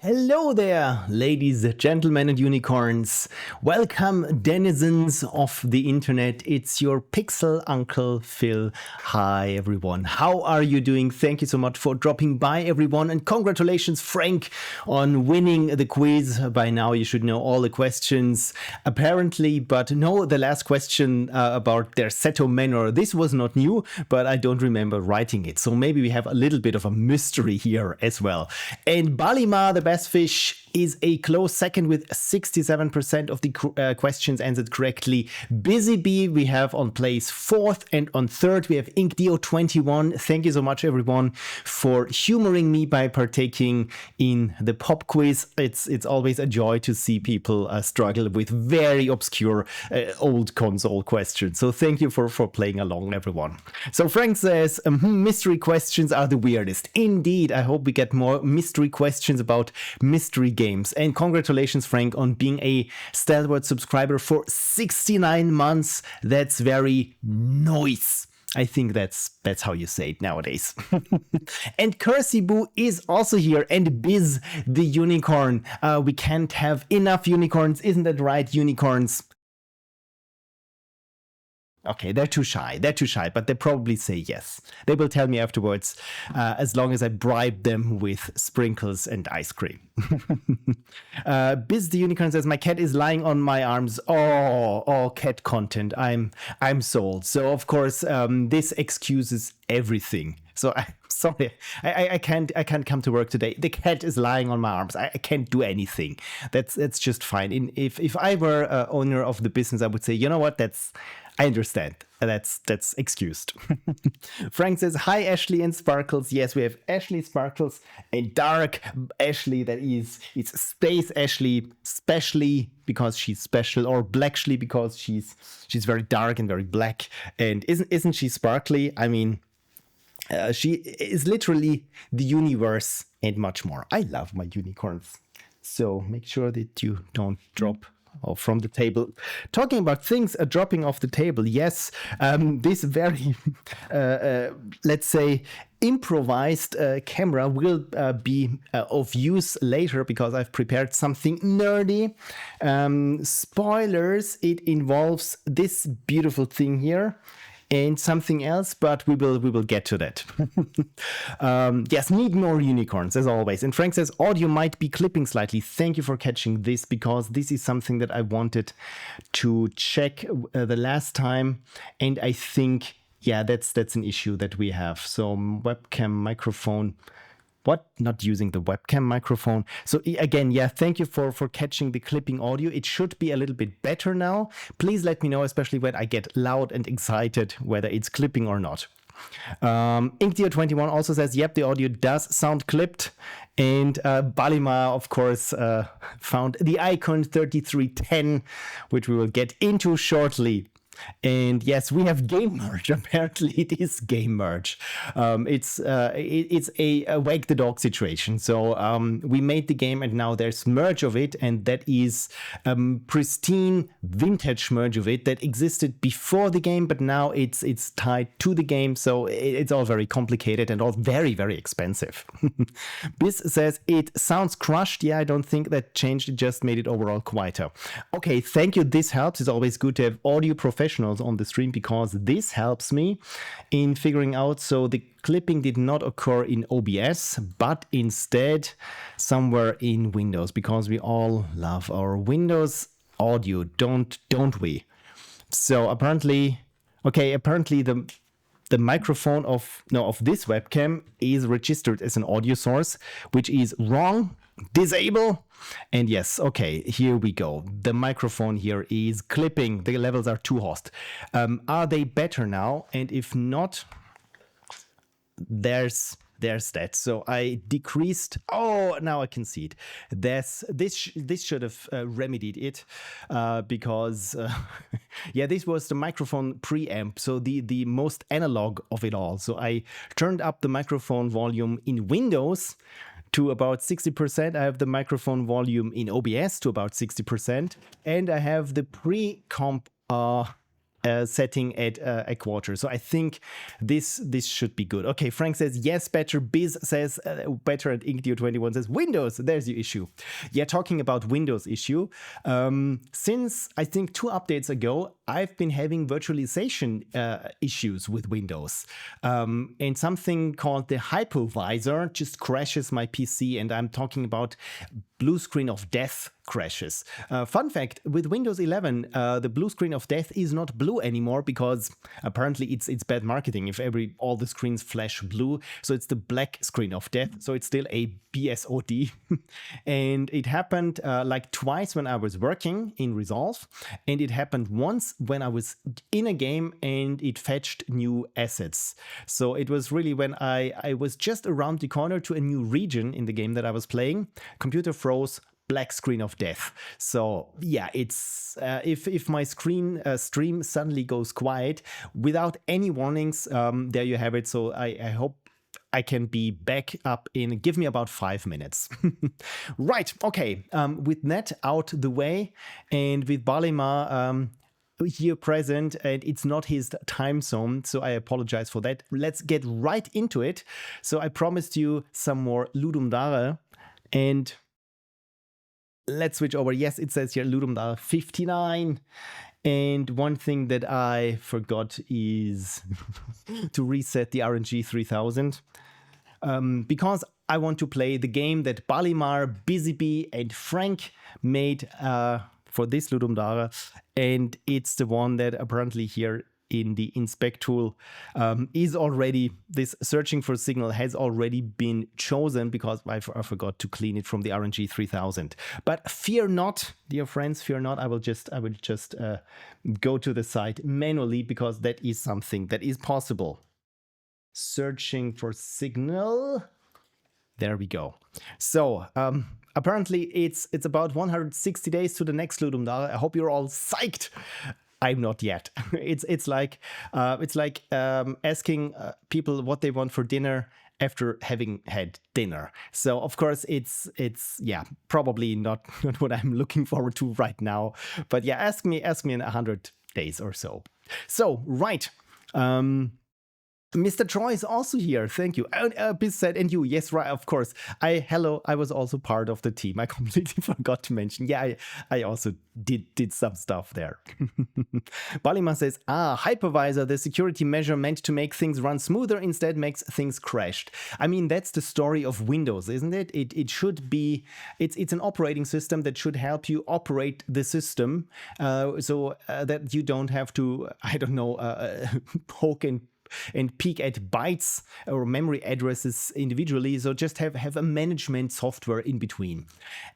Hello there, ladies, gentlemen, and unicorns. Welcome, denizens of the internet. It's your pixel uncle Phil. Hi, everyone. How are you doing? Thank you so much for dropping by, everyone. And congratulations, Frank, on winning the quiz. By now, you should know all the questions, apparently. But no, the last question about their Seto Manor, this was not new, but I don't remember writing it. So maybe we have a little bit of a mystery here as well. And Balima, the best fish, is a close second with 67% of the questions answered correctly. Busy Bee we have on place 4th, and on 3rd we have InkDeo21. Thank you so much, everyone, for humoring me by partaking in the pop quiz. It's always a joy to see people struggle with very obscure old console questions. So thank you for playing along, everyone. So Frank says, mystery questions are the weirdest. Indeed, I hope we get more mystery questions about mystery games. And congratulations, Frank, on being a stalwart subscriber for 69 months. That's very nice. I think that's how you say it nowadays. And Cursey is also here, and Biz the unicorn. We can't have enough unicorns, isn't that right, unicorns? Okay, they're too shy, but they probably say yes. They will tell me afterwards, as long as I bribe them with sprinkles and ice cream. Biz the Unicorn says, my cat is lying on my arms. Oh, cat content. I'm sold. So, of course, this excuses everything. So I'm sorry, I can't come to work today. The cat is lying on my arms. I can't do anything. That's just fine. If I were owner of the business, I would say, you know what, I understand. That's excused. Frank says, hi, Ashley and Sparkles. Yes, we have Ashley, Sparkles, and Dark Ashley. It's Space Ashley, specially because she's special, or Blackshly because she's very dark and very black. And isn't she sparkly? I mean, she is literally the universe and much more. I love my unicorns. So make sure that you don't drop from the table. Talking about things dropping off the table, yes, this very, let's say, improvised camera will be of use later because I've prepared something nerdy. Spoilers, it involves this beautiful thing here and something else, but we will get to that. Yes, need more unicorns, as always. And Frank says, audio might be clipping slightly. Thank you for catching this, because this is something that I wanted to check the last time. And I think, yeah, that's an issue that we have. So webcam microphone. What? Not using the webcam microphone. So again, yeah, thank you for catching the clipping audio. It should be a little bit better now. Please let me know, especially when I get loud and excited, whether it's clipping or not. InkDeo21 also says, yep, the audio does sound clipped. And Balima, of course, found the icon 3310, which we will get into shortly. And yes, we have game merge. Apparently, it is game merge. It's a wag the dog situation. So we made the game, and now there's merge of it, and that is pristine vintage merge of it that existed before the game, but now it's tied to the game. So it's all very complicated and all very, very expensive. Biz says it sounds crushed. Yeah, I don't think that changed. It just made it overall quieter. Okay, thank you. This helps. It's always good to have audio professionals on the stream, because this helps me in figuring out. So the clipping did not occur in OBS, but instead somewhere in Windows, because we all love our Windows audio, don't we? So apparently the microphone of this webcam is registered as an audio source, which is wrong. Disable. And yes, okay, here we go. The microphone here is clipping. The levels are too hot. Are they better now? And if not, there's that. So I decreased. Oh, now I can see it. This should have remedied it, because yeah, this was the microphone preamp, so the most analog of it all. So I turned up the microphone volume in Windows to about 60%. I have the microphone volume in OBS to about 60%, and I have the pre-comp setting at a quarter. So I think this should be good. Okay, Frank says yes, better. Biz says better, and Inktio21 says Windows. There's the issue. Yeah, talking about Windows issue. Since I think 2 updates ago, I've been having virtualization issues with Windows. And something called the hypervisor just crashes my PC, and I'm talking about blue screen of death crashes. Fun fact, with Windows 11, the blue screen of death is not blue anymore because apparently it's bad marketing if all the screens flash blue. So it's the black screen of death. So it's still a BSOD. And it happened like twice when I was working in Resolve. And it happened once when I was in a game and it fetched new assets. So it was really when I was just around the corner to a new region in the game that I was playing. Computer froze, black screen of death. So yeah, it's if my stream suddenly goes quiet without any warnings, there you have it. So I hope I can be back up in, give me about 5 minutes. Right, okay, with that out the way, and with Balima here present, and it's not his time zone, so I apologize for that. Let's get right into it. So I promised you some more Ludum Dare, and let's switch over. Yes, it says here Ludum Dare 59. And one thing that I forgot is to reset the RNG 3000. Because I want to play the game that Balimar, Busybee, and Frank made for this Ludum Dare. And it's the one that apparently here in the inspect tool is already, this searching for signal has already been chosen because I forgot to clean it from the RNG 3000. But fear not, dear friends, fear not. I will just go to the site manually because that is something that is possible. Searching for signal. There we go. So apparently it's about 160 days to the next Ludum Dare. I hope you're all psyched. I'm not yet. It's like asking people what they want for dinner after having had dinner. So of course it's yeah, probably not what I'm looking forward to right now. But yeah, ask me in 100 days or so. So right. Mr. Troy is also here. Thank you. Biz said, and you, yes, right, of course. I was also part of the team. I completely forgot to mention. Yeah, I also did some stuff there. Balima says, hypervisor, the security measure meant to make things run smoother, instead makes things crashed. I mean, that's the story of Windows, isn't it? It should be, it's an operating system that should help you operate the system so that you don't have to, I don't know, poke and peek at bytes or memory addresses individually. So just have a management software in between.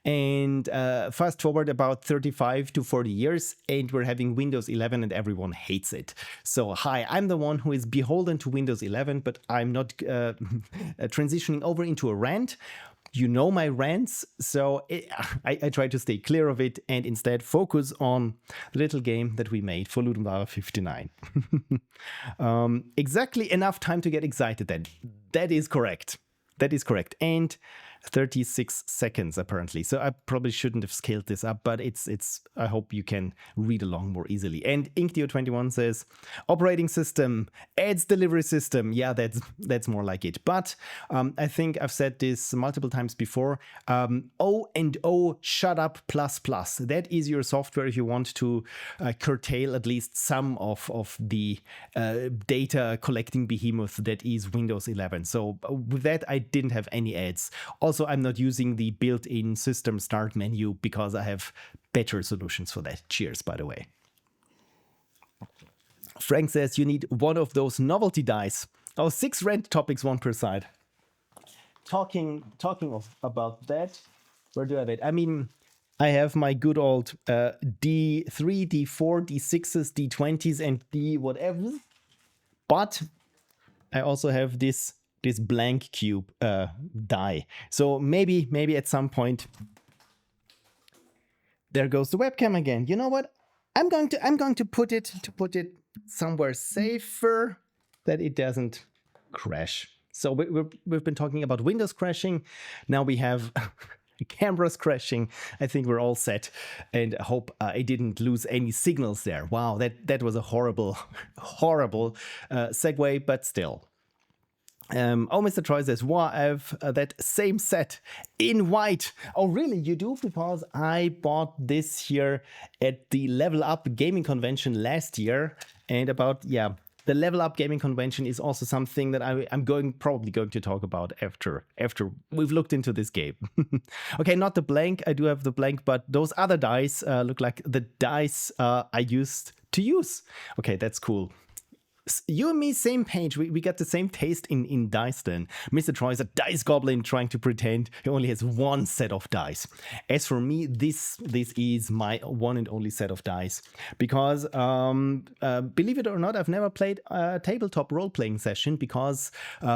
And fast forward about 35 to 40 years, and we're having Windows 11 and everyone hates it. So hi, I'm the one who is beholden to Windows 11, but I'm not transitioning over into a rant. You know my rants, so I try to stay clear of it and instead focus on the little game that we made for Ludum Dare 59. Exactly enough time to get excited then. That is correct. That is correct. And 36 seconds apparently. So I probably shouldn't have scaled this up, but it's I hope you can read along more easily. And Inktio21 says operating system, ads delivery system. Yeah, that's more like it. But I think I've said this multiple times before. O&O shut up plus plus. That is your software if you want to curtail at least some of the data collecting behemoth that is Windows 11. So with that, I didn't have any ads. Also, I'm not using the built-in system start menu because I have better solutions for that. Cheers, by the way. Frank says you need one of those novelty dice. Oh, 6 rent topics, 1 per side. Talking about that, where do I have it? I mean, I have my good old D3, D4, D6s, D20s, and D whatever. But I also have this blank cube die. So maybe at some point there goes the webcam again. You know what? I'm going to put it somewhere safer that it doesn't crash. So we've been talking about Windows crashing. Now we have Camera's crashing. I think we're all set, and I hope I didn't lose any signals there. Wow, that was a horrible, horrible segue, but still. Oh, Mr. Troy says, wow, I have that same set in white. Oh, really? You do? Because I bought this here at the Level Up Gaming Convention last year. And the Level Up Gaming Convention is also something that I'm probably going to talk about after we've looked into this game. Okay, not the blank. I do have the blank, but those other dice look like the dice I used to use. Okay, that's cool. You and me, same page. We got the same taste in dice then. Mr. Troy is a dice goblin trying to pretend he only has one set of dice. As for me, this is my one and only set of dice. Because, believe it or not, I've never played a tabletop role-playing session because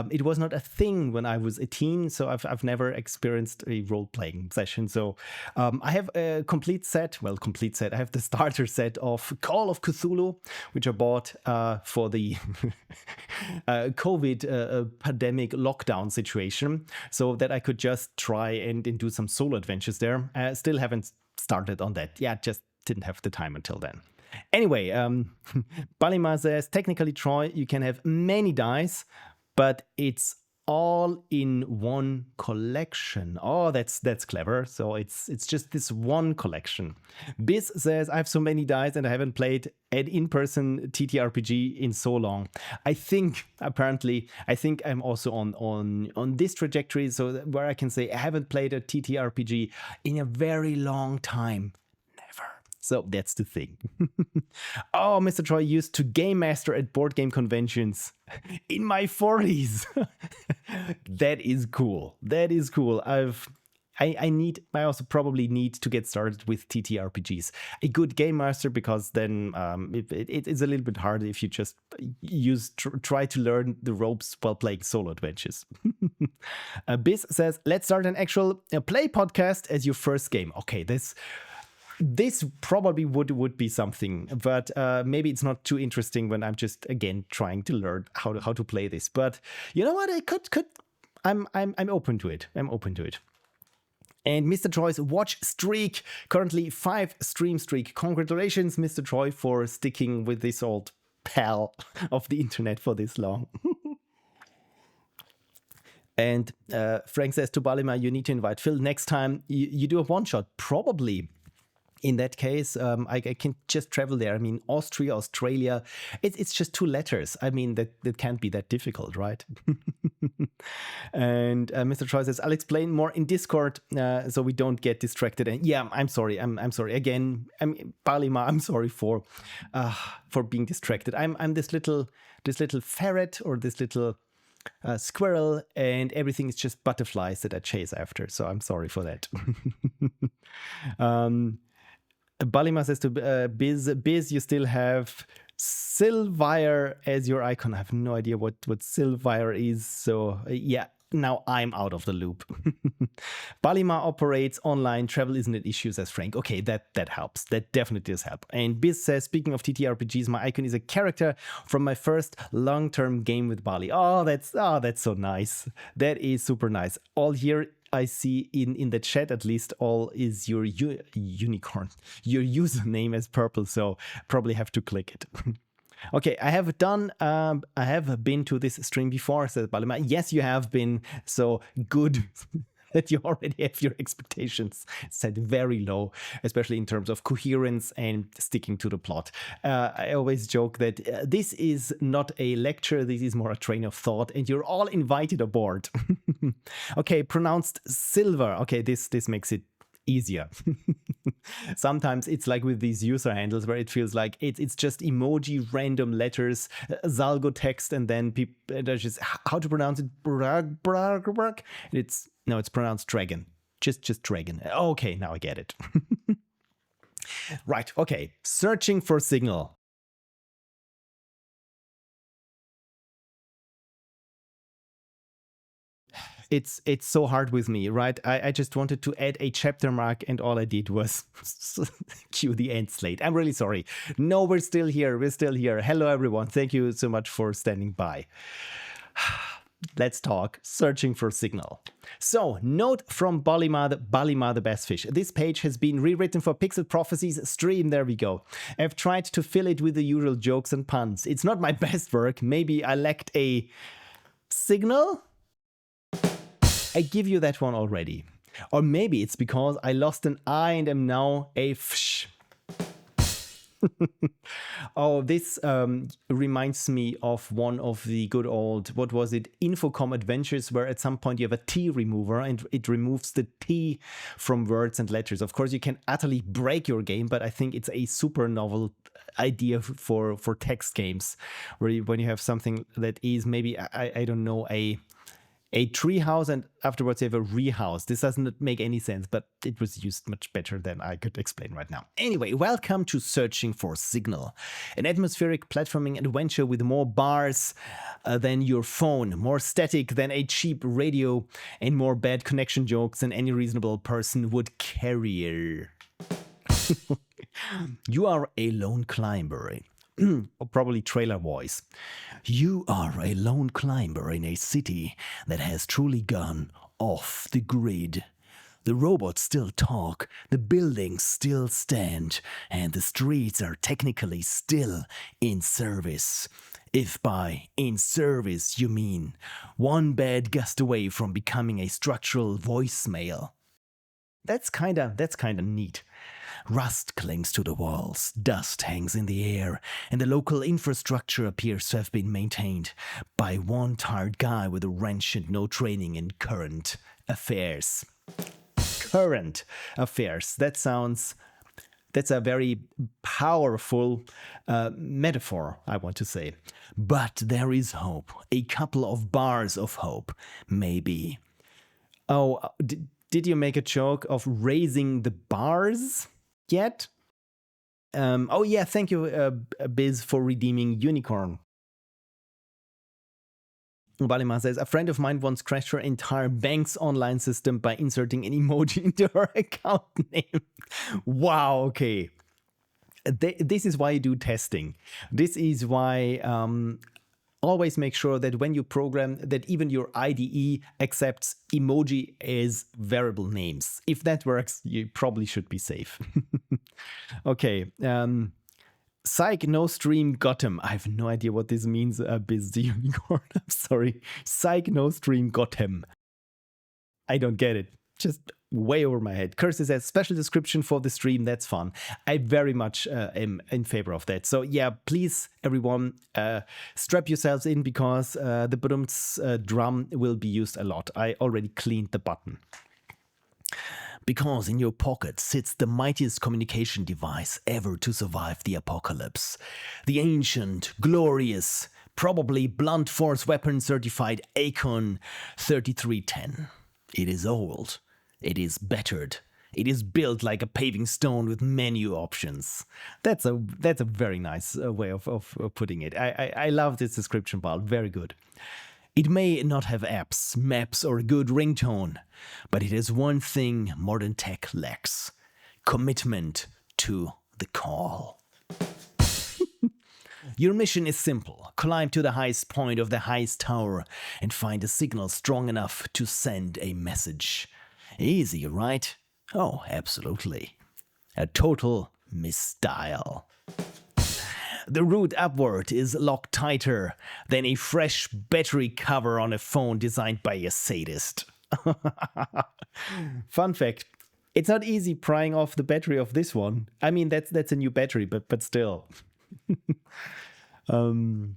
it was not a thing when I was a teen. So I've never experienced a role-playing session. So I have a complete set. I have the starter set of Call of Cthulhu, which I bought for the COVID pandemic lockdown situation, so that I could just try and do some solo adventures there. Still haven't started on that. Yeah, just didn't have the time until then. Anyway, Balima says, technically, Troy, you can have many dice, but it's all in one collection. Oh, that's clever. So it's just this one collection. Biz says, I have so many dice and I haven't played an in-person TTRPG in so long. I think I'm also on this trajectory, so where I can say I haven't played a TTRPG in a very long time. So that's the thing. Oh, Mr. Troy used to game master at board game conventions in my 40s. That is cool. I also probably need to get started with TTRPGs. A good game master, because then it's a little bit harder if you just try to learn the ropes while playing solo adventures. Biz says, let's start an actual play podcast as your first game. Okay, this probably would be something, but maybe it's not too interesting when I'm just again trying to learn how to play this. But you know what? I could. I'm open to it. And Mr. Troy's watch streak, currently 5 stream streak. Congratulations, Mr. Troy, for sticking with this old pal of the internet for this long. And Frank says to Balima, you need to invite Phil next time. You do a one shot, probably. In that case, I can just travel there. I mean, Austria, Australia, it's just 2 letters. I mean, that can't be that difficult, right? And Mr. Troy says, I'll explain more in Discord so we don't get distracted. And yeah, I'm sorry. I'm sorry. Again, Balima, I'm sorry for being distracted. I'm this little ferret or this little squirrel, and everything is just butterflies that I chase after. So I'm sorry for that. Balima says to Biz, you still have Silvire as your icon. I have no idea what Silvire is. So yeah, now I'm out of the loop. Balima operates online. Travel isn't an issue, says Frank. Okay, that helps. That definitely does help. And Biz says, speaking of TTRPGs, my icon is a character from my first long-term game with Bali. Oh, that's so nice. That is super nice. All here I see in the chat, at least, all is your unicorn, your username as purple, so probably have to click it. Okay, I have been to this stream before, says Balima. Yes, you have been, so good that you already have your expectations set very low, especially in terms of coherence and sticking to the plot. I always joke that this is not a lecture, this is more a train of thought, and you're all invited aboard. Okay, pronounced silver. Okay, this makes it easier. Sometimes it's like with these user handles where it feels like it's just emoji, random letters, Zalgo text, and then people just how to pronounce it. It's pronounced dragon. Just dragon. Okay, now I get it. Right. Okay. Searching for signal. It's so hard with me, right? I just wanted to add a chapter mark and all I did was cue the end slate. I'm really sorry. No, we're still here. Hello, everyone. Thank you so much for standing by. Let's talk searching for signal. So, note from Balima the Best Fish. This page has been rewritten for Pixel Prophecies stream. There we go. I've tried to fill it with the usual jokes and puns. It's not my best work. Maybe I lacked a signal? I give you that one already. Or maybe it's because I lost an I and am now a fsh. Oh, this reminds me of one of the good old, what was it, Infocom adventures, where at some point you have a T remover and it removes the T from words and letters. Of course, you can utterly break your game, but I think it's a super novel idea for text games, where when you have something that is maybe, I don't know, a tree house and afterwards you have a re-house. This doesn't make any sense, but it was used much better than I could explain right now. Anyway, welcome to Searching for Signal, an atmospheric platforming adventure with more bars than your phone, more static than a cheap radio, and more bad connection jokes than any reasonable person would carry. You are a lone climber. Or probably trailer voice. You are a lone climber in a city that has truly gone off the grid. The robots still talk, the buildings still stand, and the streets are technically still in service. If by in service you mean one bad gust away from becoming a structural voicemail. That's kinda neat. Rust clings to the walls, dust hangs in the air, and the local infrastructure appears to have been maintained by one tired guy with a wrench and no training in current affairs. Current affairs. That's a very powerful metaphor, I want to say. But there is hope. A couple of bars of hope, maybe. Oh, did you make a joke of raising the bars yet? Oh yeah, thank you, Biz, for redeeming Unicorn. Balima says, a friend of mine once crashed her entire bank's online system by inserting an emoji into her account name. Wow, okay. This is why you do testing. This is why always make sure that when you program that even your IDE accepts emoji as variable names. If that works, you probably should be safe. Okay. Psych, no stream, got him. I have no idea what this means, Biz the Unicorn. I'm sorry. Psych, no stream, got him. I don't get it. Just way over my head. Curse says special description for the stream. That's fun. I very much am in favor of that. So yeah, please everyone strap yourselves in because the Badum's drum will be used a lot. I already cleaned the button. Because in your pocket sits the mightiest communication device ever to survive the apocalypse. The ancient, glorious, probably blunt force weapon certified Acon 3310. It is old. It is battered. It is built like a paving stone with menu options. That's a very nice way of putting it. I love this description, Paul. Very good. It may not have apps, maps, or a good ringtone, but it has one thing modern tech lacks: commitment to the call. Your mission is simple. Climb to the highest point of the highest tower and find a signal strong enough to send a message. Easy, right? Oh, absolutely. A total misdial. The route upward is locked tighter than a fresh battery cover on a phone designed by a sadist. Fun fact, it's not easy prying off the battery of this one. I mean, that's a new battery, but still. The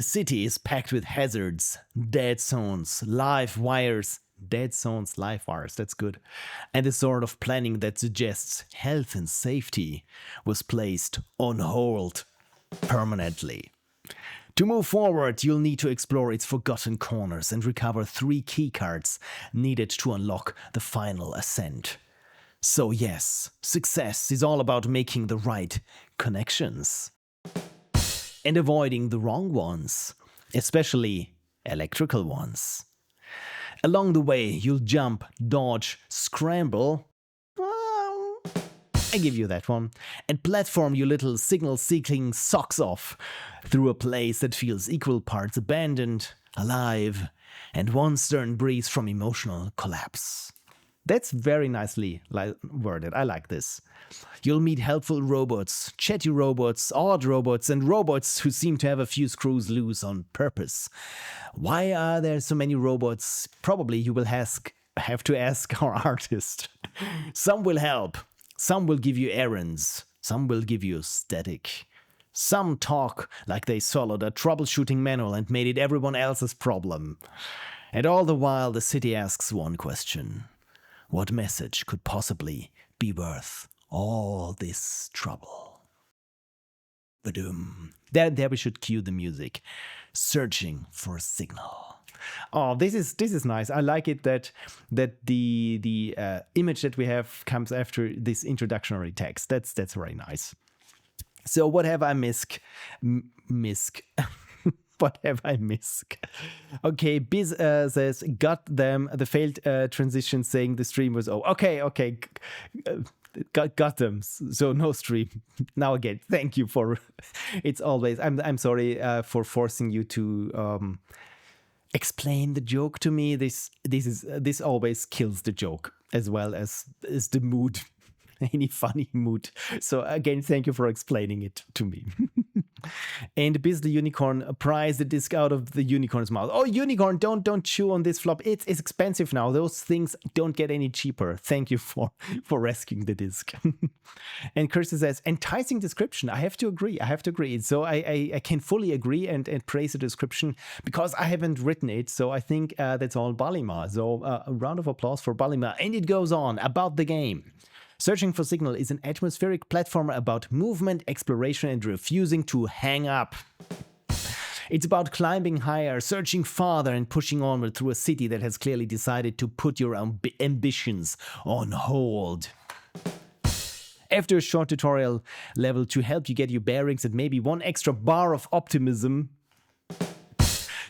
city is packed with hazards, dead zones, live wires. Dead zones, live wires, that's good. And the sort of planning that suggests health and safety was placed on hold permanently. To move forward, you'll need to explore its forgotten corners and recover 3 keycards needed to unlock the final ascent. So yes, success is all about making the right connections and avoiding the wrong ones, especially electrical ones. Along the way, you'll jump, dodge, scramble. I give you that one. And platform your little signal-seeking socks off through a place that feels equal parts abandoned, alive, and one stern breeze from emotional collapse. That's very nicely worded. I like this. You'll meet helpful robots, chatty robots, odd robots, and robots who seem to have a few screws loose on purpose. Why are there so many robots? Probably you will have to ask our artist. Some will help. Some will give you errands. Some will give you static. Some talk like they swallowed a troubleshooting manual and made it everyone else's problem. And all the while the city asks one question. What message could possibly be worth all this trouble? Ba-doom. There we should cue the music. Searching for a signal. Oh, this is nice. I like it that the image that we have comes after this introductory text. That's very nice. So what have I missed? What have I missed? Okay, Biz says, got them, the failed transition saying the stream was over. Okay, got them, so no stream. Now again, thank you for, it's always, I'm sorry for forcing you to explain the joke to me. This always kills the joke as well as the mood. Any funny mood. So again, thank you for explaining it to me. And Biz the Unicorn pries the disc out of the unicorn's mouth. Oh, unicorn, don't chew on this flop. It's expensive now. Those things don't get any cheaper. Thank you for rescuing the disc. And Kirsty says, enticing description. I have to agree. So I can fully agree and praise the description because I haven't written it. So I think that's all Balima. So a round of applause for Balima. And it goes on about the game. Searching for Signal is an atmospheric platformer about movement, exploration, and refusing to hang up. It's about climbing higher, searching farther, and pushing onward through a city that has clearly decided to put your ambitions on hold. After a short tutorial level to help you get your bearings and maybe one extra bar of optimism,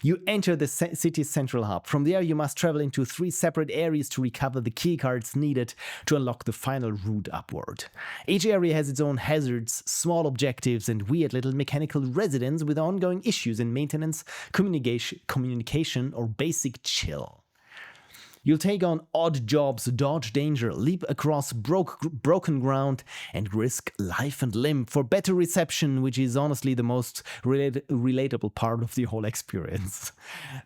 you enter the city's central hub. From there, you must travel into 3 separate areas to recover the keycards needed to unlock the final route upward. Each area has its own hazards, small objectives, and weird little mechanical residents with ongoing issues in maintenance, communication, or basic chill. You'll take on odd jobs, dodge danger, leap across broken ground, and risk life and limb for better reception, which is honestly the most relatable part of the whole experience.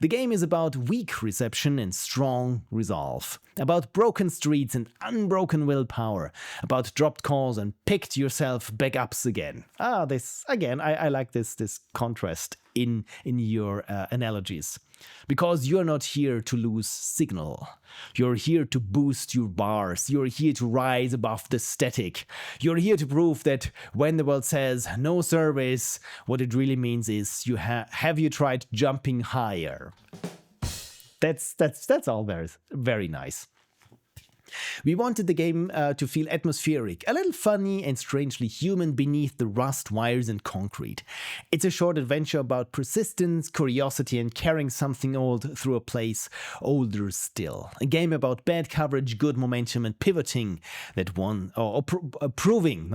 The game is about weak reception and strong resolve, about broken streets and unbroken willpower, about dropped calls and picked yourself back ups again. This again, I like this contrast in your analogies. Because you're not here to lose signal. You're here to boost your bars. You're here to rise above the static. You're here to prove that when the world says no service, what it really means is have you tried jumping higher? That's all very, very nice. We wanted the game to feel atmospheric, a little funny and strangely human beneath the rust, wires and concrete. It's a short adventure about persistence, curiosity and carrying something old through a place older still. A game about bad coverage, good momentum and pivoting that proving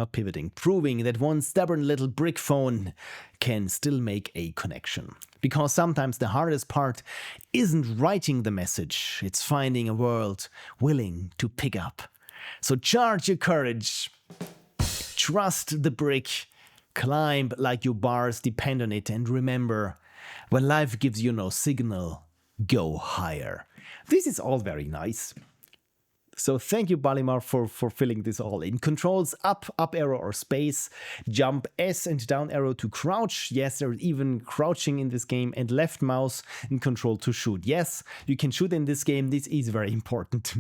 that one stubborn little brick phone can still make a connection. Because sometimes the hardest part isn't writing the message, it's finding a world willing to pick up. So charge your courage, trust the brick, climb like your bars depend on it, and remember, when life gives you no signal, go higher. This is all very nice. So thank you, Balimar, for filling this all in. Controls up arrow or space, jump S and down arrow to crouch. Yes, there's even crouching in this game, and left mouse and control to shoot. Yes, you can shoot in this game. This is very important.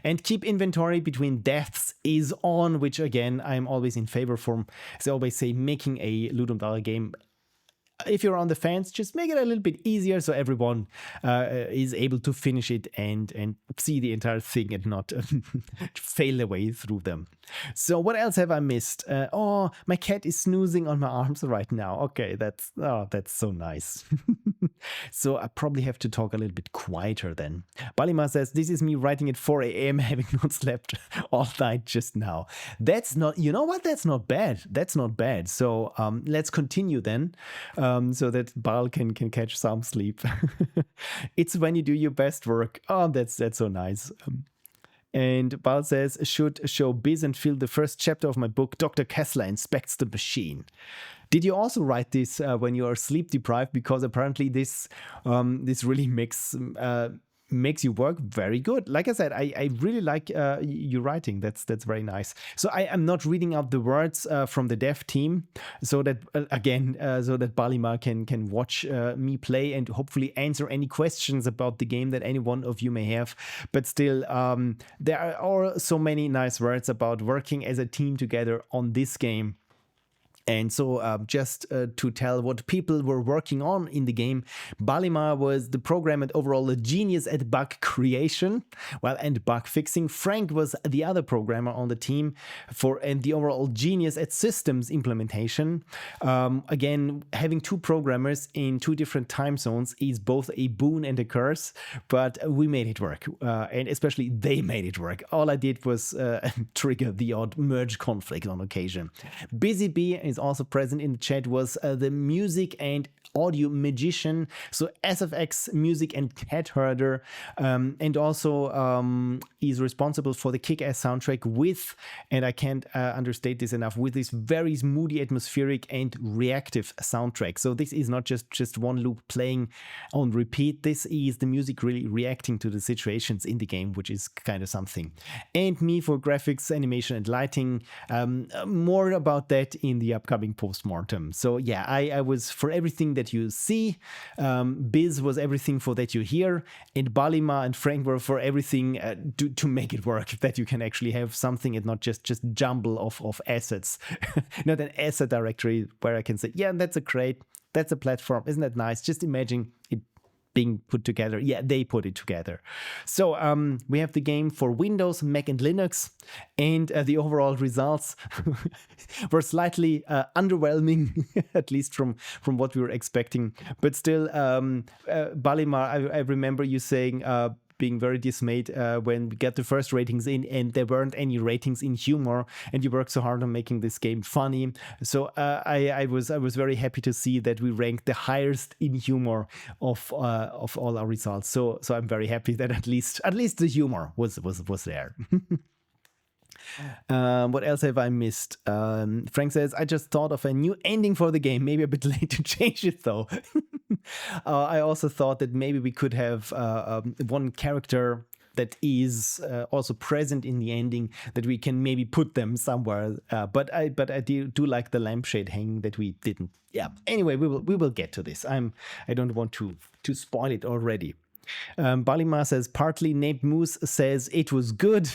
And keep inventory between deaths is on, which again, I'm always in favor for, as I always say, making a Ludum Dare game. If you're on the fence, just make it a little bit easier so everyone is able to finish it and see the entire thing and not fail their way through them. So what else have I missed? My cat is snoozing on my arms right now. Okay, that's so nice. So I probably have to talk a little bit quieter then. Balima says, this is me writing at 4 a.m. having not slept all night just now. That's not, you know what? That's not bad. So let's continue then. so that Bal can catch some sleep. It's when you do your best work. Oh, that's so nice. And Bal says, should show Biz and Phil the first chapter of my book, Dr. Kessler Inspects the Machine. Did you also write this when you are sleep deprived? Because apparently this really makes you work very good. Like I said, I really like you writing. That's very nice. So I am not reading out the words from the dev team, so that so that Balima can watch me play and hopefully answer any questions about the game that any one of you may have. But still, there are so many nice words about working as a team together on this game. And so just to tell what people were working on in the game, Balima was the programmer and overall a genius at bug creation and bug fixing. Frank was the other programmer on the team and the overall genius at systems implementation. Again, having two programmers in two different time zones is both a boon and a curse, but we made it work. And especially they made it work. All I did was trigger the odd merge conflict on occasion. Busy Bee is also present in the chat, was the music and audio magician, so SFX music and cat herder, and also is responsible for the kick-ass soundtrack with, and I can't understate this enough, with this very moody, atmospheric and reactive soundtrack. So this is not just one loop playing on repeat. This is the music really reacting to the situations in the game, which is kind of something. And me for graphics, animation and lighting. More about that in the upcoming post-mortem. So yeah, I was for everything that you see. Biz was everything for that you hear, and Balima and Frank were for everything to make it work, that you can actually have something and not just jumble of assets. Not an asset directory where I can say, yeah, that's a crate, that's a platform, isn't that nice? Just imagine it being put together. Yeah, they put it together. So we have the game for Windows, Mac and Linux, and the overall results were slightly underwhelming, at least from what we were expecting. But still, Balimar, I remember you saying being very dismayed when we got the first ratings in and there weren't any ratings in humor, and you worked so hard on making this game funny. So I was very happy to see that we ranked the highest in humor of all our results. So I'm very happy that at least the humor was there. What else have I missed? Frank says, I just thought of a new ending for the game. Maybe a bit late to change it though. I also thought that maybe we could have one character that is also present in the ending, that we can maybe put them somewhere. But I do like the lampshade hanging that we didn't. Yeah. Anyway, we will get to this. I don't want to spoil it already. Balima says, partly named Moose says it was good,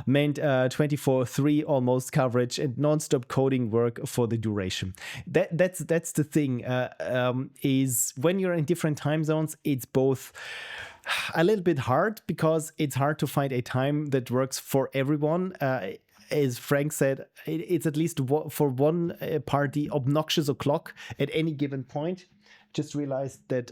meant 24/3 almost coverage and non-stop coding work for the duration. That's the thing, is when you're in different time zones, it's both a little bit hard because it's hard to find a time that works for everyone. As Frank said, it's at least for one party obnoxious o'clock at any given point. Just realized that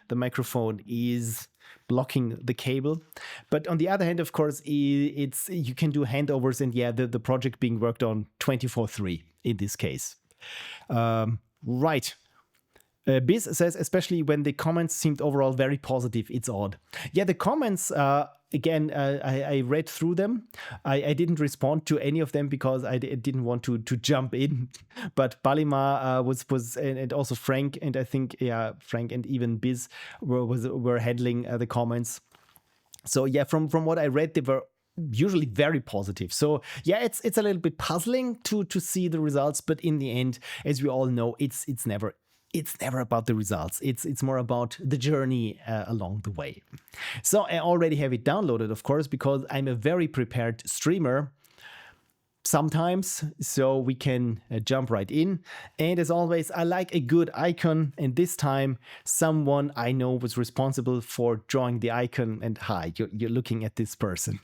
the microphone is blocking the cable. But on the other hand, of course, you can do handovers, and yeah, the project being worked on 24/3 in this case. Right. Biz says, especially when the comments seemed overall very positive, it's odd. Yeah, the comments, again, I read through them. I didn't respond to any of them because I didn't want to jump in. But Balima was and also Frank, and I think, yeah, Frank and even Biz were handling the comments. So yeah, from what I read, they were usually very positive. So yeah, it's a little bit puzzling to see the results, but in the end, as we all know, it's never about the results. It's more about the journey along the way. So I already have it downloaded, of course, because I'm a very prepared streamer sometimes, so we can jump right in. And as always, I like a good icon, and this time someone I know was responsible for drawing the icon, and hi, you're looking at this person.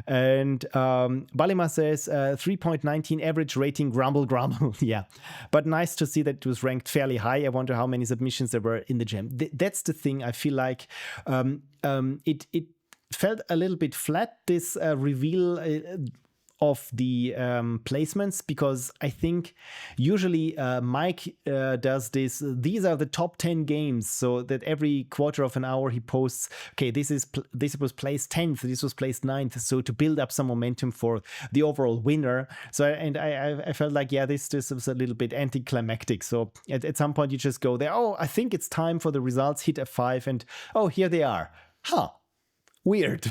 And Balima says 3.19 average rating, grumble. Yeah, but nice to see that it was ranked fairly high. I wonder how many submissions there were in the jam. That's the thing. I feel like it felt a little bit flat, this reveal of the placements, because I think usually Mike does this. These are the top 10 games, so that every quarter of an hour he posts, okay, this was placed 10th, this was placed 9th, so to build up some momentum for the overall winner. So I felt like, yeah, this was a little bit anticlimactic. So at some point you just go there, oh, I think it's time for the results, hit F5, and oh, here they are. Huh, weird.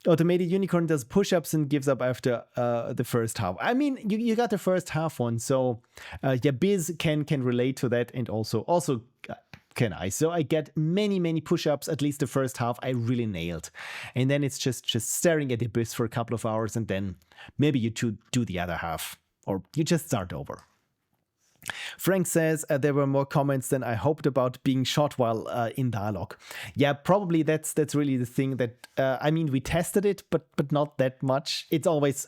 Automated Unicorn does push-ups and gives up after the first half. I mean, you got the first half one, so yeah, Biz can relate to that, and also can I. So I get many push-ups, at least the first half I really nailed. And then it's just staring at the abyss for a couple of hours, and then maybe you do the other half, or you just start over. Frank says there were more comments than I hoped about being shot while in dialogue. Yeah, probably that's really the thing that, I mean, we tested it, but not that much. It's always,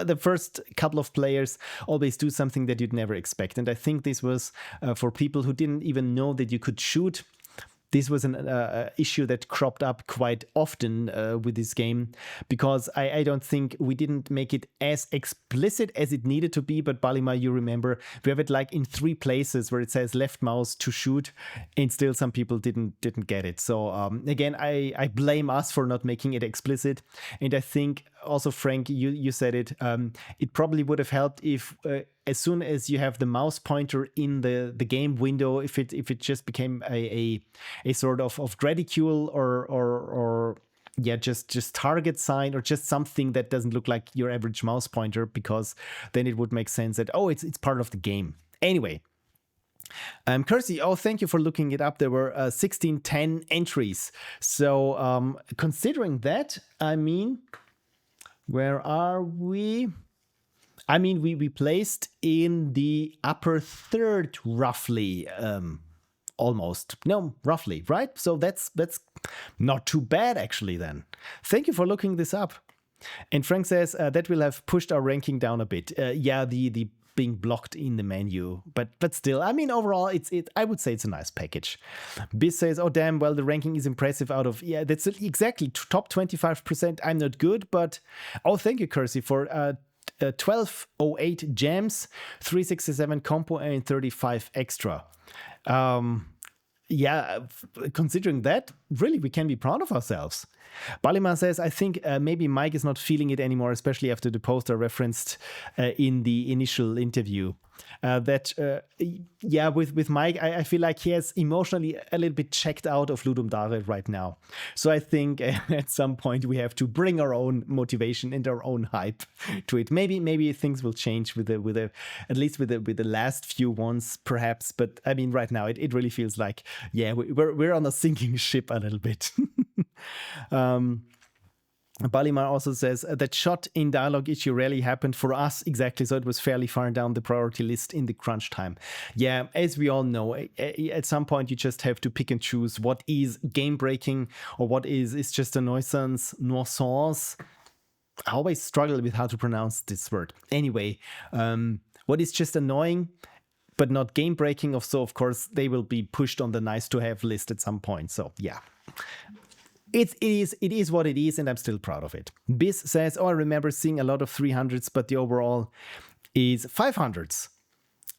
the first couple of players always do something that you'd never expect. And I think this was for people who didn't even know that you could shoot. This was an issue that cropped up quite often with this game, because I don't think we didn't make it as explicit as it needed to be. But Balima, you remember, we have it like in 3 places where it says left mouse to shoot, and still some people didn't get it. So again, I blame us for not making it explicit. And I think also, Frank, you said it. It probably would have helped if as soon as you have the mouse pointer in the game window, if it just became a sort of reticule or yeah, just target sign, or just something that doesn't look like your average mouse pointer, because then it would make sense that, oh, it's part of the game. Anyway. Kersey, oh, thank you for looking it up. There were 1610 entries. So considering that, I mean, where are we? I mean, we placed in the upper third, roughly, almost. No, roughly, right? So that's not too bad, actually, then. Thank you for looking this up. And Frank says that will have pushed our ranking down a bit. Yeah, the being blocked in the menu, but still, I mean, overall, I would say it's a nice package. Biz says, oh damn, well, the ranking is impressive out of, yeah, that's exactly top 25%. I'm not good, but oh, thank you, Kersey, for 1208 jams, 367 compo, and 35 extra. Yeah, considering that, really, we can be proud of ourselves. Balima says, I think maybe Mike is not feeling it anymore, especially after the poster referenced in the initial interview. Yeah, with Mike, I feel like he has emotionally a little bit checked out of Ludum Dare right now. So I think at some point we have to bring our own motivation and our own hype to it. Maybe things will change with at least with the last few ones, perhaps. But I mean, right now it really feels like, yeah, we're on a sinking ship a little bit. Balimar also says that shot in dialogue issue rarely happened for us. Exactly. So it was fairly far down the priority list in the crunch time. Yeah, as we all know, at some point you just have to pick and choose what is game breaking or what is just a nuisance. I always struggle with how to pronounce this word. Anyway, what is just annoying but not game breaking, so of course they will be pushed on the nice to have list at some point. So yeah. It is what it is, and I'm still proud of it. Biz says, oh, I remember seeing a lot of 300s, but the overall is 500s.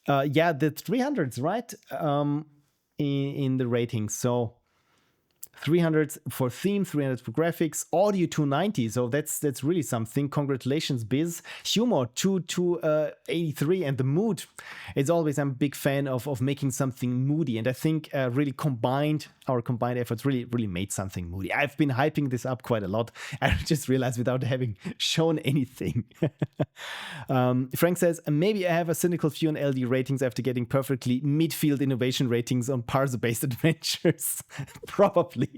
Yeah, the 300s, right? In the ratings. So 300 for theme, 300 for graphics, audio 290. So that's really something. Congratulations, Biz. Humor 283, and the mood. As always, I'm a big fan of making something moody, and I think really our combined efforts really made something moody. I've been hyping this up quite a lot. I just realized without having shown anything. Frank says, maybe I have a cynical view on LD ratings after getting perfectly midfield innovation ratings on parser-based adventures. Probably.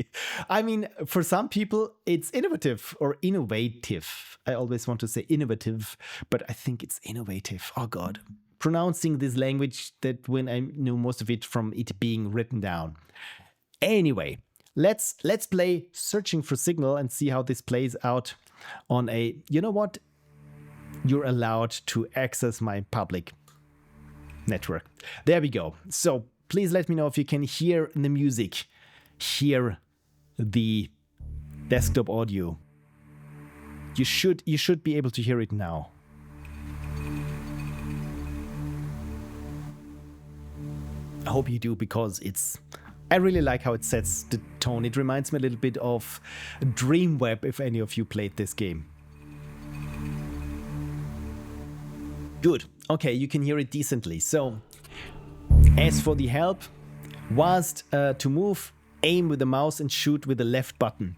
I mean, for some people, it's innovative or innovative. I always want to say innovative, but I think it's innovative. Oh, God. Pronouncing this language that when I knew most of it from it being written down. Anyway, let's play Searching for Signal and see how this plays out on a, you know what? You're allowed to access my public network. There we go. So please let me know if you can hear the music, hear the desktop audio. You should be able to hear it now. I hope you do, because I really like how it sets the tone. It reminds me a little bit of Dreamweb, if any of you played this game. Good. Okay, you can hear it decently. So, as for the help, whilst to move, aim with the mouse and shoot with the left button.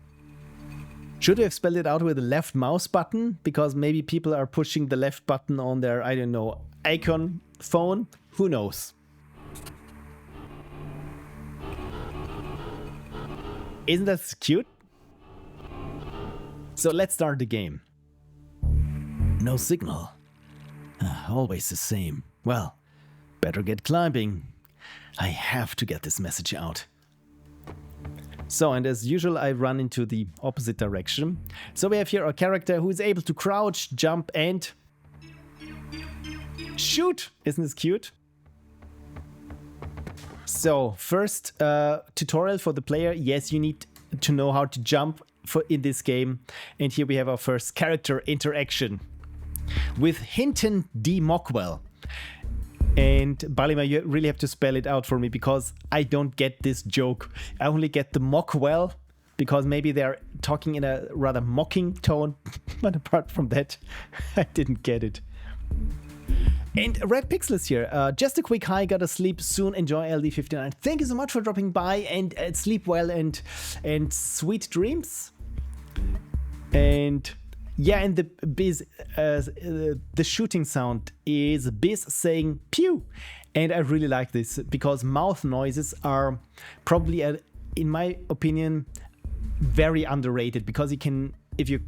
Should we have spelled it out with the left mouse button? Because maybe people are pushing the left button on their, I don't know, icon phone? Who knows? Isn't that cute? So let's start the game. No signal. Always the same. Well, better get climbing. I have to get this message out. So, and as usual, I run into the opposite direction. So we have here a character who is able to crouch, jump, and shoot. Isn't this cute? So, first tutorial for the player. Yes, you need to know how to jump in this game. And here we have our first character interaction with Hinton D. Mockwell. And Balima, you really have to spell it out for me, because I don't get this joke. I only get the Mockwell, because maybe they're talking in a rather mocking tone. But apart from that, I didn't get it. And Red Pixels here. Just a quick hi, gotta sleep soon. Enjoy LD59. Thank you so much for dropping by, and sleep well and sweet dreams. And yeah, and the Biz, the shooting sound is Biz saying pew. And I really like this, because mouth noises are probably, in my opinion, very underrated, because you can, if you're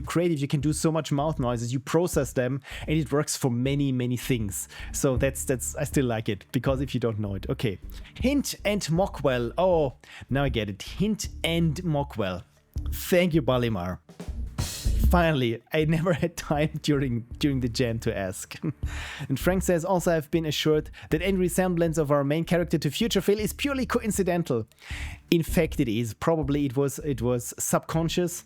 creative, you can do so much mouth noises, you process them, and it works for many things. So that's I still like it, because if you don't know it. Okay, Hint and Mockwell. Oh, now I get it. Hint and Mockwell. Thank you, Balimar. Finally, I never had time during the jam to ask. And Frank says, also I've been assured that any resemblance of our main character to Future Phil is purely coincidental. In fact, it is. Probably it was subconscious.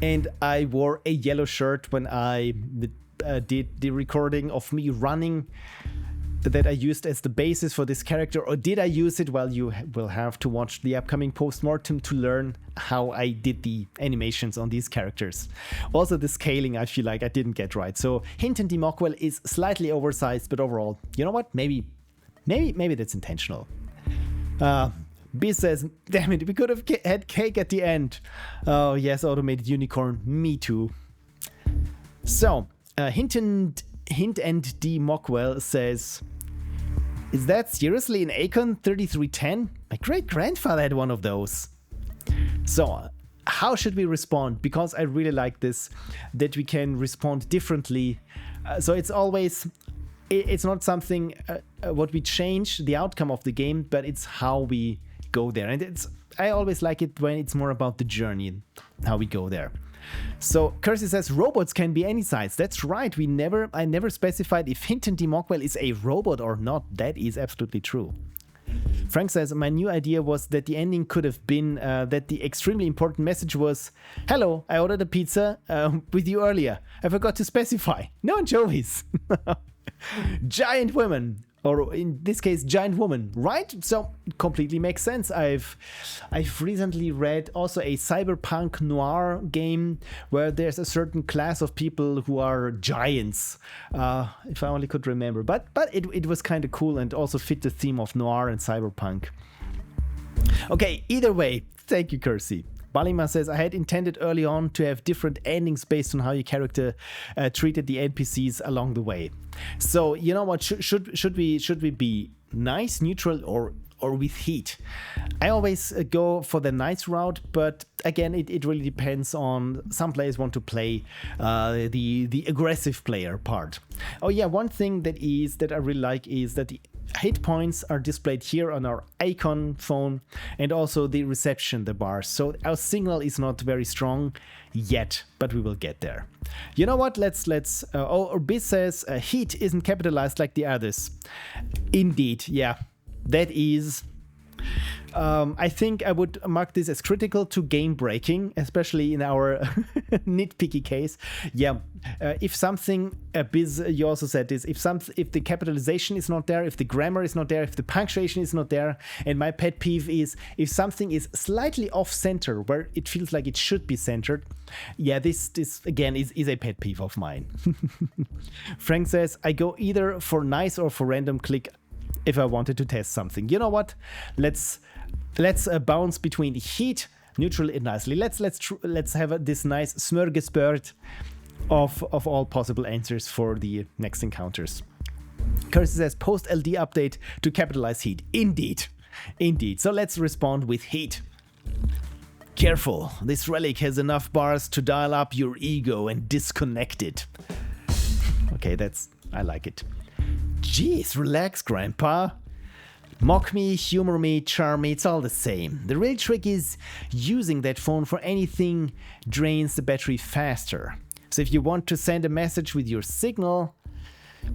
And I wore a yellow shirt when I did the recording of me running, that I used as the basis for this character. Or did I use it? Well, you will have to watch the upcoming postmortem to learn how I did the animations on these characters. Also, the scaling, I feel like I didn't get right. So Hinton D. Mockwell is slightly oversized, but overall, you know what? Maybe that's intentional. B says, damn it, we could have had cake at the end. Oh yes, automated unicorn, me too. So, Hint and D. Mockwell says, is that seriously an Acon 3310? My great-grandfather had one of those. So, how should we respond? Because I really like this, that we can respond differently. So it's always, it's not something what we change the outcome of the game, but it's how we go there. And I always like it when it's more about the journey, how we go there. So Kersey says robots can be any size. That's right. I never specified if Hinton D. Mockwell is a robot or not. That is absolutely true. Frank says, my new idea was that the ending could have been that the extremely important message was, hello, I ordered a pizza with you earlier. I forgot to specify. No anchovies. Giant women. Or in this case, giant woman, right? So completely makes sense. I've recently read also a cyberpunk noir game where there's a certain class of people who are giants, if I only could remember. But it was kind of cool and also fit the theme of noir and cyberpunk. Okay, either way, thank you, Kersey. Balima says, I had intended early on to have different endings based on how your character treated the NPCs along the way. So, you know what, should we be nice, neutral, or with heat? I always go for the nice route, but again, it really depends on, some players want to play the aggressive player part. Oh yeah, one thing that I really like is that the hit points are displayed here on our icon phone, and also the reception, the bars. So our signal is not very strong yet, but we will get there. You know what? Let's. Biz says heat isn't capitalized like the others. Indeed, yeah, that is I think I would mark this as critical to game breaking, especially in our nitpicky case. Yeah, if something, you also said this, if the capitalization is not there, if the grammar is not there, if the punctuation is not there, and my pet peeve is if something is slightly off center where it feels like it should be centered. Yeah, this again is a pet peeve of mine. Frank says, I go either for nice or for random click if I wanted to test something. You know what? Let's bounce between heat, neutral, and nicely. Let's have this nice smorgasbord of all possible answers for the next encounters. Cursor says post LD update to capitalize heat. Indeed. So let's respond with heat. Careful, this relic has enough bars to dial up your ego and disconnect it. Okay, I like it. Jeez, relax, Grandpa. Mock me, humor me, charm me, it's all the same. The real trick is using that phone for anything drains the battery faster. So if you want to send a message with your signal,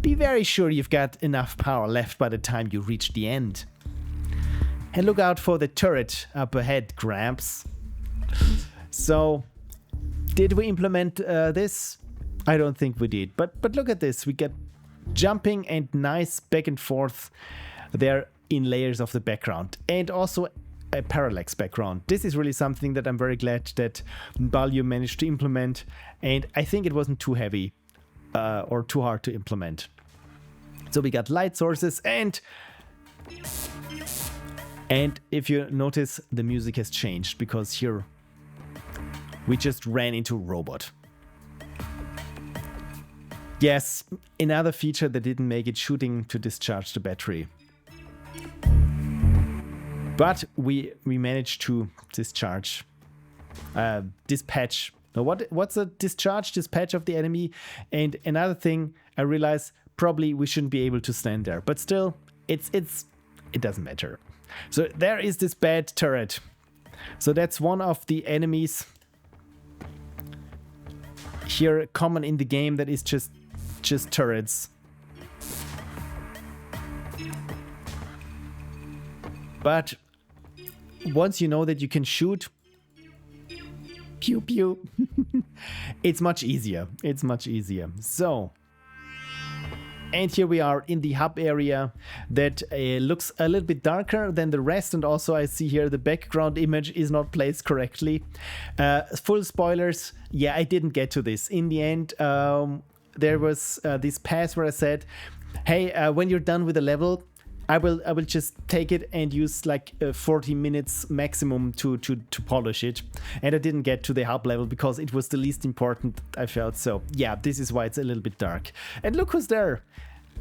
be very sure you've got enough power left by the time you reach the end. And look out for the turret up ahead, Gramps. So, did we implement this? I don't think we did. But look at this. We get jumping and nice back and forth there in layers of the background. And also a parallax background. This is really something that I'm very glad that Balio managed to implement. And I think it wasn't too heavy or too hard to implement. So we got light sources and if you notice, the music has changed because here we just ran into a robot. Yes, another feature that didn't make it shooting to discharge the battery. But we managed to discharge, dispatch. Now what's a dispatch of the enemy? And another thing, I realize probably we shouldn't be able to stand there, but still, it doesn't matter. So there is this bad turret. So that's one of the enemies here common in the game that is just turrets. But once you know that you can shoot, pew pew, it's much easier. So, and here we are in the hub area that looks a little bit darker than the rest, and also I see here the background image is not placed correctly. Full spoilers, yeah, I didn't get to this. In the end, there was this pass where I said, hey, when you're done with the level, I will just take it and use like 40 minutes maximum to polish it. And I didn't get to the hub level because it was the least important, I felt. So yeah, this is why it's a little bit dark. And look who's there.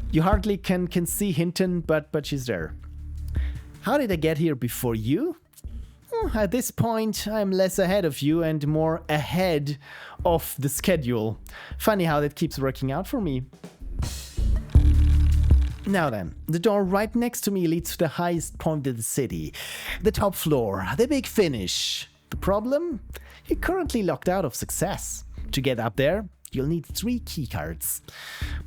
You hardly can see Hinton, but she's there. How did I get here before you? At this point, I'm less ahead of you and more ahead of the schedule. Funny how that keeps working out for me. Now then, the door right next to me leads to the highest point of the city. The top floor, the big finish. The problem? You're currently locked out of success. To get up there, you'll need 3 keycards.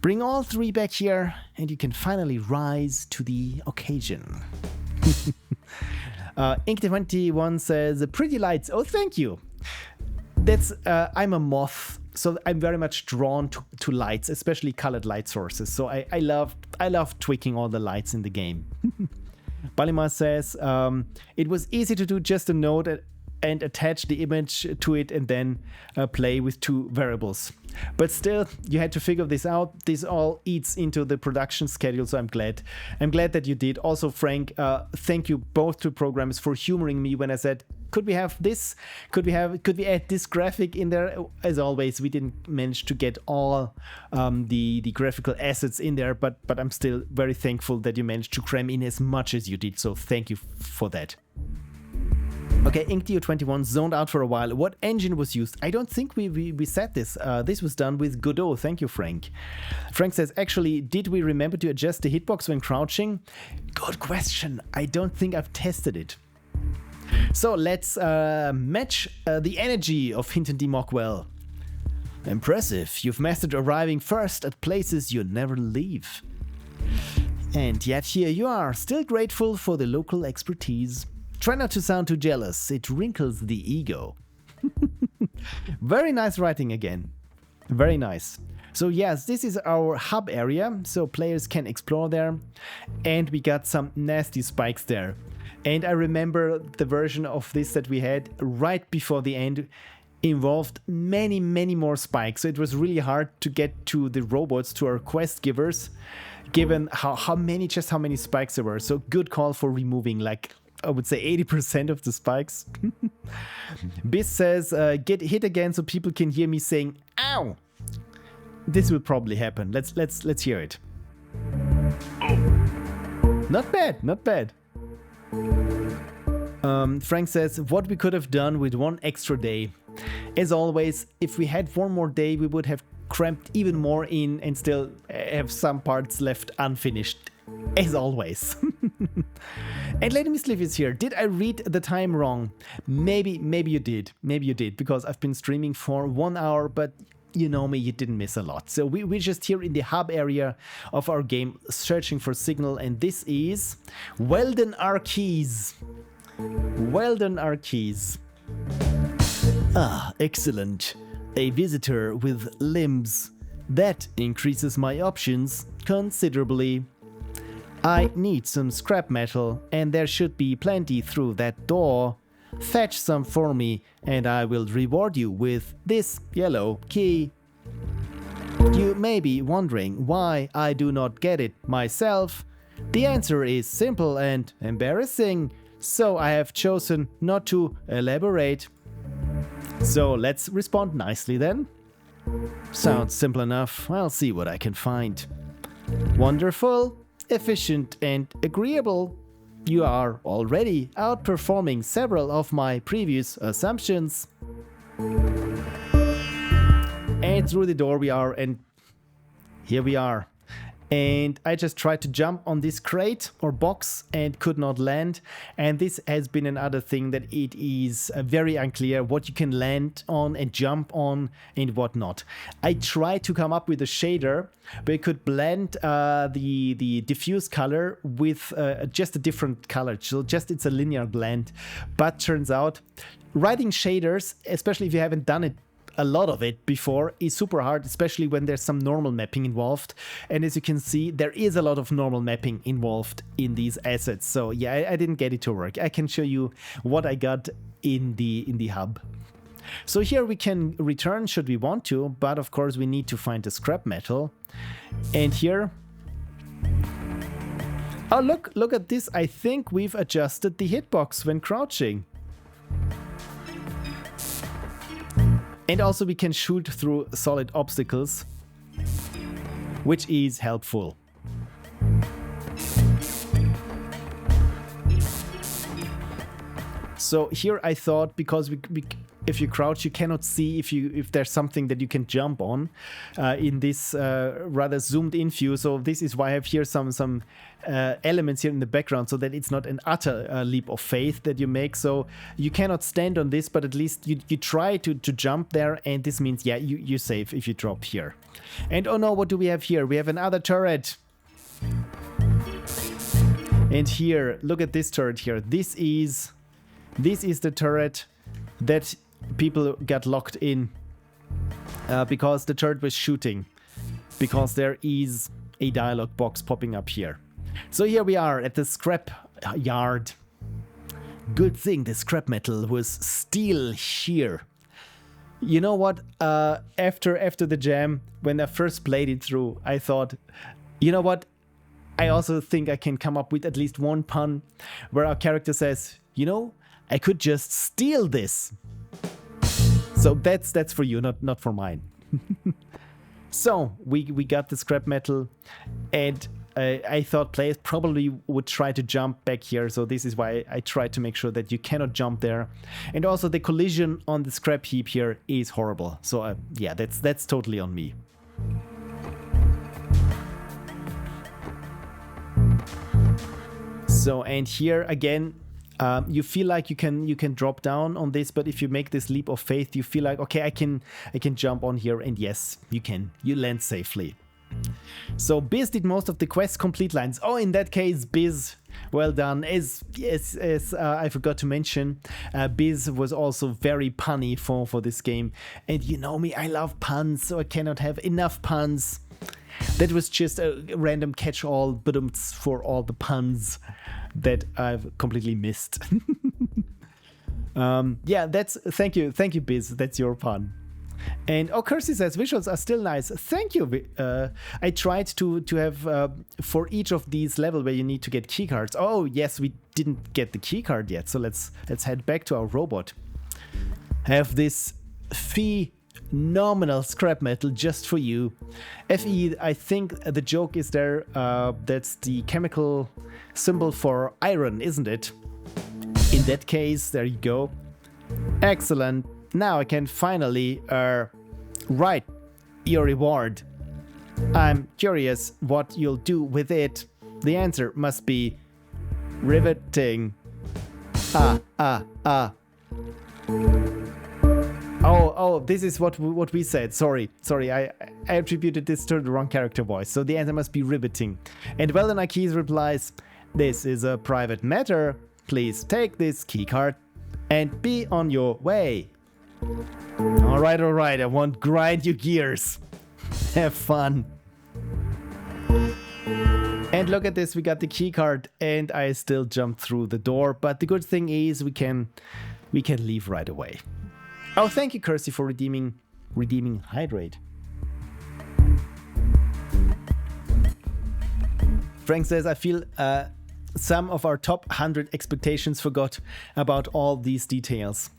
Bring all 3 back here, and you can finally rise to the occasion. Ink21 says, pretty lights. Oh, thank you. That's, I'm a moth. So I'm very much drawn to lights, especially colored light sources. So I love tweaking all the lights in the game. Balima says, it was easy to do just a node and attach the image to it and then play with 2 variables. But still, you had to figure this out. This all eats into the production schedule, so I'm glad that you did. Also, Frank, thank you both to programmers for humoring me when I said, could we have this? Could we add this graphic in there? As always, we didn't manage to get all the graphical assets in there, but I'm still very thankful that you managed to cram in as much as you did. So thank you for that. Okay, InkDeo21 zoned out for a while. What engine was used? I don't think we said this. This was done with Godot. Thank you, Frank. Frank says, actually, did we remember to adjust the hitbox when crouching? Good question. I don't think I've tested it. So let's match the energy of Hinton D. Mockwell. Impressive. You've mastered arriving first at places you never leave. And yet here you are, still grateful for the local expertise. Try not to sound too jealous, it wrinkles the ego. Very nice writing again. Very nice. So yes, this is our hub area, so players can explore there. And we got some nasty spikes there. And I remember the version of this that we had right before the end involved many more spikes. So it was really hard to get to the robots, to our quest givers, given how many spikes there were. So good call for removing, like, I would say 80% of the spikes. Biz says, get hit again so people can hear me saying, ow! This will probably happen. Let's hear it. Not bad, not bad. Frank says, what we could have done with one extra day. As always, if we had one more day, we would have cramped even more in and still have some parts left unfinished. As always. And Lady Misleaf is here. Did I read the time wrong? Maybe you did. Maybe you did, because I've been streaming for 1 hour, but you know me, you didn't miss a lot. So we're just here in the hub area of our game, searching for signal, and this is Weldon Arkeys. Weldon Arkeys. Ah, excellent. A visitor with limbs. That increases my options considerably. I need some scrap metal, and there should be plenty through that door. Fetch some for me, and I will reward you with this yellow key. You may be wondering why I do not get it myself. The answer is simple and embarrassing, so I have chosen not to elaborate. So let's respond nicely then. Sounds simple enough. I'll see what I can find. Wonderful, efficient, and agreeable. You are already outperforming several of my previous assumptions. And through the door we are, and here we are. And I just tried to jump on this crate or box and could not land. And this has been another thing, that it is very unclear what you can land on and jump on and what not. I tried to come up with a shader where you could blend the diffuse color with just a different color. So just it's a linear blend. But turns out writing shaders, especially if you haven't done it a lot of it before, is super hard, especially when there's some normal mapping involved. And as you can see, there is a lot of normal mapping involved in these assets. So yeah, I didn't get it to work. I can show you what I got in the hub. So here we can return should we want to, but of course we need to find the scrap metal. And here, oh look at this. I think we've adjusted the hitbox when crouching. And also we can shoot through solid obstacles, which is helpful. So here I thought, because if you crouch, you cannot see if there's something that you can jump on in this rather zoomed in view. So this is why I have here some elements here in the background, so that it's not an utter leap of faith that you make. So you cannot stand on this, but at least you try to jump there, and this means, yeah, you're safe if you drop here. And oh no, what do we have here? We have another turret. And here, look at this turret here. This is the turret that people got locked in because the turret was shooting, because there is a dialog box popping up here. So here we are at the scrap yard. Good thing the scrap metal was still here. You know what? After the jam, when I first played it through, I thought, you know what? I also think I can come up with at least one pun where our character says, you know, I could just steal this. So that's for you, not for mine. So we got the scrap metal, and I thought players probably would try to jump back here. So this is why I tried to make sure that you cannot jump there. And also the collision on the scrap heap here is horrible. So yeah, that's totally on me. So, and here again, you feel like you can drop down on this, but if you make this leap of faith, you feel like, okay, I can jump on here, and yes, you can. You land safely. So Biz did most of the quest complete lines. Oh, in that case, Biz, well done. As I forgot to mention, Biz was also very punny for this game. And you know me, I love puns, so I cannot have enough puns. That was just a random catch-all badumts for all the puns that I've completely missed. Yeah, thank you, Biz. That's your pun. And Kersey says visuals are still nice. Thank you. I tried to have for each of these level where you need to get keycards. Oh yes, we didn't get the keycard yet, so let's head back to our robot. Have this phenomenal scrap metal just for you. Fe, I think the joke is there. That's the chemical symbol for iron, isn't it? In that case, there you go. Excellent. Now I can finally write your reward. I'm curious what you'll do with it. The answer must be riveting. Oh, this is what we said. Sorry, I attributed this to the wrong character voice. So the answer must be riveting. And Well Done Keys replies, this is a private matter. Please take this keycard and be on your way. All right, I won't grind your gears. Have fun. And look at this, we got the keycard and I still jumped through the door. But the good thing is we can leave right away. Oh, thank you, Kirsty, for redeeming Hydrate. Frank says, I feel some of our top 100 expectations forgot about all these details.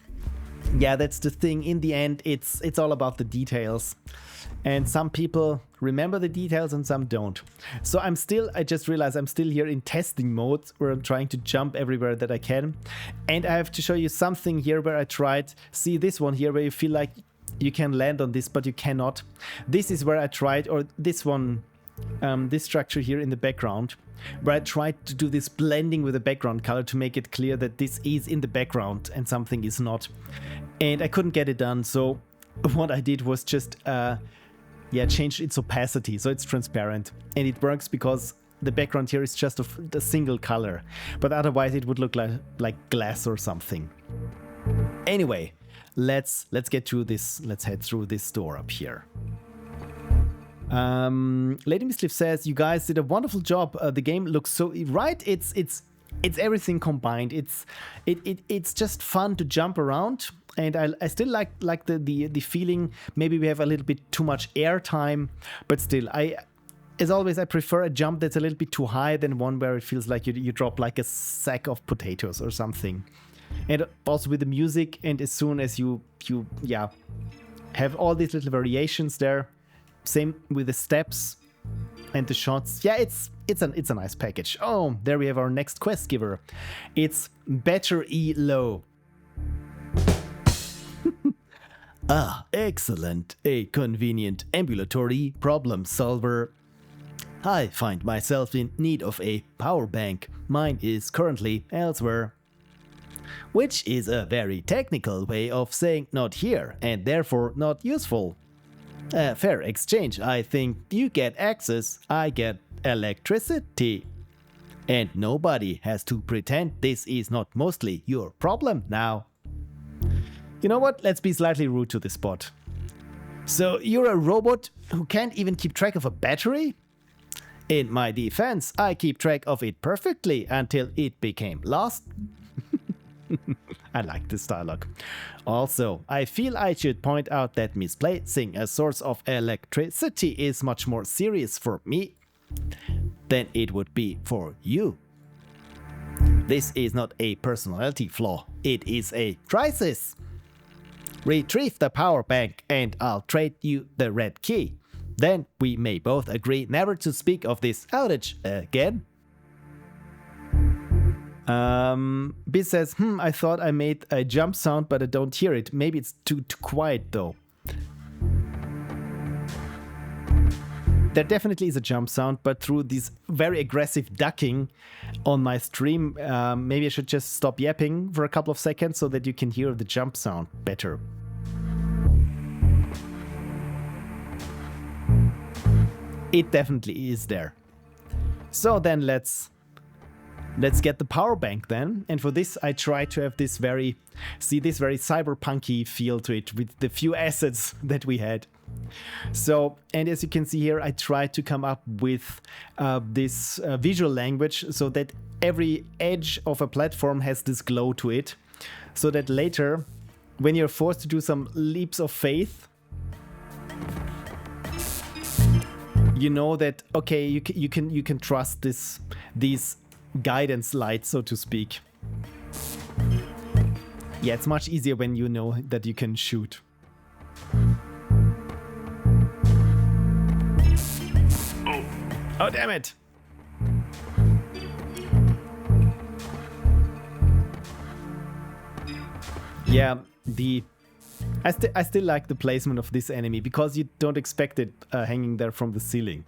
Yeah, that's the thing. In the end, it's all about the details. And some people remember the details and some don't. So I just realized I'm still here in testing mode where I'm trying to jump everywhere that I can. And I have to show you something here where I tried. See this one here where you feel like you can land on this, but you cannot. This is where I tried, or this one, this structure here in the background, where I tried to do this blending with the background color to make it clear that this is in the background and something is not. And I couldn't get it done, so what I did was just changed its opacity so it's transparent. And it works because the background here is just of the single color, but otherwise it would look like glass or something. Anyway, let's get to this. Let's head through this door up here. Lady Miscliff says, you guys did a wonderful job. The game looks so right. It's everything combined. It's just fun to jump around, and I still like the feeling. Maybe we have a little bit too much air time, but still, as always, I prefer a jump that's a little bit too high than one where it feels like you drop like a sack of potatoes or something. And also with the music, and as soon as you have all these little variations there. Same with the steps and the shots. Yeah, it's a nice package. Oh, there we have our next quest giver. It's Better E Low. Ah, excellent. A convenient ambulatory problem solver. I find myself in need of a power bank. Mine is currently elsewhere. Which is a very technical way of saying not here and therefore not useful. A fair exchange, I think. You get access, I get electricity. And nobody has to pretend this is not mostly your problem now. You know what? Let's be slightly rude to this bot. So you're a robot who can't even keep track of a battery? In my defense, I keep track of it perfectly until it became lost. I like this dialogue. Also, I feel I should point out that misplacing a source of electricity is much more serious for me than it would be for you. This is not a personality flaw, it is a crisis. Retrieve the power bank and I'll trade you the red key. Then we may both agree never to speak of this outage again. Biz says, I thought I made a jump sound, but I don't hear it. Maybe it's too quiet though. There definitely is a jump sound, but through this very aggressive ducking on my stream, maybe I should just stop yapping for a couple of seconds so that you can hear the jump sound better. It definitely is there. So then let's get the power bank then. And for this, I try to have this very cyberpunky feel to it with the few assets that we had. So, and as you can see here, I tried to come up with this visual language so that every edge of a platform has this glow to it. So that later, when you're forced to do some leaps of faith, you know that, okay, you can trust these guidance lights, so to speak. Yeah, it's much easier when you know that you can shoot. Oh, damn it! Yeah, I still like the placement of this enemy because you don't expect it hanging there from the ceiling.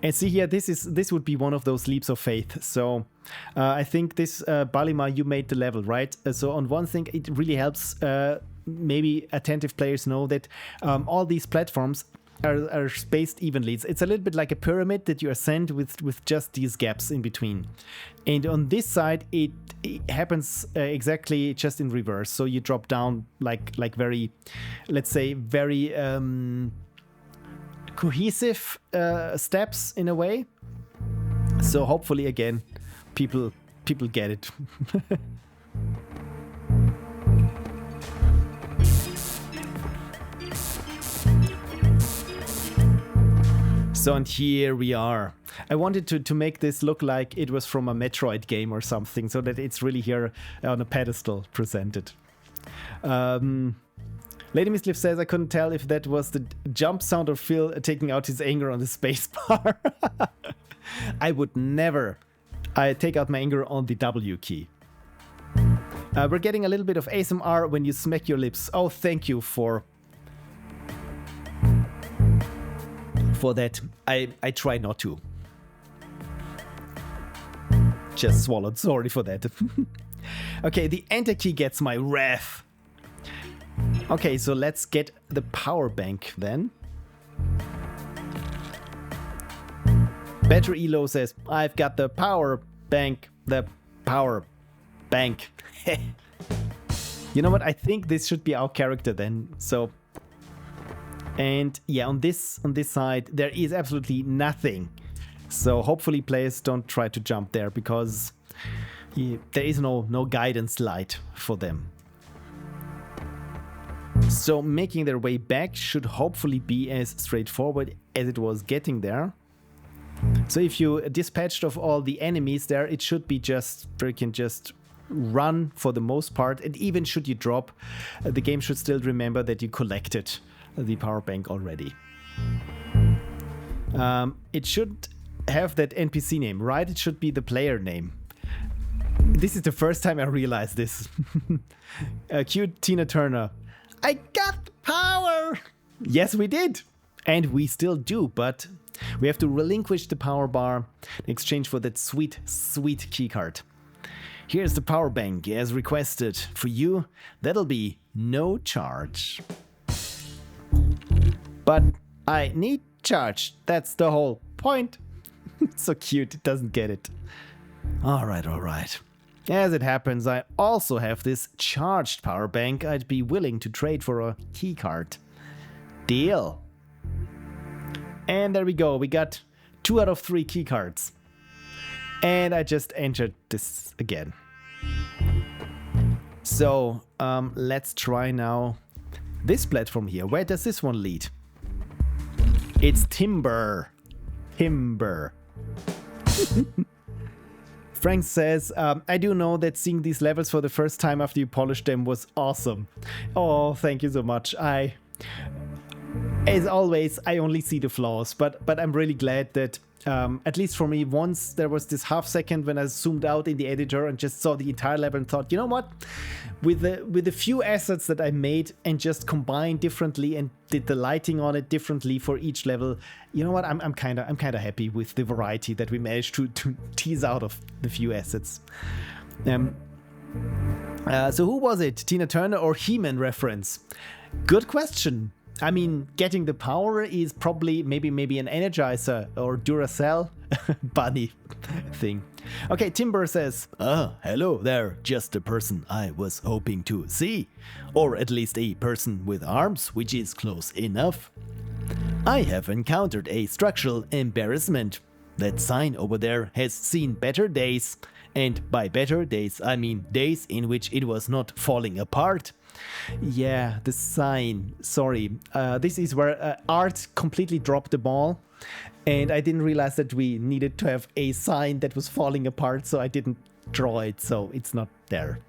And see here, this would be one of those leaps of faith. So I think this Balima, you made the level, right? So on one thing, it really helps maybe attentive players know that all these platforms are spaced evenly. It's a little bit like a pyramid that you ascend with just these gaps in between. And on this side, it happens exactly just in reverse. So you drop down like very, let's say, very cohesive steps in a way. So hopefully, again, people get it. So, and here we are. I wanted to make this look like it was from a Metroid game or something, so that it's really here on a pedestal presented. Lady Misliff says, I couldn't tell if that was the jump sound or Phil taking out his anger on the spacebar. I would never take out my anger on the W key. We're getting a little bit of ASMR when you smack your lips. Oh, thank you for that. I try not to. Just swallowed. Sorry for that. Okay, the enter key gets my wrath. Okay, so let's get the power bank then. Battery Elo says, I've got the power bank. The power bank. You know what? I think this should be our character then. So, and yeah, on this side, there is absolutely nothing. So hopefully players don't try to jump there because there is no guidance light for them. So making their way back should hopefully be as straightforward as it was getting there. So if you dispatched of all the enemies there, it should be just freaking just run for the most part. And even should you drop, the game should still remember that you collected the power bank already. It should have that NPC name, right? It should be the player name. This is the first time I realized this. Cute Tina Turner. I got power! Yes, we did. And we still do, but we have to relinquish the power bar in exchange for that sweet, sweet keycard. Here's the power bank as requested. For you, that'll be no charge. But I need charge. That's the whole point. It's so cute, it doesn't get it. Alright. As it happens, I also have this charged power bank I'd be willing to trade for a keycard. Deal. And there we go, we got 2 out of 3 keycards. And I just entered this again. So, let's try now this platform here. Where does this one lead? It's Timber. Frank says, I do know that seeing these levels for the first time after you polished them was awesome. Oh, thank you so much. As always, I only see the flaws, but I'm really glad that, at least for me, once there was this half second when I zoomed out in the editor and just saw the entire level and thought, you know what? With the few assets that I made and just combined differently and did the lighting on it differently for each level, you know what? I'm kind of happy with the variety that we managed to tease out of the few assets. So who was it? Tina Turner or He-Man reference? Good question. I mean, getting the power is probably maybe an Energizer or Duracell bunny thing. Okay, Timber says, hello there, just the person I was hoping to see. Or at least a person with arms, which is close enough. I have encountered a structural embarrassment. That sign over there has seen better days. And by better days, I mean days in which it was not falling apart. Yeah, the sign. Sorry. This is where art completely dropped the ball. And I didn't realize that we needed to have a sign that was falling apart, so I didn't draw it, so it's not there.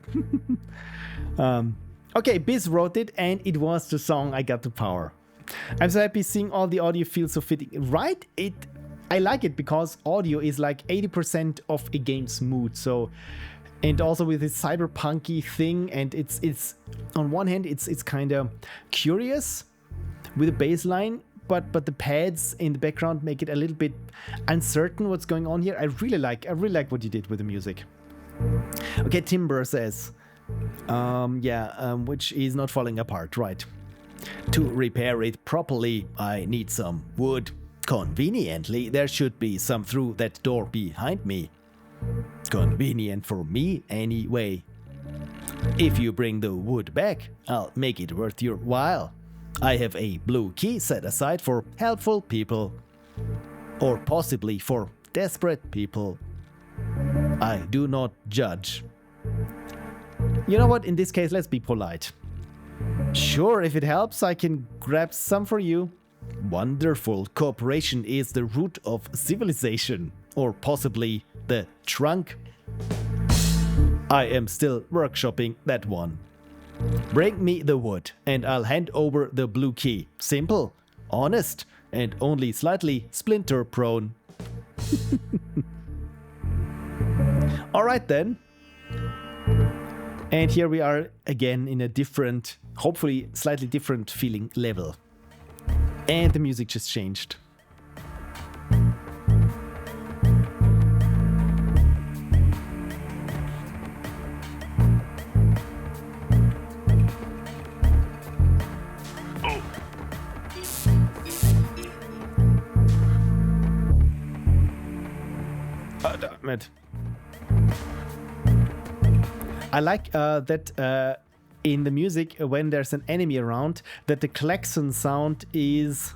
Okay, Biz wrote it, and it was the song I Got the Power. I'm so happy seeing all the audio feels so fitting. Right? I like it because audio is like 80% of a game's mood. So, and also with this cyberpunky thing, and it's on one hand it's kind of curious with a bass line, but the pads in the background make it a little bit uncertain what's going on here. I really like what you did with the music. Okay, Timber says, which is not falling apart, right? To repair it properly, I need some wood. Conveniently, there should be some through that door behind me. Convenient for me, anyway. If you bring the wood back, I'll make it worth your while. I have a blue key set aside for helpful people. Or possibly for desperate people. I do not judge. You know what? In this case, let's be polite. Sure, if it helps, I can grab some for you. Wonderful. Cooperation is the root of civilization. Or possibly the trunk. I am still workshopping that one. Bring me the wood and I'll hand over the blue key. Simple, honest, and only slightly splinter prone. Alright then. And here we are again in a different, hopefully slightly different feeling level. And the music just changed. Damn it. I like that in the music, when there's an enemy around, that the klaxon sound is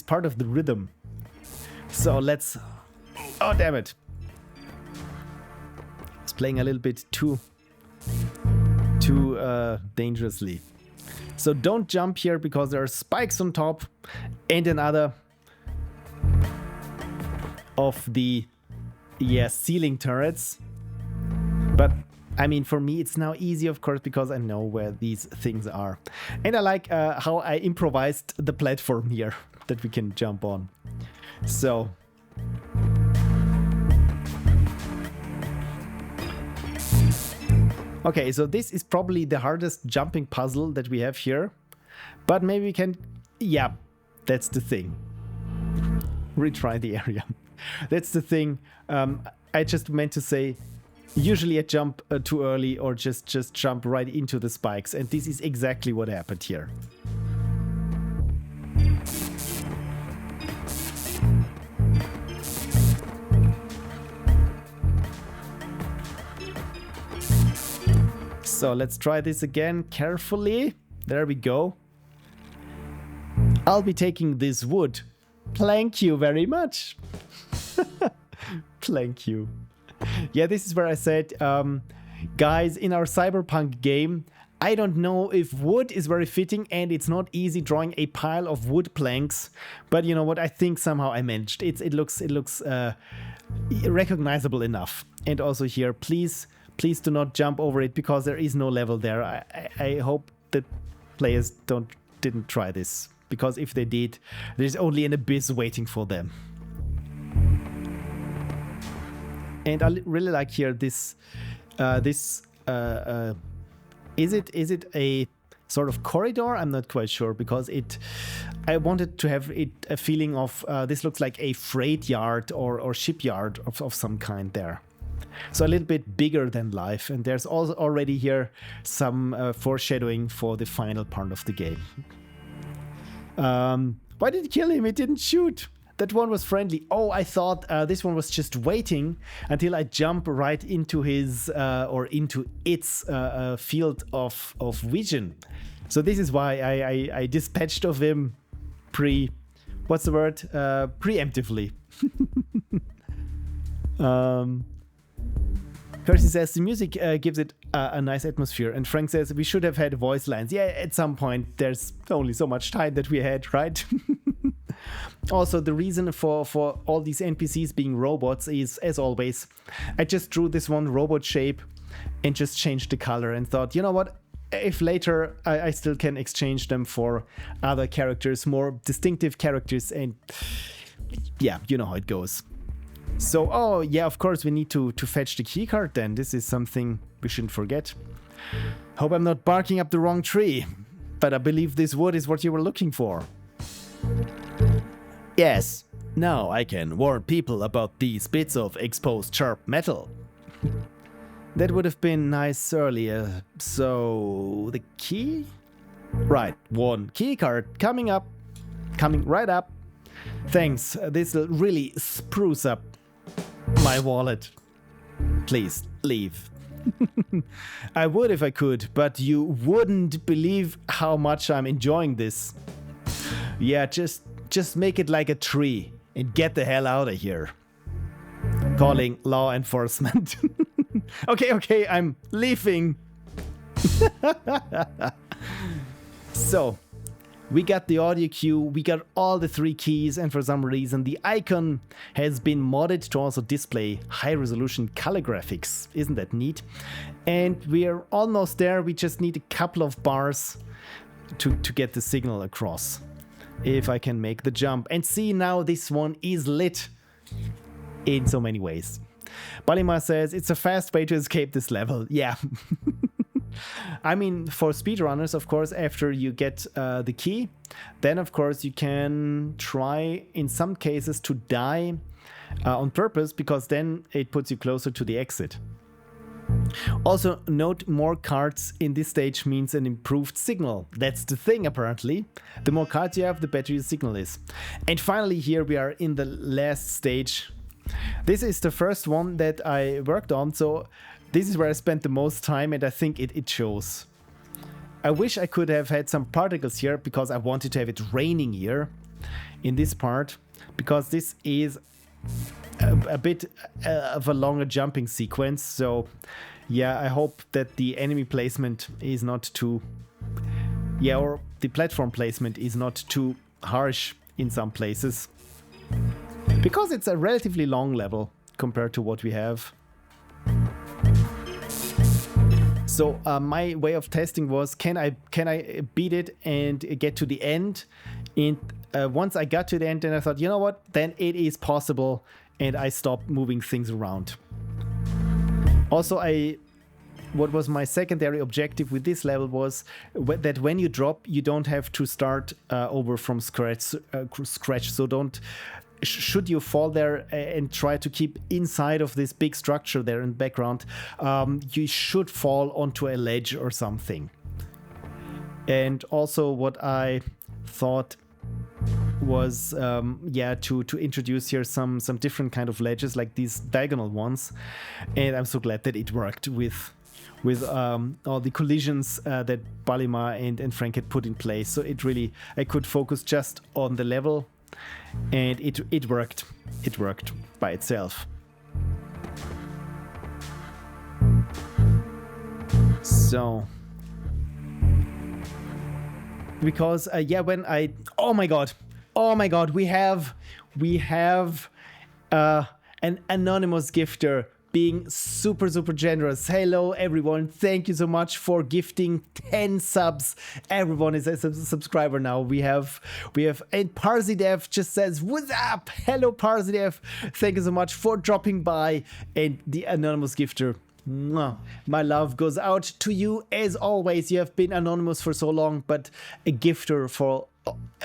part of the rhythm. So let's. Oh damn it! It's playing a little bit too dangerously. So don't jump here because there are spikes on top, and another of the ceiling turrets. But I mean, for me, it's now easy, of course, because I know where these things are. And I like how I improvised the platform here that we can jump on. So. Okay, so this is probably the hardest jumping puzzle that we have here. But maybe we can. Yeah, that's the thing. Retry the area. That's the thing. I just meant to say. Usually I jump too early or just jump right into the spikes, and this is exactly what happened here. So let's try this again carefully. There we go. I'll be taking this wood. Thank you very much. Thank you. Yeah, this is where I said, guys, in our cyberpunk game, I don't know if wood is very fitting, and it's not easy drawing a pile of wood planks. But you know what? I think somehow I managed. It looks recognizable enough. And also here, please do not jump over it because there is no level there. I hope that players didn't try this, because if they did, there's only an abyss waiting for them. And I really like here this is it a sort of corridor? I'm not quite sure, because I wanted to have it a feeling of this looks like a freight yard or shipyard of some kind there. So a little bit bigger than life. And there's also already here some foreshadowing for the final part of the game. Why did it kill him? It didn't shoot. That one was friendly. Oh, I thought this one was just waiting until I jump right into his or into its field of vision. So this is why I dispatched of him preemptively. Kirsty says the music gives it a nice atmosphere, and Frank says we should have had voice lines. Yeah, at some point there's only so much time that we had, right? Also, the reason for all these NPCs being robots is, as always, I just drew this one robot shape and just changed the color and thought, you know what? If later I still can exchange them for other characters, more distinctive characters, and yeah, you know how it goes. So, oh yeah, of course we need to fetch the keycard then. This is something we shouldn't forget. Hope I'm not barking up the wrong tree, but I believe this wood is what you were looking for. Yes, now I can warn people about these bits of exposed sharp metal. That would have been nice earlier. So, the key? Right, one key card coming up. Coming right up. Thanks, this will really spruce up my wallet. Please, leave. I would if I could, but you wouldn't believe how much I'm enjoying this. Yeah, just make it like a tree and get the hell out of here. Calling law enforcement. Okay, I'm leaving. So, we got the audio cue, we got all the 3 keys, and for some reason the icon has been modded to also display high-resolution color graphics. Isn't that neat? And we are almost there. We just need a couple of bars to get the signal across. If I can make the jump. And see, now this one is lit in so many ways. Balima says it's a fast way to escape this level. Yeah. I mean, for speedrunners, of course, after you get the key, then of course you can try in some cases to die on purpose, because then it puts you closer to the exit. Also, note more cards in this stage means an improved signal. That's the thing, apparently. The more cards you have, the better your signal is. And finally, here we are in the last stage. This is the first one that I worked on, so this is where I spent the most time, and I think it shows. I wish I could have had some particles here, because I wanted to have it raining here in this part, because this is a bit of a longer jumping sequence. So yeah, I hope that the enemy placement is not too, or the platform placement is not too harsh in some places, because it's a relatively long level compared to what we have. So my way of testing was, can I beat it and get to the end? And once I got to the end, then I thought, you know what, then it is possible, and I stopped moving things around. Also, what was my secondary objective with this level was that when you drop, you don't have to start over from scratch. So don't. Should you fall there and try to keep inside of this big structure there in the background, you should fall onto a ledge or something. And also what I thought was to introduce here some different kind of ledges, like these diagonal ones, and I'm so glad that it worked with all the collisions that Balima and Frank had put in place. So it really, I could focus just on the level, and it worked by itself. So because when I oh my god, we have an anonymous gifter being super generous. Hello everyone, thank you so much for gifting 10 subs. Everyone is a subscriber now. We have and Parzidev just says, what's up? Hello Parzidev, thank you so much for dropping by. And the anonymous gifter Mwah. My love goes out to you as always. You have been anonymous for so long, but a gifter for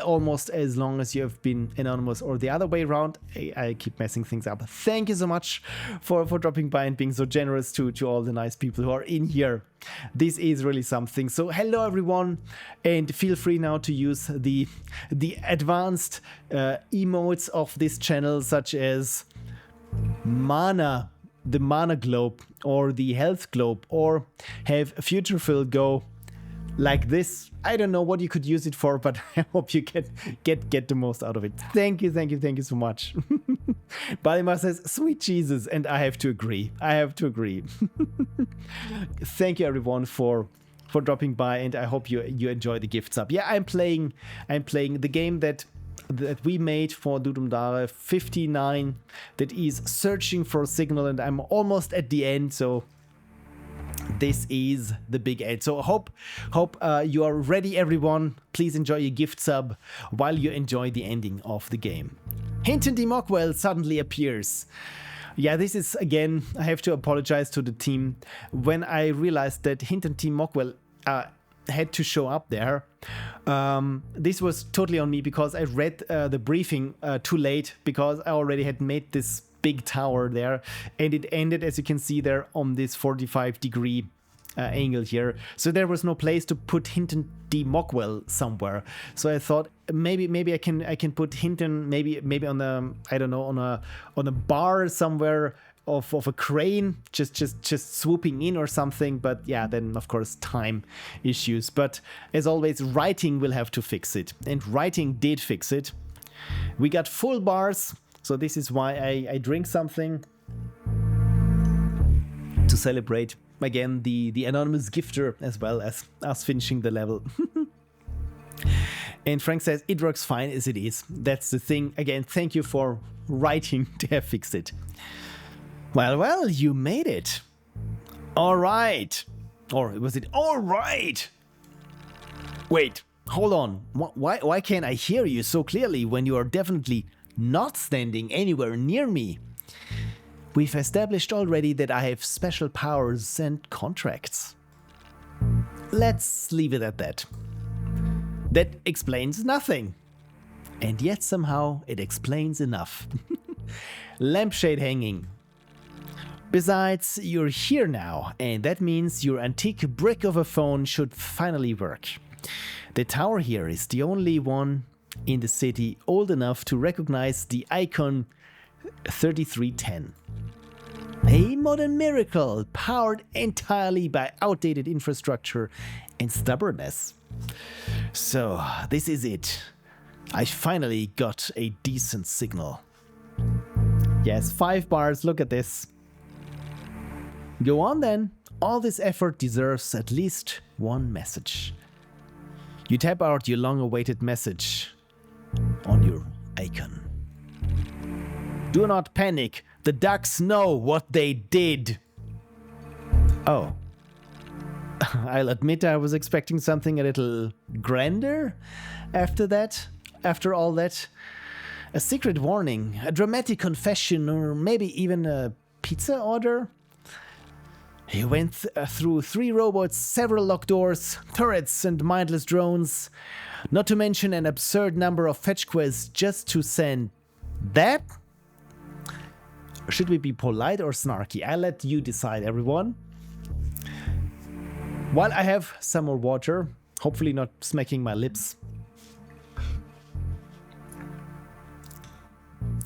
almost as long as you have been anonymous, or the other way around. I keep messing things up. Thank you so much for dropping by and being so generous to all the nice people who are in here. This is really something. So hello everyone, and feel free now to use the advanced emotes of this channel, such as mana, the mana globe, or the health globe, or have future fill go like this. I don't know what you could use it for, but I hope you get the most out of it. Thank you so much. Balima says, sweet Jesus, and I have to agree. Thank you everyone for dropping by, and I hope you enjoy the gift sub. Yeah, I'm playing the game that we made for Ludum Dare 59, that is searching for a signal, and I'm almost at the end, so this is the big end. So hope you are ready, everyone. Please enjoy your gift sub while you enjoy the ending of the game. Hinton D. Mockwell suddenly appears. Yeah, this is, again, I have to apologize to the team. When I realized that Hinton D. Mockwell had to show up there, this was totally on me, because I read the briefing too late, because I already had made this big tower there, and it ended, as you can see there, on this 45-degree angle here. So there was no place to put Hinton D. Mockwell somewhere. So I thought maybe I can put Hinton maybe on a, I don't know, on a bar somewhere of a crane, just swooping in or something. But yeah, then of course time issues. But as always, writing will have to fix it, and writing did fix it. We got full bars. So this is why I drink something to celebrate, again, the anonymous gifter, as well as us finishing the level. And Frank says, it works fine as it is. That's the thing. Again, thank you for writing to have fixed it. Well, you made it. All right. Or was it all right? Wait, hold on. Why can't I hear you so clearly when you are definitely not standing anywhere near me? We've established already that I have special powers and contracts. Let's leave it at that. That explains nothing. And yet somehow it explains enough. Lampshade hanging. Besides, you're here now, and that means your antique brick of a phone should finally work. The tower here is the only one in the city old enough to recognize the icon 3310. A modern miracle powered entirely by outdated infrastructure and stubbornness. So, this is it. I finally got a decent signal. Yes, 5 bars, look at this. Go on then. All this effort deserves at least one message. You tap out your long-awaited message on your icon. Do not panic. The ducks know what they did. Oh. I'll admit I was expecting something a little grander after all that. A secret warning, a dramatic confession, or maybe even a pizza order? He went through 3 robots, several locked doors, turrets and mindless drones, not to mention an absurd number of fetch quests just to send that? Should we be polite or snarky? I'll let you decide, everyone. While I have some more water, hopefully not smacking my lips.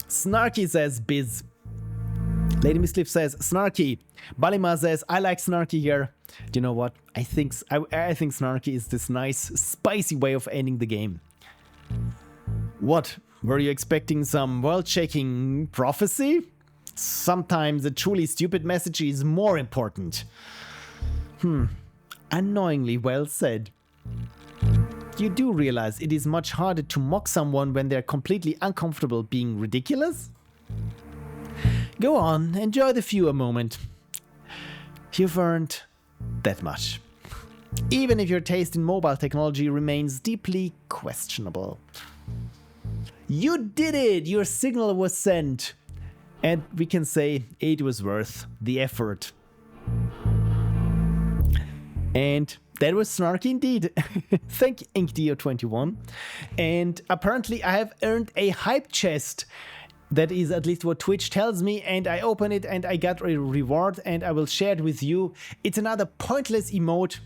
Snarky says Biz. Lady Miscliff says snarky. Balima says I like snarky here. You know what? I think snarky is this nice, spicy way of ending the game. What? Were you expecting some world-shaking prophecy? Sometimes a truly stupid message is more important. Annoyingly well said. You do realize it is much harder to mock someone when they're completely uncomfortable being ridiculous? Go on, enjoy the viewer moment. You've earned that much. Even if your taste in mobile technology remains deeply questionable. You did it! Your signal was sent. And we can say it was worth the effort. And that was snarky indeed. Thank you, InkDeo21. And apparently I have earned a hype chest. That is at least what Twitch tells me, and I open it and I got a reward and I will share it with you. It's another pointless emote,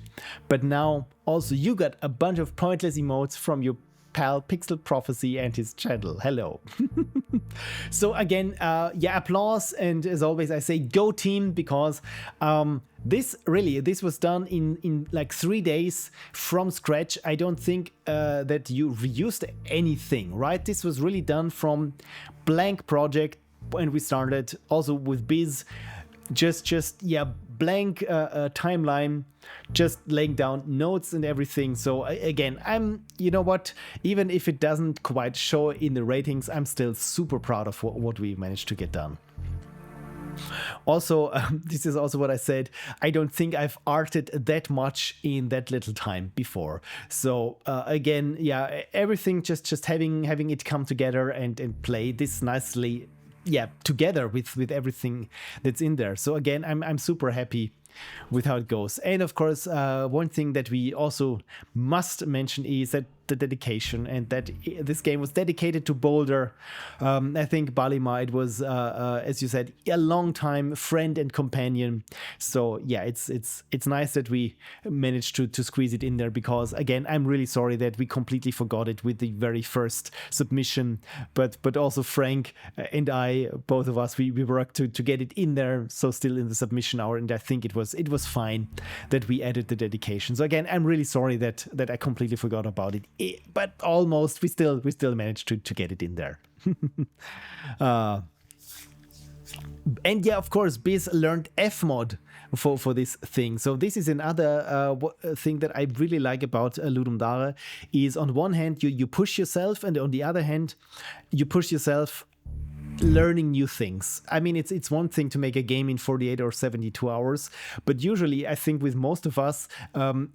but now also you got a bunch of pointless emotes from your pal Pixel Prophecy and his channel. Hello. So again, yeah, applause, and as always I say go team, because this was done in like 3 days from scratch. I don't think that you reused anything, right? This was really done from blank project, and we started also with Biz, just yeah, blank timeline, just laying down notes and everything. So again, you know what, even if it doesn't quite show in the ratings, I'm still super proud of what we managed to get done. Also, this is also what I said, I don't think I've arted that much in that little time before. So again, yeah, everything just having it come together and play this nicely, yeah, together with everything that's in there. So again, I'm super happy with how it goes. And of course, one thing that we also must mention is that the dedication, and that this game was dedicated to Boulder. I think Balima, it was as you said, a long time friend and companion. So yeah, it's nice that we managed to squeeze it in there, because again, I'm really sorry that we completely forgot it with the very first submission, but also Frank and I, both of us, we worked to get it in there, so still in the submission hour, and I think it was fine that we added the dedication. So again, I'm really sorry that I completely forgot about it. But almost we still managed to get it in there. And yeah, of course, Biz learned Fmod for this thing. So this is another thing that I really like about Ludum Dare, is on one hand you push yourself, and on the other hand you push yourself learning new things. I mean, it's one thing to make a game in 48 or 72 hours, but usually I think with most of us,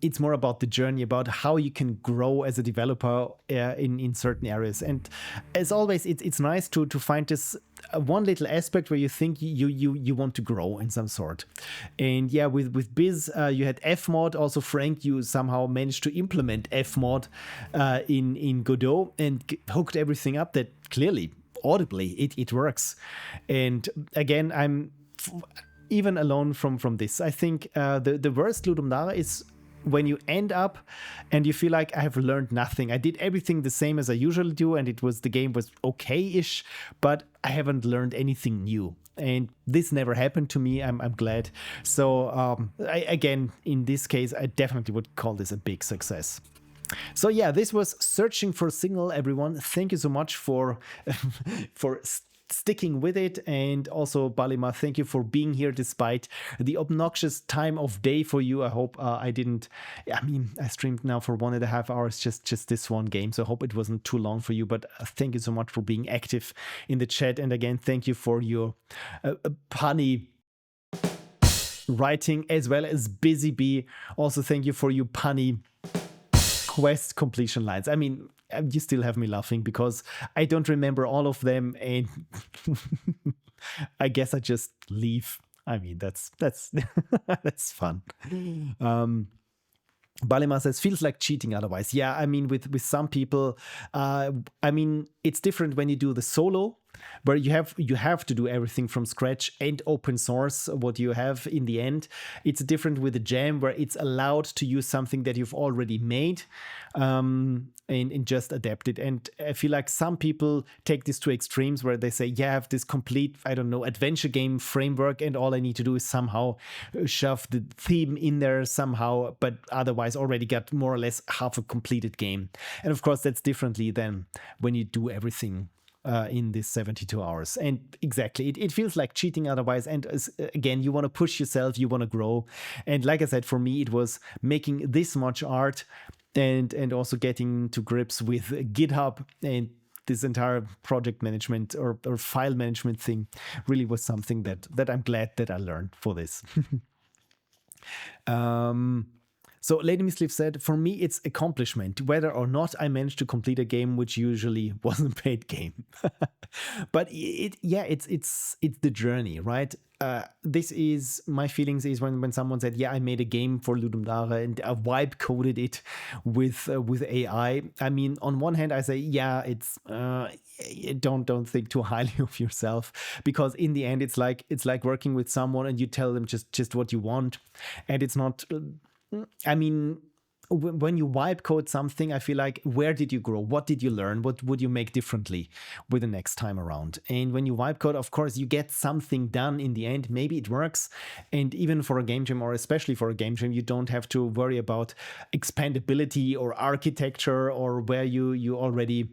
it's more about the journey, about how you can grow as a developer in certain areas. And as always, it's nice to find this one little aspect where you think you want to grow in some sort. And yeah, with Biz, you had Fmod. Also, Frank, you somehow managed to implement Fmod in Godot and hooked everything up. That clearly, audibly, it works. And again, I'm even alone from this. I think the worst Ludum Dare is when you end up and you feel like I have learned nothing. I did everything the same as I usually do, and the game was okay-ish, but I haven't learned anything new. And this never happened to me. I'm glad. So again, in this case, I definitely would call this a big success. So yeah, this was Searching for Signal, everyone. Thank you so much for sticking with it. And also, Balima, thank you for being here despite the obnoxious time of day for you. I hope I streamed now for 1.5 hours, just this one game. So I hope it wasn't too long for you, but thank you so much for being active in the chat. And again, thank you for your punny writing, as well as Busy Bee. Also, thank you for your punny quest completion lines. I mean, you still have me laughing because I don't remember all of them, and I guess I just leave. I mean, that's that's fun. Balima says, feels like cheating otherwise. Yeah, I mean, with some people, I mean, it's different when you do the solo, where you have to do everything from scratch and open source what you have in the end. It's different with the jam, where it's allowed to use something that you've already made and just adapt it. And I feel like some people take this to extremes, where they say, yeah, I have this complete, I don't know, adventure game framework, and all I need to do is somehow shove the theme in there somehow, but otherwise already got more or less half a completed game. And of course, that's differently than when you do everything in this 72 hours. And exactly, it feels like cheating otherwise. And again, you want to push yourself, you want to grow. And like I said, for me, it was making this much art and also getting to grips with GitHub, and this entire project management or file management thing really was something that I'm glad that I learned for this. So Lady Misleaf said, for me, it's accomplishment, whether or not I managed to complete a game, which usually wasn't a paid game. But it's the journey, right? This is my feelings is when someone said, yeah, I made a game for Ludum Dare and I vibe coded it with AI. I mean, on one hand, I say, yeah, it's don't think too highly of yourself, because in the end, it's like working with someone and you tell them just what you want, and it's not. I mean, when you wipe code something, I feel like, where did you grow? What did you learn? What would you make differently with the next time around? And when you wipe code, of course, you get something done in the end. Maybe it works. And even for a game jam, or especially for a game jam, you don't have to worry about expandability or architecture, or where you already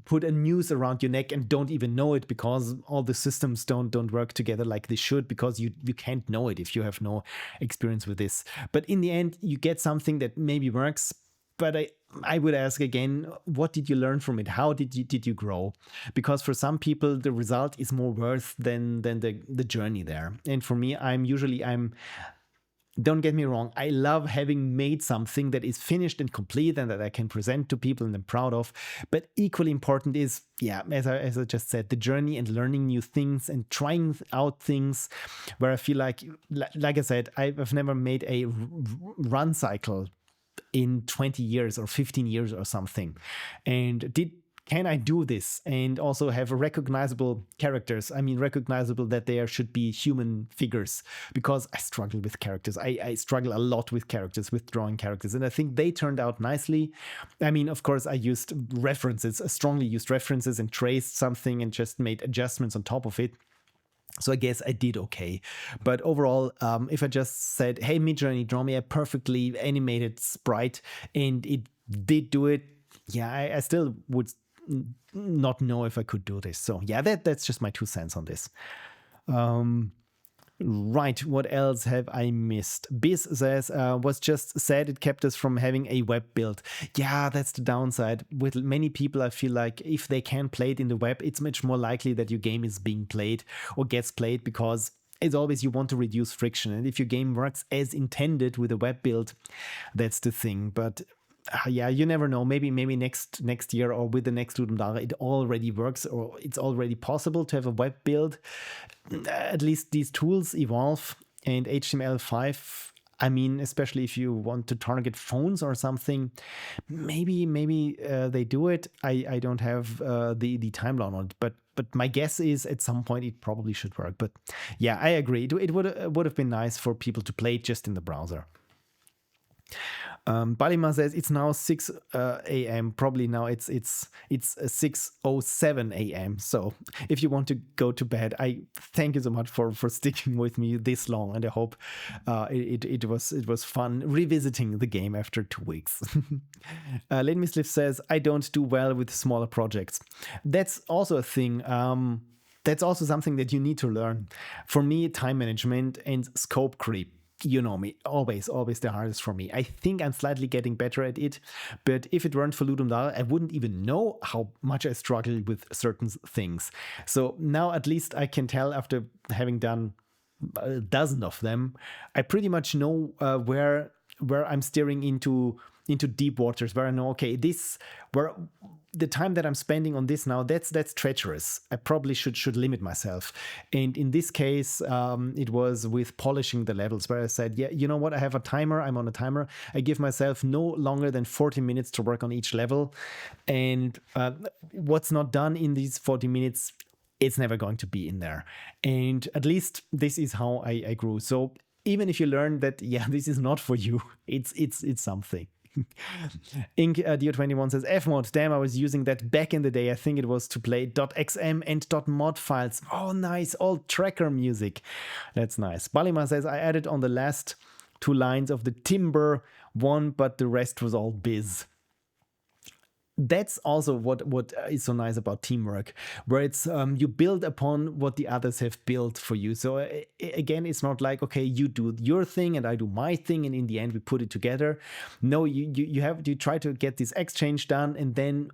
put a noose around your neck and don't even know it, because all the systems don't work together like they should, because you can't know it if you have no experience with this. But in the end, you get something that maybe works, but I would ask again, what did you learn from it? How did you grow? Because for some people, the result is more worth than the journey there. And for me, don't get me wrong, I love having made something that is finished and complete and that I can present to people and I'm proud of. But equally important is, as I just said, the journey and learning new things and trying out things where I feel like I said, I've never made a run cycle in 20 years or 15 years or something. And can I do this and also have recognizable characters? I mean, recognizable that there should be human figures, because I struggle with characters. I struggle a lot with characters, with drawing characters. And I think they turned out nicely. I mean, of course, I used references, strongly used references, and traced something and just made adjustments on top of it. So I guess I did okay. But overall, if I just said, hey, Midjourney, draw me a perfectly animated sprite, and it did do it, I still would not know if I could do this. So that's just my 2 cents on this. Right, what else have I missed? Biz says, was just said it kept us from having a web build. Yeah, that's the downside. With many people, I feel like if they can play it in the web, it's much more likely that your game is being played or gets played, because as always, you want to reduce friction. And if your game works as intended with a web build, that's the thing. But you never know. Maybe next year or with the next Ludum Dare, it already works, or it's already possible to have a web build. At least these tools evolve, and HTML5. I mean, especially if you want to target phones or something, maybe they do it. I don't have the timeline on it, but my guess is at some point it probably should work. But I agree. It would have been nice for people to play it just in the browser. Balima says it's now 6 a.m. Probably now it's 6:07 a.m. So if you want to go to bed, I thank you so much for sticking with me this long, and I hope it was fun revisiting the game after 2 weeks. Lady Misliff says, I don't do well with smaller projects. That's also a thing. That's also something that you need to learn. For me, time management and scope creep. You know me, always the hardest for me. I think I'm slightly getting better at it, but if it weren't for Ludum Dare, I wouldn't even know how much I struggle with certain things. So now at least I can tell, after having done a dozen of them, I pretty much know where I'm steering into deep waters, where I know, okay, where the time that I'm spending on this now, that's treacherous. I probably should limit myself. And in this case, it was with polishing the levels, where I said, you know what, I have a timer, I'm on a timer. I give myself no longer than 40 minutes to work on each level. And what's not done in these 40 minutes, it's never going to be in there. And at least this is how I grew. So even if you learn that, this is not for you, it's something. Ink Dio21 says, Fmod, damn, I was using that back in the day. I think it was to play .xm and .mod files. Oh, nice, all tracker music. That's nice. Balima says, I added on the last 2 lines of the Timber one, but the rest was all biz. That's also what is so nice about teamwork, where it's you build upon what the others have built for you. So again, it's not like, okay, you do your thing and I do my thing, and in the end we put it together. No, you try to get this exchange done, and then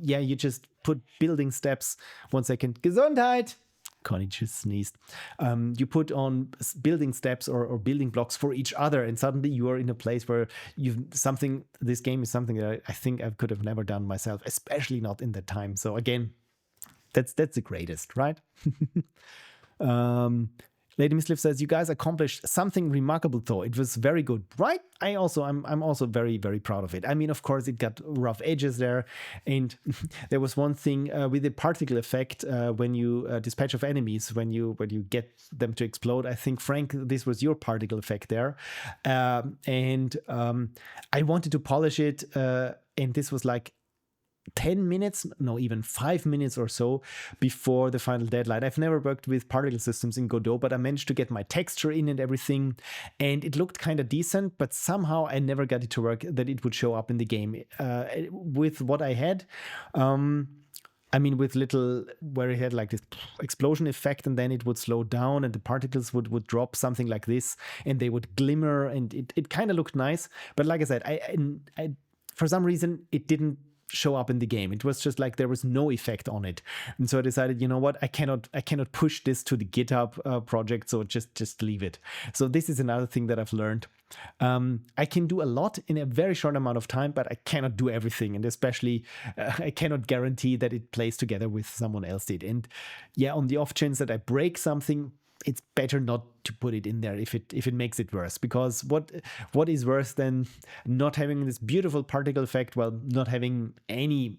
you just put building steps. 1 second, Gesundheit. Connie just sneezed. You put on building steps or building blocks for each other, and suddenly you are in a place where this game is something that I think I could have never done myself, especially not in that time. So again, that's the greatest, right? Lady Misliff says, you guys accomplished something remarkable though. It was very good, right? I'm also very, very proud of it. I mean, of course, it got rough edges there. And there was one thing with the particle effect when you dispatch of enemies, when you get them to explode. I think, Frank, this was your particle effect there. And I wanted to polish it. And this was like 10 minutes, no, even 5 minutes or so before the final deadline. I've never worked with particle systems in Godot, but I managed to get my texture in and everything, and it looked kind of decent, but somehow I never got it to work that it would show up in the game. With what I had, I mean, with little, where it had like this explosion effect, and then it would slow down and the particles would drop, something like this, and they would glimmer, and it kind of looked nice. But like I said, I for some reason, it didn't show up in the game. It was just like there was no effect on it, and so I decided, you know what, I cannot push this to the GitHub project, so just leave it. So this is another thing that I've learned. I can do a lot in a very short amount of time, but I cannot do everything, and especially I cannot guarantee that it plays together with someone else did. And yeah, on the off chance that I break something, it's better not to put it in there if it makes it worse, because what is worse than not having this beautiful particle effect while not having any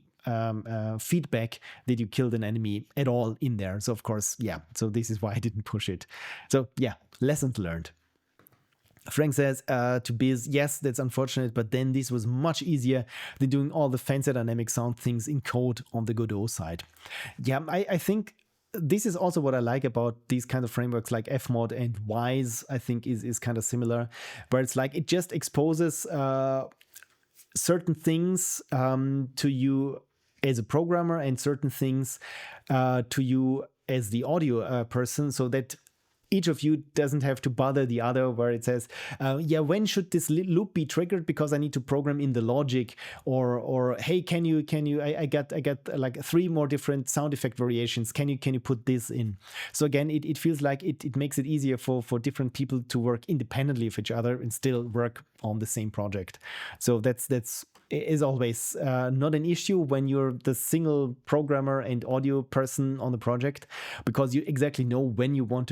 feedback that you killed an enemy at all in there. So of course, yeah, so this is why I didn't push it. So yeah, lessons learned. Frank says to Biz, yes, that's unfortunate, but then this was much easier than doing all the fancy dynamic sound things in code on the Godot side. Yeah, I think this is also what I like about these kind of frameworks like Fmod and Wise, I think is kind of similar, where it's like it just exposes certain things to you as a programmer and certain things to you as the audio person, so that each of you doesn't have to bother the other, where it says, yeah, when should this loop be triggered because I need to program in the logic, or hey, can you I got like 3 more different sound effect variations, can you put this in? So again, it feels like it makes it easier for different people to work independently of each other and still work on the same project. So that's is always not an issue when you're the single programmer and audio person on the project, because you exactly know when you want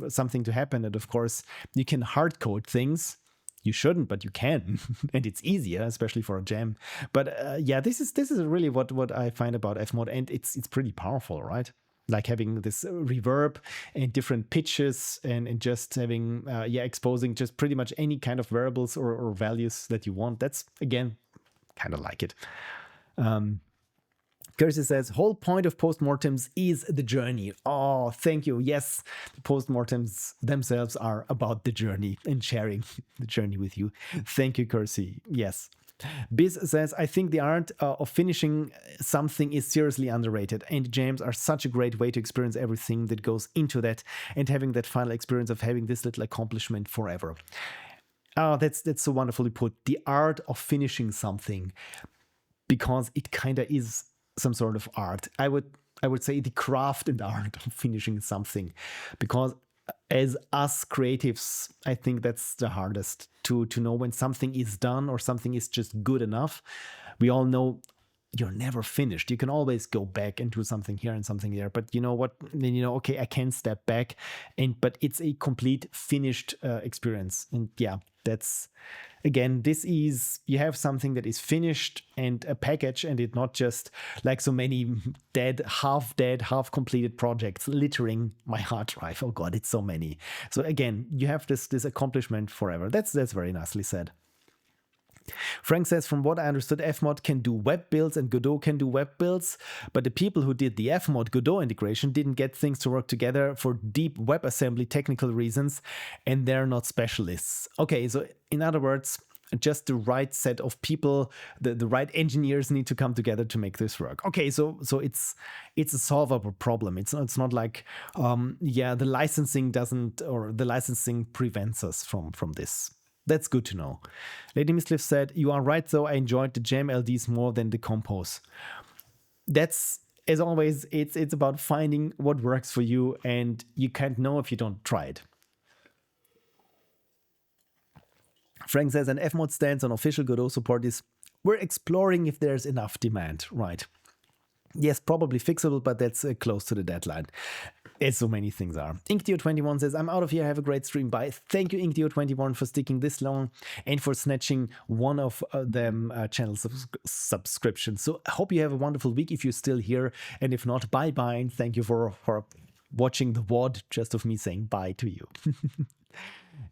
something to happen. And of course, you can hard code things. You shouldn't, but you can, and it's easier, especially for a jam. But yeah, this is really what I find about Fmod, and it's pretty powerful, right? Like having this reverb and different pitches, and just having exposing just pretty much any kind of variables or values that you want. That's again kind of like it. Kersey says, whole point of postmortems is the journey. Oh, thank you. Yes, the postmortems themselves are about the journey and sharing the journey with you. Thank you, Kersey. Yes. Biz says, I think the art of finishing something is seriously underrated, and jams are such a great way to experience everything that goes into that, and having that final experience of having this little accomplishment forever. Oh, that's so wonderfully put. The art of finishing something, because it kind of is some sort of art. I would say the craft and art of finishing something, because as us creatives, I think that's the hardest to know when something is done or something is just good enough. We all know you're never finished. You can always go back and do something here and something there. But you know what? Then you know, okay, I can step back, but it's a complete finished experience. And yeah, that's again, this is, you have something that is finished and a package, and it's not just like so many half completed projects littering my hard drive. Oh God, it's so many. So again, you have this accomplishment forever. That's very nicely said. Frank says, from what I understood, Fmod can do web builds and Godot can do web builds, but the people who did the Fmod Godot integration didn't get things to work together for deep WebAssembly technical reasons, and they're not specialists. Okay, so in other words, just the right set of people, the right engineers need to come together to make this work. Okay, so it's a solvable problem. It's not like the licensing doesn't, or the licensing prevents us from this. That's good to know. Lady Misliff said, you are right though, I enjoyed the jam LDs more than the compos. That's as always, it's about finding what works for you, and you can't know if you don't try it. Frank says an Fmod stance on official Godot support is we're exploring if there's enough demand. Right. Yes, probably fixable, but that's close to the deadline. As so many things are. InkDeo21 says, I'm out of here. Have a great stream. Bye. Thank you, InkDeo21, for sticking this long and for snatching one of them channel subscriptions. So I hope you have a wonderful week if you're still here. And if not, bye-bye. And thank you for watching the VOD just of me saying bye to you.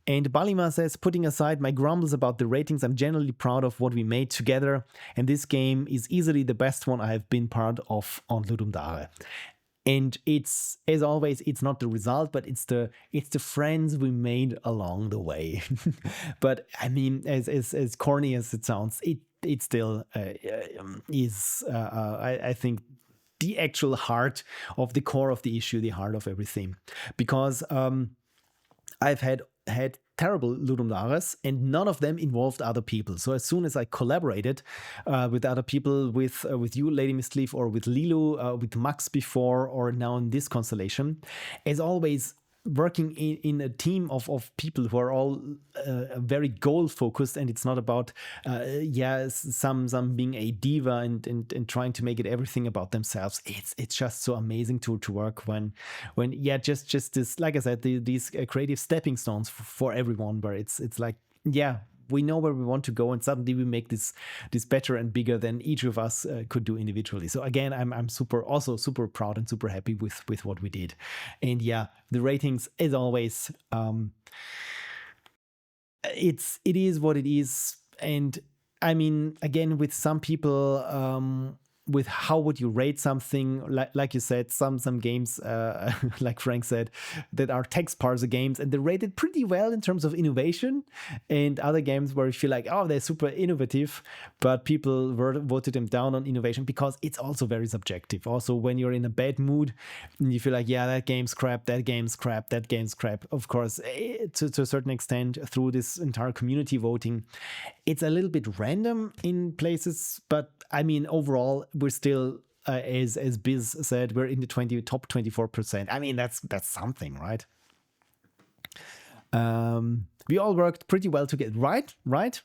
And Balima says, putting aside my grumbles about the ratings, I'm generally proud of what we made together. And this game is easily the best one I have been part of on Ludum Dare. And it's, as always, it's not the result, but it's the friends we made along the way. But I mean, as corny as it sounds, it still is, I think, the actual heart of the core of the issue, the heart of everything. Because I've had terrible Ludum Dares, and none of them involved other people. So as soon as I collaborated with other people, with you, Lady Mistleaf, or with Lilu, with Max before, or now in this constellation, as always, working in a team of people who are all very goal focused, and it's not about some being a diva and trying to make it everything about themselves. It's just so amazing to work when just this, like I said, these creative stepping stones for everyone, where it's like, yeah, we know where we want to go, and suddenly we make this better and bigger than each of us could do individually. So again, I'm super proud and super happy with what we did. And yeah, the ratings, as always, it is what it is. And I mean, again, with some people, with how would you rate something, like you said, some games, like Frank said, that are text parser games, and they're rated pretty well in terms of innovation, and other games where you feel like, oh, they're super innovative, but people voted them down on innovation, because it's also very subjective. Also, when you're in a bad mood and you feel like, yeah, that game's crap, that game's crap, that game's crap, of course, to a certain extent, through this entire community voting, it's a little bit random in places, but I mean, overall, we're still, as Biz said, we're in the top 24%. I mean, that's something, right? We all worked pretty well together, right?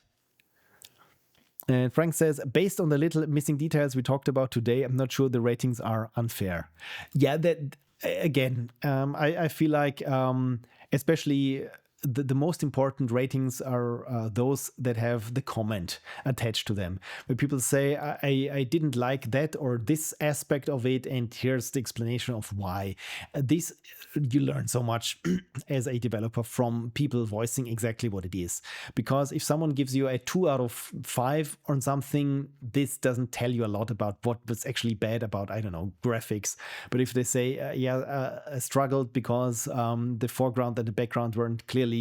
And Frank says, based on the little missing details we talked about today, I'm not sure the ratings are unfair. Yeah, that again, I feel like, especially the most important ratings are those that have the comment attached to them, where people say, I didn't like that or this aspect of it, and here's the explanation of why. This, you learn so much as a developer from people voicing exactly what it is. Because if someone gives you a 2 out of 5 on something, this doesn't tell you a lot about what was actually bad about, I don't know, graphics. But if they say, I struggled because the foreground and the background weren't clearly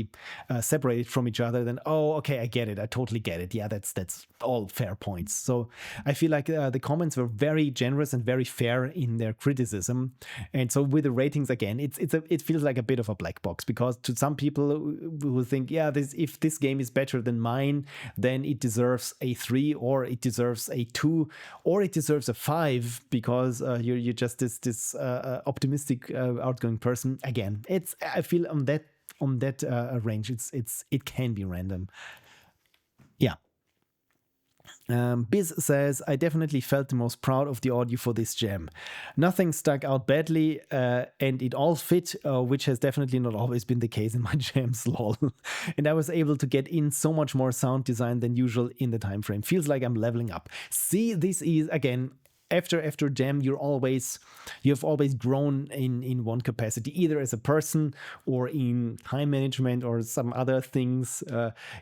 separated from each other, then, oh, okay, I get it. I totally get it. Yeah, that's all fair points. So I feel like the comments were very generous and very fair in their criticism. And so with the ratings, again, it feels like a bit of a black box, because to some people who think, yeah, if this game is better than mine, then it deserves a 3, or it deserves a 2, or it deserves a 5, because you're just this optimistic, outgoing person. Again, I feel on that range, it can be random. Yeah. Biz says, I definitely felt the most proud of the audio for this jam. Nothing stuck out badly, and it all fit, which has definitely not always been the case in my jams, lol. And I was able to get in so much more sound design than usual in the time frame. Feels like I'm leveling up. See, this is, again, after jam, you've always grown in one capacity, either as a person or in time management or some other things.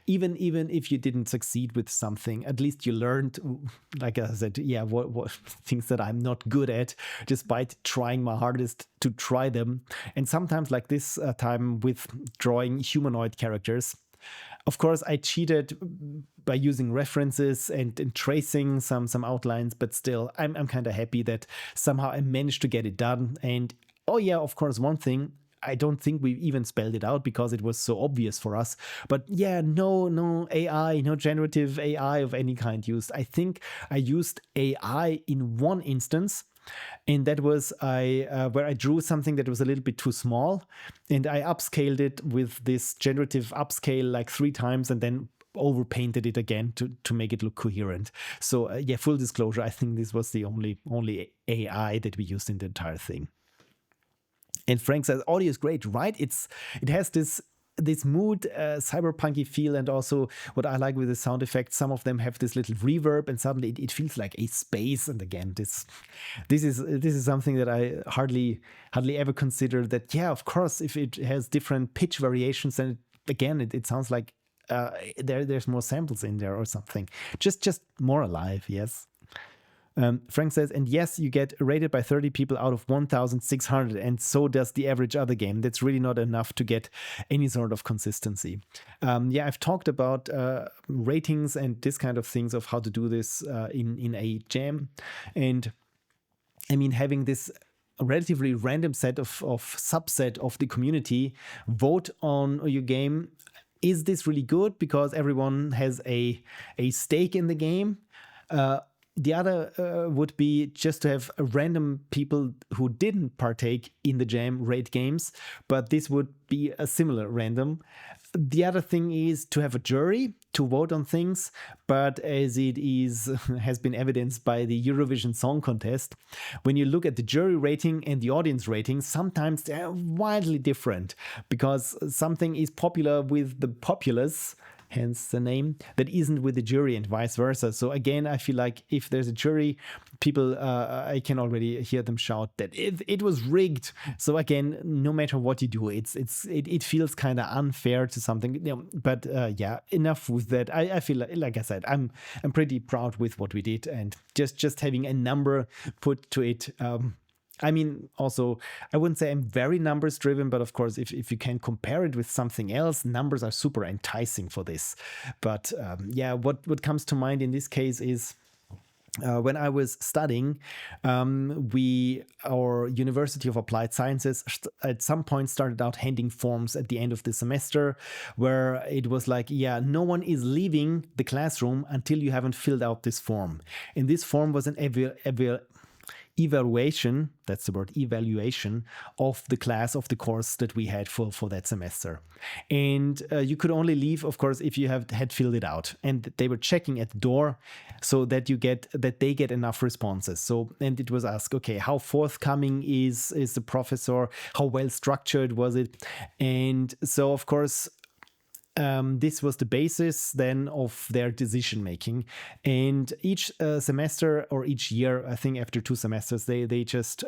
Even if you didn't succeed with something, at least you learned, like I said, yeah, what things that I'm not good at, despite trying my hardest to try them. And sometimes, like this time with drawing humanoid characters, of course, I cheated by using references and tracing some outlines, but still, I'm kind of happy that somehow I managed to get it done. And oh yeah, of course, one thing, I don't think we even spelled it out because it was so obvious for us. But yeah, no AI, no generative AI of any kind used. I think I used AI in one instance, and that was where I drew something that was a little bit too small, and I upscaled it with this generative upscale like 3 times, and then overpainted it again to make it look coherent. So yeah, full disclosure, I think this was the only AI that we used in the entire thing. And Frank says audio is great, right? It has this mood, cyberpunky feel, and also what I like with the sound effects, some of them have this little reverb, and suddenly it feels like a space. And again, this is something that I hardly ever consider. That yeah, of course, if it has different pitch variations, then it sounds like there's more samples in there or something. Just more alive, yes. Frank says, and yes, you get rated by 30 people out of 1,600, and so does the average other game. That's really not enough to get any sort of consistency. Yeah, I've talked about ratings and this kind of things of how to do this in a jam. And I mean, having this relatively random set of subset of the community vote on your game. Is this really good because everyone has a stake in the game? The other would be just to have random people who didn't partake in the jam rate games, but this would be a similar random. The other thing is to have a jury to vote on things, but as it has been evidenced by the Eurovision Song Contest, when you look at the jury rating and the audience rating, sometimes they're wildly different because something is popular with the populace, hence the name, that isn't with the jury and vice versa. So again, I feel like if there's a jury, people, I can already hear them shout that it was rigged. So again, no matter what you do, it feels kind of unfair to something. But yeah, enough with that. I feel like I said, I'm pretty proud with what we did, and just having a number put to it. I mean, also, I wouldn't say I'm very numbers driven, but of course, if you can compare it with something else, numbers are super enticing for this. But yeah, what comes to mind in this case is when I was studying, our University of Applied Sciences at some point started out handing forms at the end of the semester where it was like, yeah, no one is leaving the classroom until you haven't filled out this form. And this form was an evaluation, that's the word, evaluation of the class, of the course that we had for that semester. And you could only leave, of course, if you had filled it out. And they were checking at the door so that they get enough responses. So, and it was asked, okay, how forthcoming is the professor? How well structured was it? And so, of course, this was the basis then of their decision making. And each semester or each year, I think after 2 semesters, they just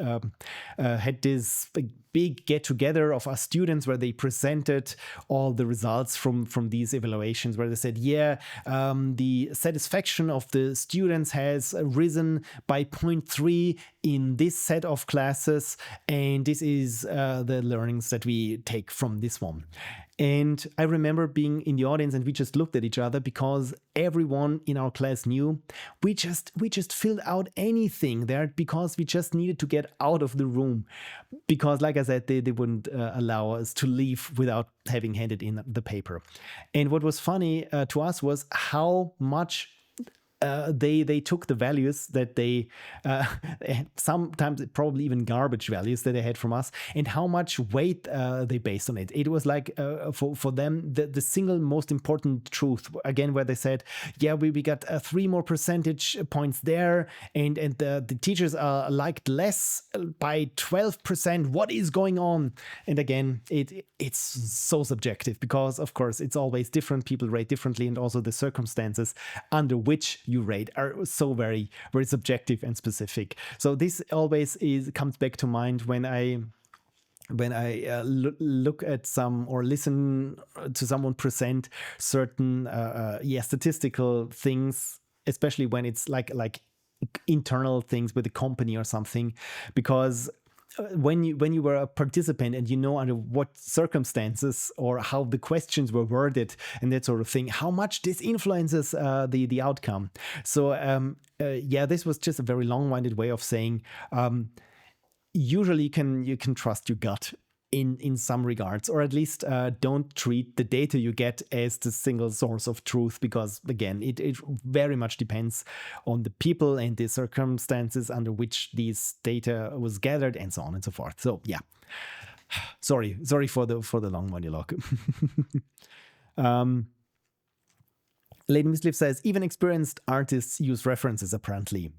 had this big get together of us students where they presented all the results from these evaluations, where they said, yeah, the satisfaction of the students has risen by 0.3 in this set of classes, and this is the learnings that we take from this one. And I remember being in the audience and we just looked at each other because everyone in our class knew we just filled out anything there because we just needed to get out of the room. Because like I said, they wouldn't allow us to leave without having handed in the paper. And what was funny to us was how much they took the values that they sometimes probably even garbage values that they had from us, and how much weight they based on it. It was like for them the single most important truth, again, where they said, yeah, we got 3 more percentage points there, and the teachers are liked less by 12%. What is going on? And again, it's so subjective because of course it's always different. People rate differently, and also the circumstances under which you rate are so very, very subjective and specific. So this always comes back to mind when I look at some or listen to someone present certain statistical things, especially when it's like internal things with a company or something, because when you were a participant and you know under what circumstances or how the questions were worded and that sort of thing, how much this influences the outcome. So this was just a very long-winded way of saying usually you can trust your gut in some regards, or at least don't treat the data you get as the single source of truth, because again, it very much depends on the people and the circumstances under which these data was gathered, and so on and so forth. So yeah, sorry for the long monologue. Lady Misliff says, even experienced artists use references, apparently.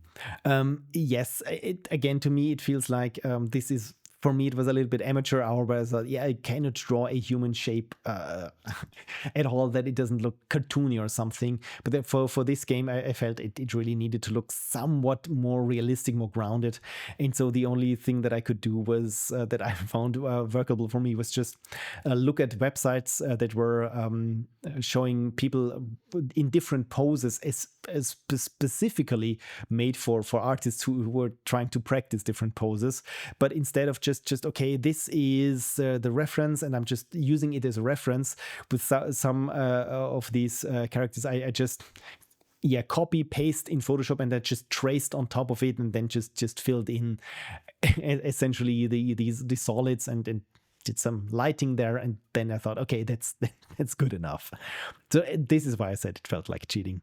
Yes, again, to me, it feels like this is, for me, it was a little bit amateur hour, where I thought, yeah, I cannot draw a human shape at all, that it doesn't look cartoony or something. But then for this game, I felt it really needed to look somewhat more realistic, more grounded. And so the only thing that I could do was, that I found workable for me, was just look at websites that were showing people in different poses, as specifically made for artists who were trying to practice different poses. But instead of just okay, this is the reference, and I'm just using it as a reference with some of these characters, I just copy paste in Photoshop, and I just traced on top of it, and then just filled in essentially the solids, and did some lighting there, and then I thought, okay, that's good enough. So this is why I said it felt like cheating.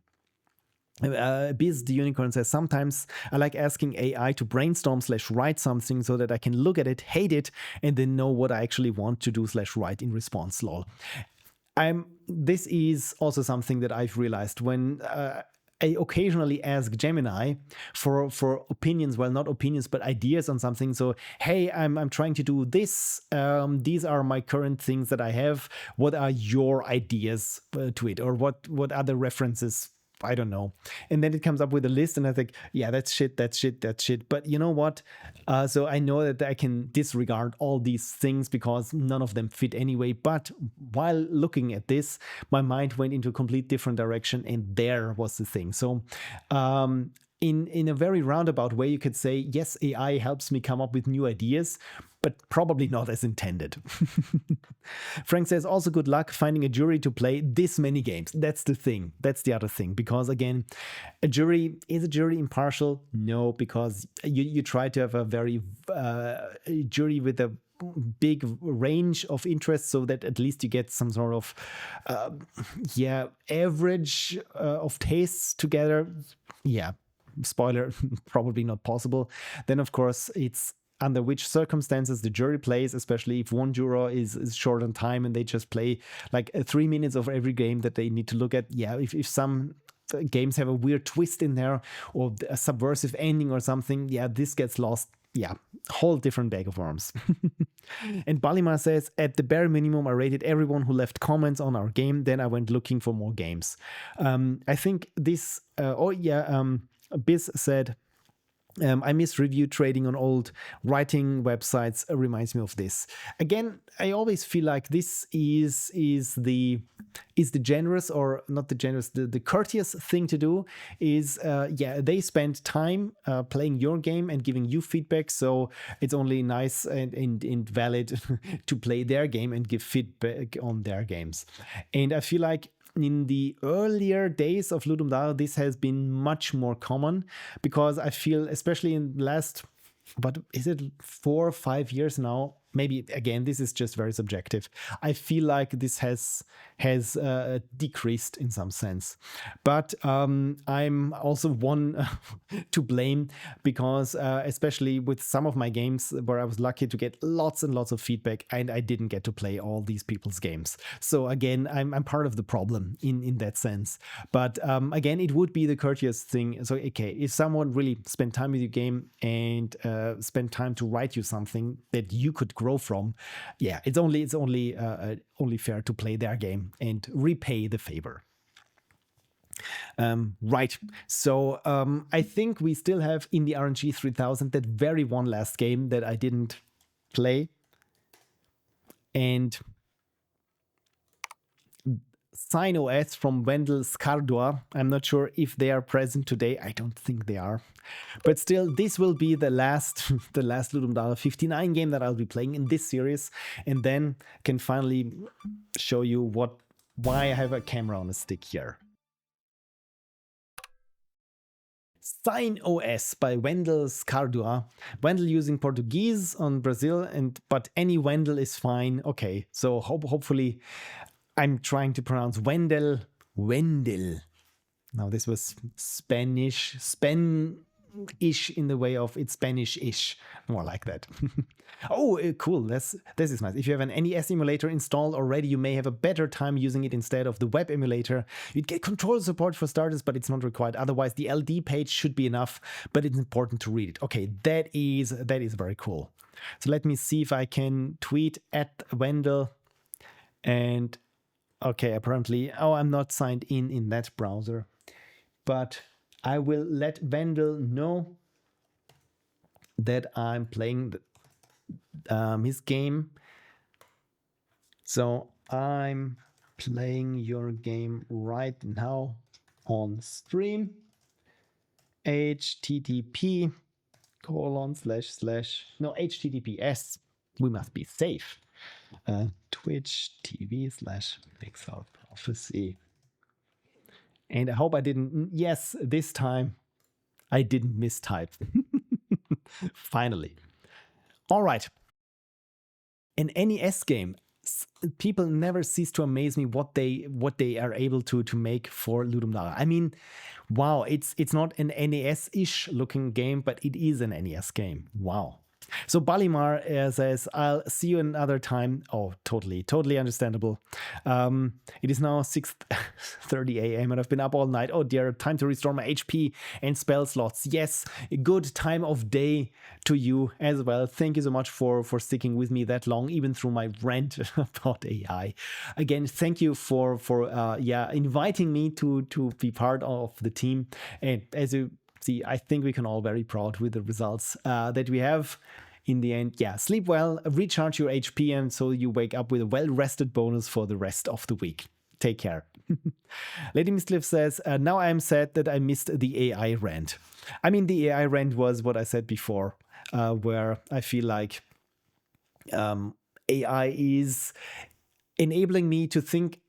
Biz the Unicorn says, sometimes I like asking AI to brainstorm / write something so that I can look at it, hate it, and then know what I actually want to do / write in response. Lol. This is also something that I've realized when I occasionally ask Gemini for opinions, well, not opinions, but ideas on something. So, hey, I'm trying to do this. These are my current things that I have. What are your ideas to it? Or what other references? I don't know. And then it comes up with a list, and I think, yeah, that's shit. But you know what? So I know that I can disregard all these things because none of them fit anyway. But while looking at this, my mind went into a complete different direction, and there was the thing. So in a very roundabout way, you could say, yes, AI helps me come up with new ideas, but probably not as intended. Frank says, also good luck finding a jury to play this many games. That's the thing. That's the other thing. Because again, is a jury impartial? No, because you try to have a very jury with a big range of interests, so that at least you get some sort of average of tastes together. Yeah, spoiler, probably not possible. Then of course it's under which circumstances the jury plays, especially if one juror is short on time and they just play like 3 minutes of every game that they need to look at. Yeah, if some games have a weird twist in there or a subversive ending or something, yeah, this gets lost. Yeah, whole different bag of worms. And Balimar says, at the bare minimum, I rated everyone who left comments on our game. Then I went looking for more games. I think this, Biz said, I miss review trading on old writing websites. Reminds me of this. Again, I always feel like this is the generous, or not the generous, the courteous thing to do is, they spend time playing your game and giving you feedback. So it's only nice and valid to play their game and give feedback on their games. And I feel like in the earlier days of Ludum Dare, this has been much more common, because I feel, especially in the last, but is it 4 or 5 years now? Maybe, again, this is just very subjective. I feel like this has decreased in some sense. But I'm also one to blame, because especially with some of my games where I was lucky to get lots and lots of feedback, and I didn't get to play all these people's games. So again, I'm part of the problem in that sense. But again, it would be the courteous thing. So, okay, if someone really spent time with your game and spent time to write you something that you could grow from, yeah, it's only fair to play their game and repay the favor. Right. So I think we still have in the RNG 3000 that very one last game that I didn't play. And signOS from wendel-scardua. I'm not sure if they are present today. I don't think they are. But still, this will be the last Ludum Dare 59 game that I'll be playing in this series. And then can finally show you why I have a camera on a stick here. signOS by wendel-scardua. Wendel using Portuguese on Brazil, but any Wendel is fine. Okay, so hopefully I'm trying to pronounce Wendel. Now this was Spanish in the way of it's Spanish-ish, more like that. Oh, cool. This is nice. If you have an NES emulator installed already, you may have a better time using it instead of the web emulator. You'd get control support for starters, but it's not required. Otherwise, the LD page should be enough, but it's important to read it. Okay, that is very cool. So let me see if I can tweet at Wendel. And okay, apparently, I'm not signed in that browser, but I will let Wendel know that I'm playing his game. So I'm playing your game right now on stream. https. We must be safe. Twitch TV/Pixel Prophecy. And I hope I didn't. Yes, this time I didn't mistype. Finally. All right. An NES game. People never cease to amaze me what they are able to make for Ludum Dare. I mean, wow, it's not an NES-ish looking game, but it is an NES game. Wow. So Balimar says, I'll see you another time. Oh, totally understandable. It is now 6:30 a.m. and I've been up all night. Oh dear, time to restore my HP and spell slots. Yes, a good time of day to you as well. Thank you so much for sticking with me that long, even through my rant about AI. Again, thank you for inviting me to be part of the team. And as you see, I think we can all very proud with the results that we have in the end. Yeah, sleep well, recharge your HP, and so you wake up with a well-rested bonus for the rest of the week. Take care. Lady Mistliff says, now I'm sad that I missed the AI rant. I mean, the AI rant was what I said before, where I feel like AI is enabling me to think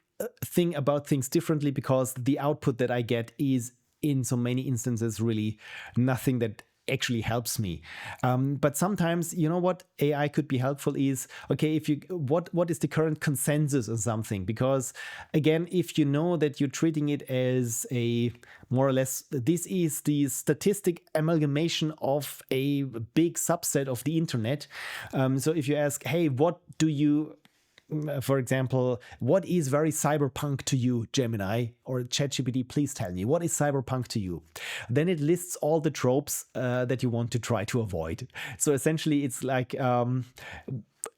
about things differently, because the output that I get is in so many instances really nothing that actually helps me. But sometimes, you know what AI could be helpful is, okay, if you what is the current consensus or something? Because again, if you know that you're treating it as a more or less, this is the statistic amalgamation of a big subset of the internet. So if you ask, hey, what do you, for example, what is very cyberpunk to you, Gemini or ChatGPT? Please tell me, what is cyberpunk to you? Then it lists all the tropes that you want to try to avoid. So essentially, it's like,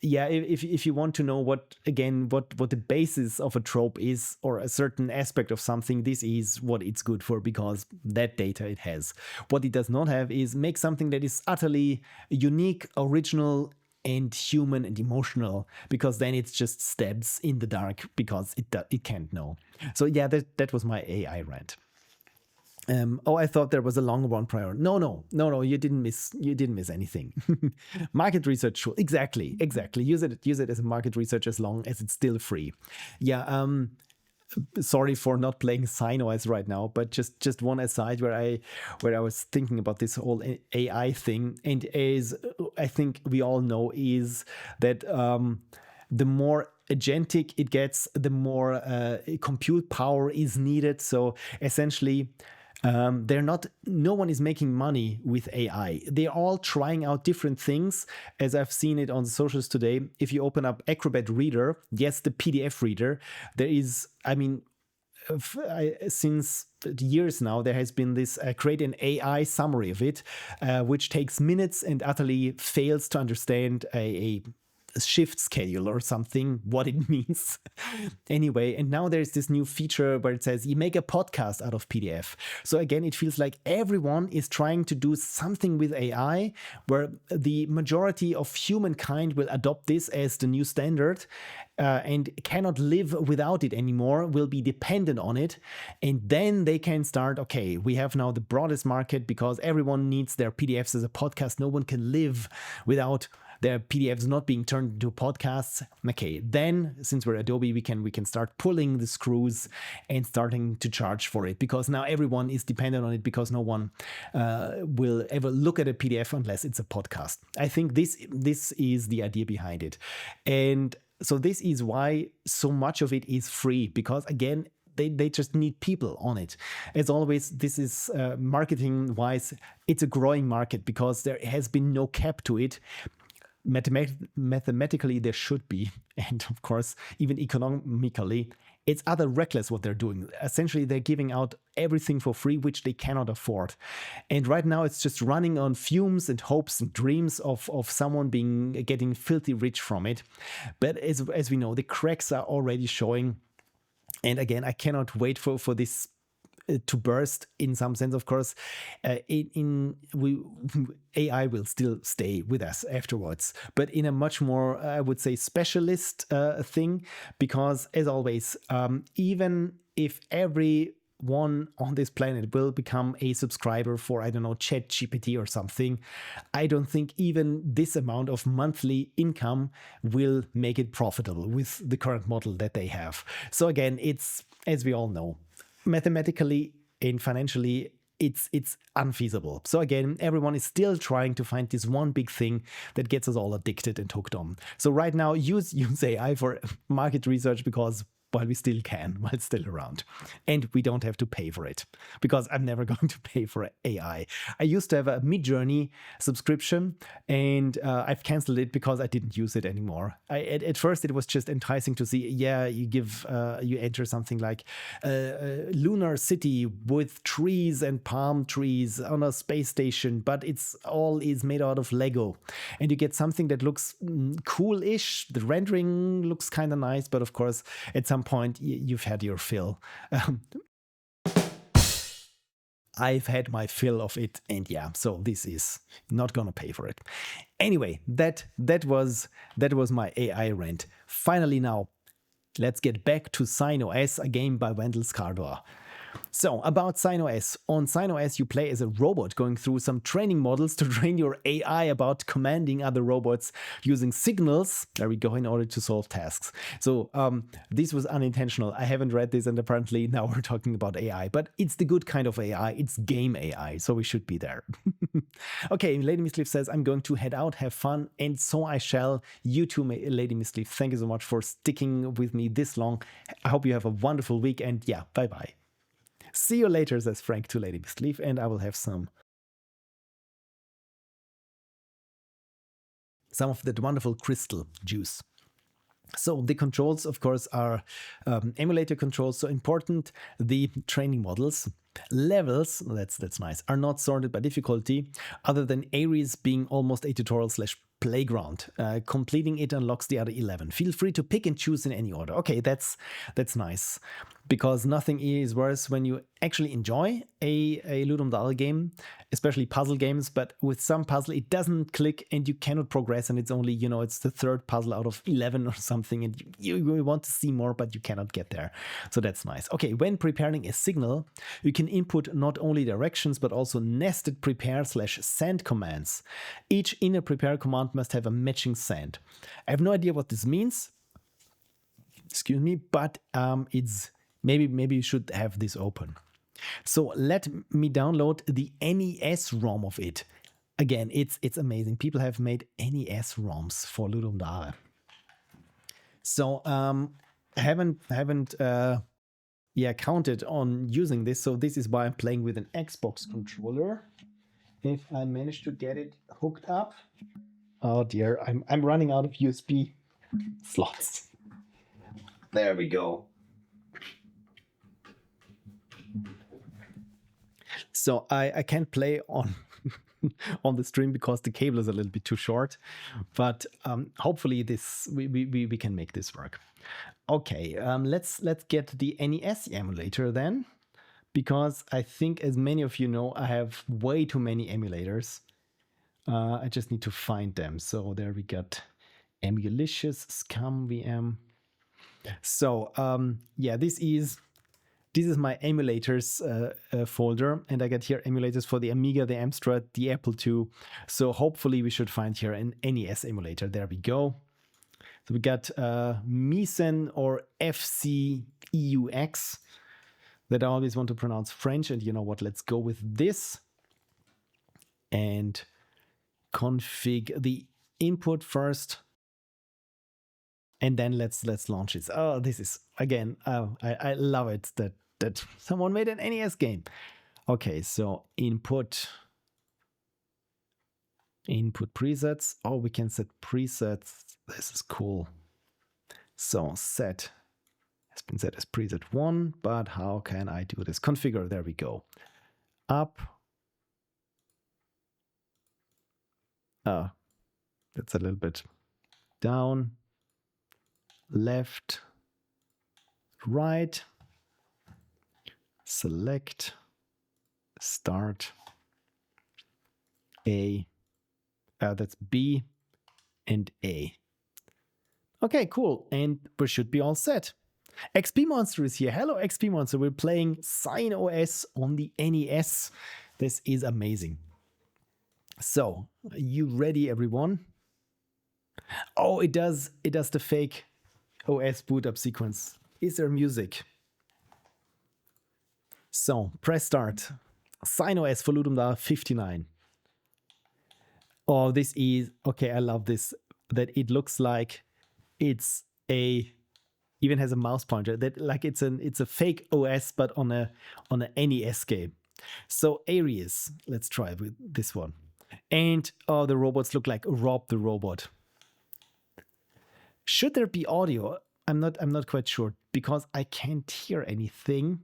if you want to know what the basis of a trope is, or a certain aspect of something, this is what it's good for, because that data it has. What it does not have is make something that is utterly unique, original, and human and emotional, because then it's just stabs in the dark because it can't know. So yeah, that was my AI rant. I thought there was a longer one prior. No, you didn't miss anything. Market research tool, exactly. Use it as a market research as long as it's still free. Yeah. Sorry for not playing signOS right now, but just one aside where I was thinking about this whole AI thing, and as I think we all know, is that the more agentic it gets, the more compute power is needed. So essentially, no one is making money with AI. They're all trying out different things, as I've seen it on the socials today. If you open up Acrobat Reader, yes, the PDF reader, there is, since years now, there has been this create an AI summary of it, which takes minutes and utterly fails to understand a shift schedule or something, what it means. Anyway, and now there's this new feature where it says you make a podcast out of PDF. So again, it feels like everyone is trying to do something with AI, where the majority of humankind will adopt this as the new standard, and cannot live without it anymore, will be dependent on it. And then they can start, okay, we have now the broadest market because everyone needs their PDFs as a podcast. No one can live without there are PDFs not being turned into podcasts. Okay, then since we're Adobe, we can start pulling the screws and starting to charge for it, because now everyone is dependent on it, because no one will ever look at a PDF unless it's a podcast. I think this is the idea behind it. And so this is why so much of it is free, because again, they just need people on it. As always, this is marketing wise, it's a growing market because there has been no cap to it. Mathematically, there should be. And of course, even economically, it's other reckless what they're doing. Essentially, they're giving out everything for free, which they cannot afford. And right now, it's just running on fumes and hopes and dreams of someone getting filthy rich from it. But as we know, the cracks are already showing. And again, I cannot wait for this to burst in some sense. Of course, AI will still stay with us afterwards, but in a much more, I would say, specialist thing, because as always, even if everyone on this planet will become a subscriber for, I don't know, ChatGPT or something, I don't think even this amount of monthly income will make it profitable with the current model that they have. So again, it's, as we all know, mathematically and financially, it's unfeasible. So again, everyone is still trying to find this one big thing that gets us all addicted and hooked on. So right now, use AI for market research, because while we still can, while it's still around. And we don't have to pay for it, because I'm never going to pay for AI. I used to have a Midjourney subscription, and I've canceled it because I didn't use it anymore. At first, it was just enticing to see, you enter something like lunar city with trees and palm trees on a space station, but it's all is made out of Lego. And you get something that looks cool-ish. The rendering looks kind of nice, but of course, at some point you've had your fill. I've had my fill of it, and yeah, so this is not gonna pay for it. Anyway, that was my AI rant. Finally, now let's get back to signOS, a game by Wendel-Scardua. So, about signOS. On signOS, you play as a robot going through some training models to train your AI about commanding other robots using signals, there we go, in order to solve tasks. So, this was unintentional. I haven't read this, and apparently now we're talking about AI, but it's the good kind of AI. It's game AI, so we should be there. Okay, Lady Misleaf says, I'm going to head out, have fun, and so I shall. You too, Lady Misleaf. Thank you so much for sticking with me this long. I hope you have a wonderful week, and yeah, bye-bye. See you later, says Frank to Lady Misleaf, and I will have some of that wonderful crystal juice. So the controls, of course, are emulator controls. So important, the training models. Levels, that's nice, are not sorted by difficulty, other than Ares being almost a tutorial / playground. Completing it unlocks the other 11. Feel free to pick and choose in any order. Okay, that's nice, because nothing is worse when you actually enjoy a Ludum Dare game, especially puzzle games, but with some puzzle it doesn't click and you cannot progress, and it's only, it's the third puzzle out of 11 or something, and you want to see more, but you cannot get there. So that's nice. Okay, when preparing a signal, you can input not only directions, but also nested prepare / send commands. Each inner prepare command must have a matching send. I have no idea what this means. Excuse me, but it's maybe you should have this open. So let me download the NES ROM of it. Again, it's amazing. People have made NES ROMs for Ludum Dare. So haven't counted on using this. So this is why I'm playing with an Xbox controller. If I manage to get it hooked up. Oh dear, I'm running out of USB slots. There we go. So I can't play on on the stream because the cable is a little bit too short, but hopefully we can make this work. Okay, let's get the NES emulator then, because I think, as many of you know, I have way too many emulators. I just need to find them. So there we got Emulicious, Scum VM. So yeah, this is this is my emulators folder, and I got here emulators for the Amiga, the Amstrad, the Apple II. So hopefully we should find here an NES emulator. There we go. So we got Misen or FCEUX that I always want to pronounce French. And you know what? Let's go with this and config the input first. And then let's launch it. Oh, this is, again, I love it that someone made an NES game. Okay, so input presets. Oh, we can set presets. This is cool. So set has been set as preset 1, but how can I do this? Configure, there we go. Up. That's a little bit down. Left, right, select, start, A, that's B and A. Okay, cool. And we should be all set. XP Monster is here. Hello, XP Monster. We're playing signOS on the NES. This is amazing. So, are you ready, everyone? Oh, it does the fake OS boot up sequence. Is there music? So, press start. signOS for Ludum Dare 59. Oh, this is, okay, I love this. That it looks like it's even has a mouse pointer. That like it's a fake OS, but on a NES game. So Aries, let's try with this one. And oh, the robots look like Rob the robot. Should there be audio? I'm not quite sure because I can't hear anything.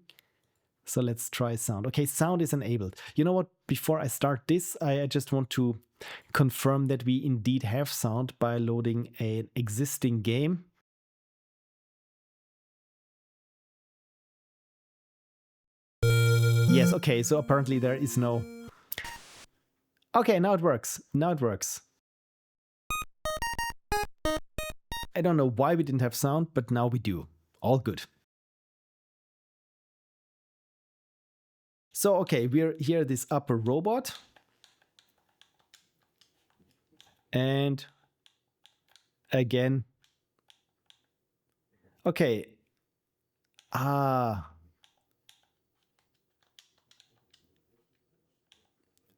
So let's try sound. Okay, sound is enabled. You know what? Before I start this, I just want to confirm that we indeed have sound by loading an existing game. Yes, okay, so apparently there is no... Okay, now it works. Now it works. I don't know why we didn't have sound, but now we do. All good. So, okay, we're here, this upper robot. And again. Okay.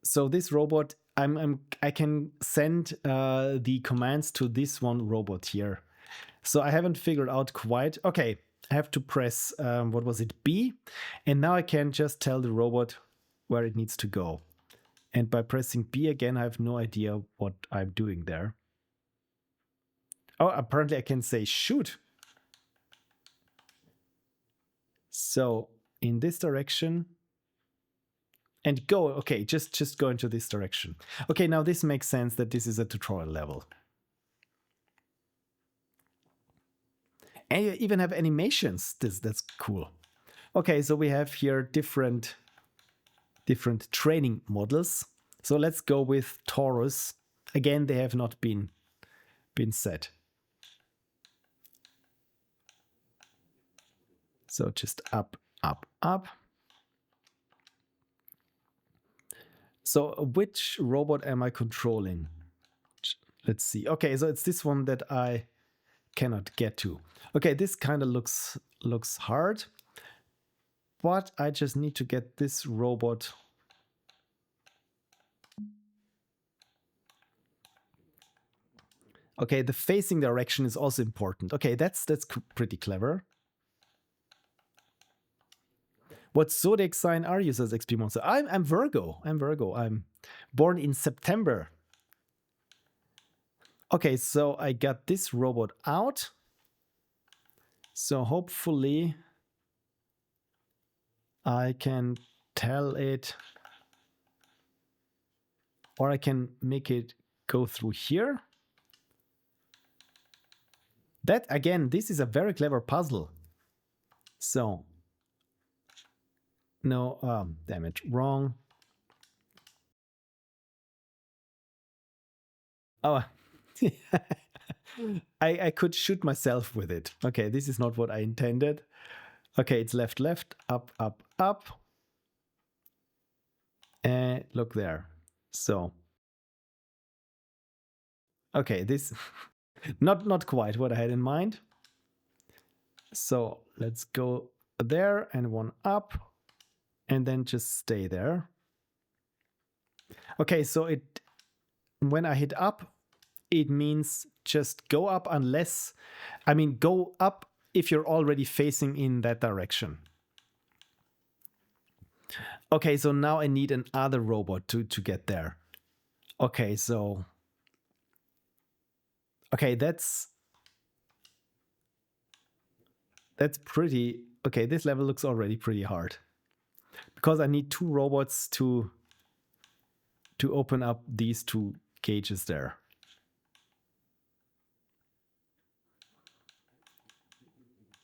So this robot, I can send the commands to this one robot here. So I haven't figured out quite. Okay, I have to press, what was it, B? And now I can just tell the robot where it needs to go. And by pressing B again, I have no idea what I'm doing there. Oh, apparently I can say shoot. So in this direction and go. Okay, just go into this direction. Okay, now this makes sense that this is a tutorial level. And you even have animations. That's cool. Okay, so we have here different training models. So let's go with Taurus. Again, they have not been set. So just up, up, up. So which robot am I controlling? Let's see. Okay, so it's this one that I cannot get to. Okay, this kind of looks hard, but I just need to get this robot. Okay, the facing direction is also important. Okay, that's pretty clever. What zodiac sign are you, says XP Monster? I'm Virgo. I'm Virgo. I'm born in September. Okay, so I got this robot out. So hopefully I can tell it, or I can make it go through here. That, again, this is a very clever puzzle. So, no, damn it, wrong. Oh, I could shoot myself with it. Okay, this is not what I intended. Okay, it's left, left, up, up, up. And look there. So, okay, this not quite what I had in mind. So let's go there and one up and then just stay there. Okay, so when I hit up, it means just go up go up if you're already facing in that direction. Okay, so now I need another robot to get there. Okay, so that's pretty okay. This level looks already pretty hard because I need 2 robots to open up these 2 cages there.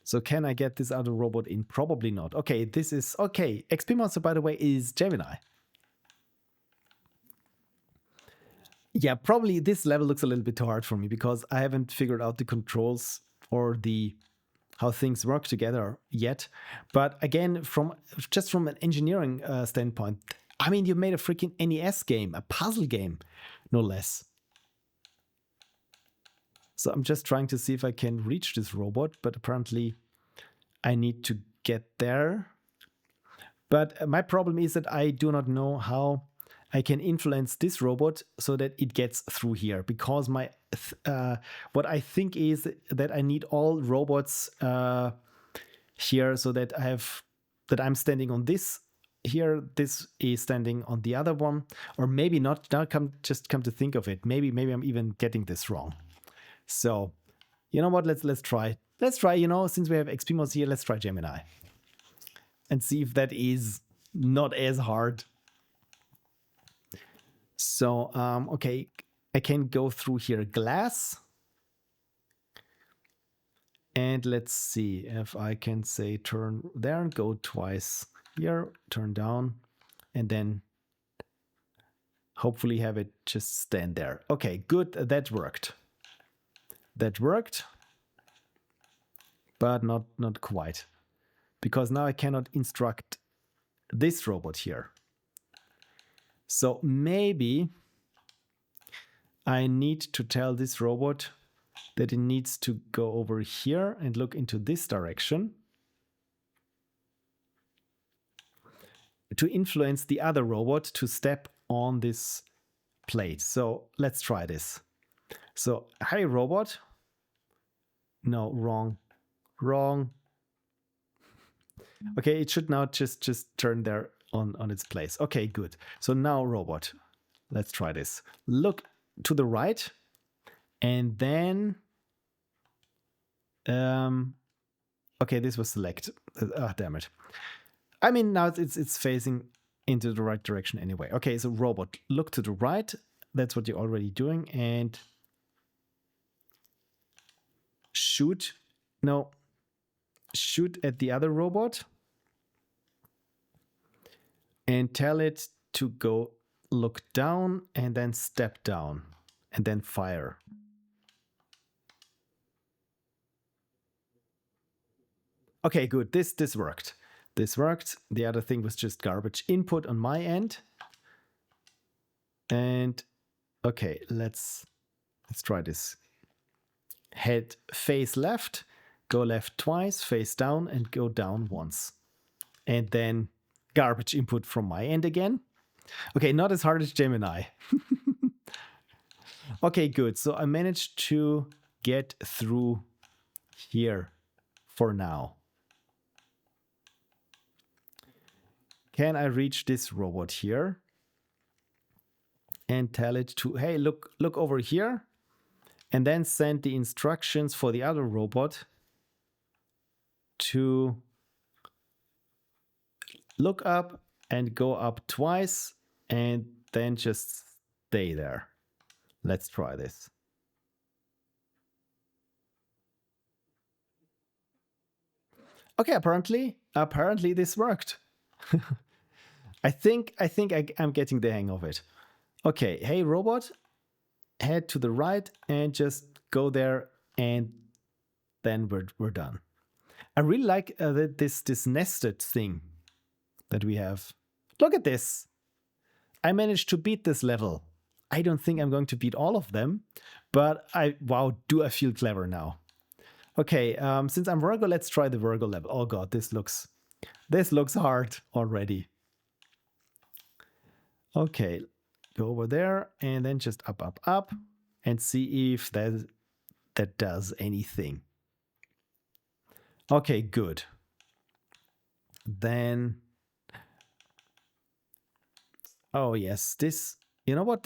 So can I get this other robot in? Probably not. Okay, this is okay. XP Monster, by the way, is Gemini. Yeah, probably this level looks a little bit too hard for me because I haven't figured out the controls or how things work together yet. But again, from an engineering standpoint, I mean, you made a freaking NES game, a puzzle game, no less. So I'm just trying to see if I can reach this robot, but apparently I need to get there. But my problem is that I do not know how I can influence this robot so that it gets through here, because what I think is that I need all robots here so that I'm standing on this here, this is standing on the other one, or maybe not. Now come to think of it, maybe I'm even getting this wrong. So you know what? Let's try. You know, since we have XP mods here, let's try Gemini and see if that is not as hard. So, okay, I can go through here glass. And let's see if I can say turn there and go twice here, turn down, and then hopefully have it just stand there. Okay, good, that worked. That worked, but not quite. Because now I cannot instruct this robot here. So maybe I need to tell this robot that it needs to go over here and look into this direction to influence the other robot to step on this plate. So let's try this. So, hey robot. No, wrong. Okay, it should now just turn there on its place. Okay, good. So now robot, let's try this. Look to the right and then okay, this was selected. Damn it. I mean, now it's facing into the right direction anyway. Okay, so robot, look to the right. That's what you're already doing. And shoot at the other robot and tell it to go look down and then step down and then fire. Okay, good. This worked. This worked. The other thing was just garbage input on my end. And okay, let's try this. Head face left, go left twice, face down, and go down once. And then garbage input from my end again. Okay, not as hard as Gemini. Okay, good. So I managed to get through here for now. Can I reach this robot here and tell it to, hey, look over here, and then send the instructions for the other robot to look up and go up twice and then just stay there. Let's try this. Okay, apparently this worked. I think I'm getting the hang of it. Okay, hey robot, head to the right and just go there, and then we're done. I really like this nested thing that we have. Look at this. I managed to beat this level. I don't think I'm going to beat all of them, but wow, do I feel clever now. Okay, since I'm Virgo, let's try the Virgo level. Oh god, this looks hard already. Okay, go over there and then just up, up, up and see if that does anything. Okay, good. Then, oh yes, this, you know what,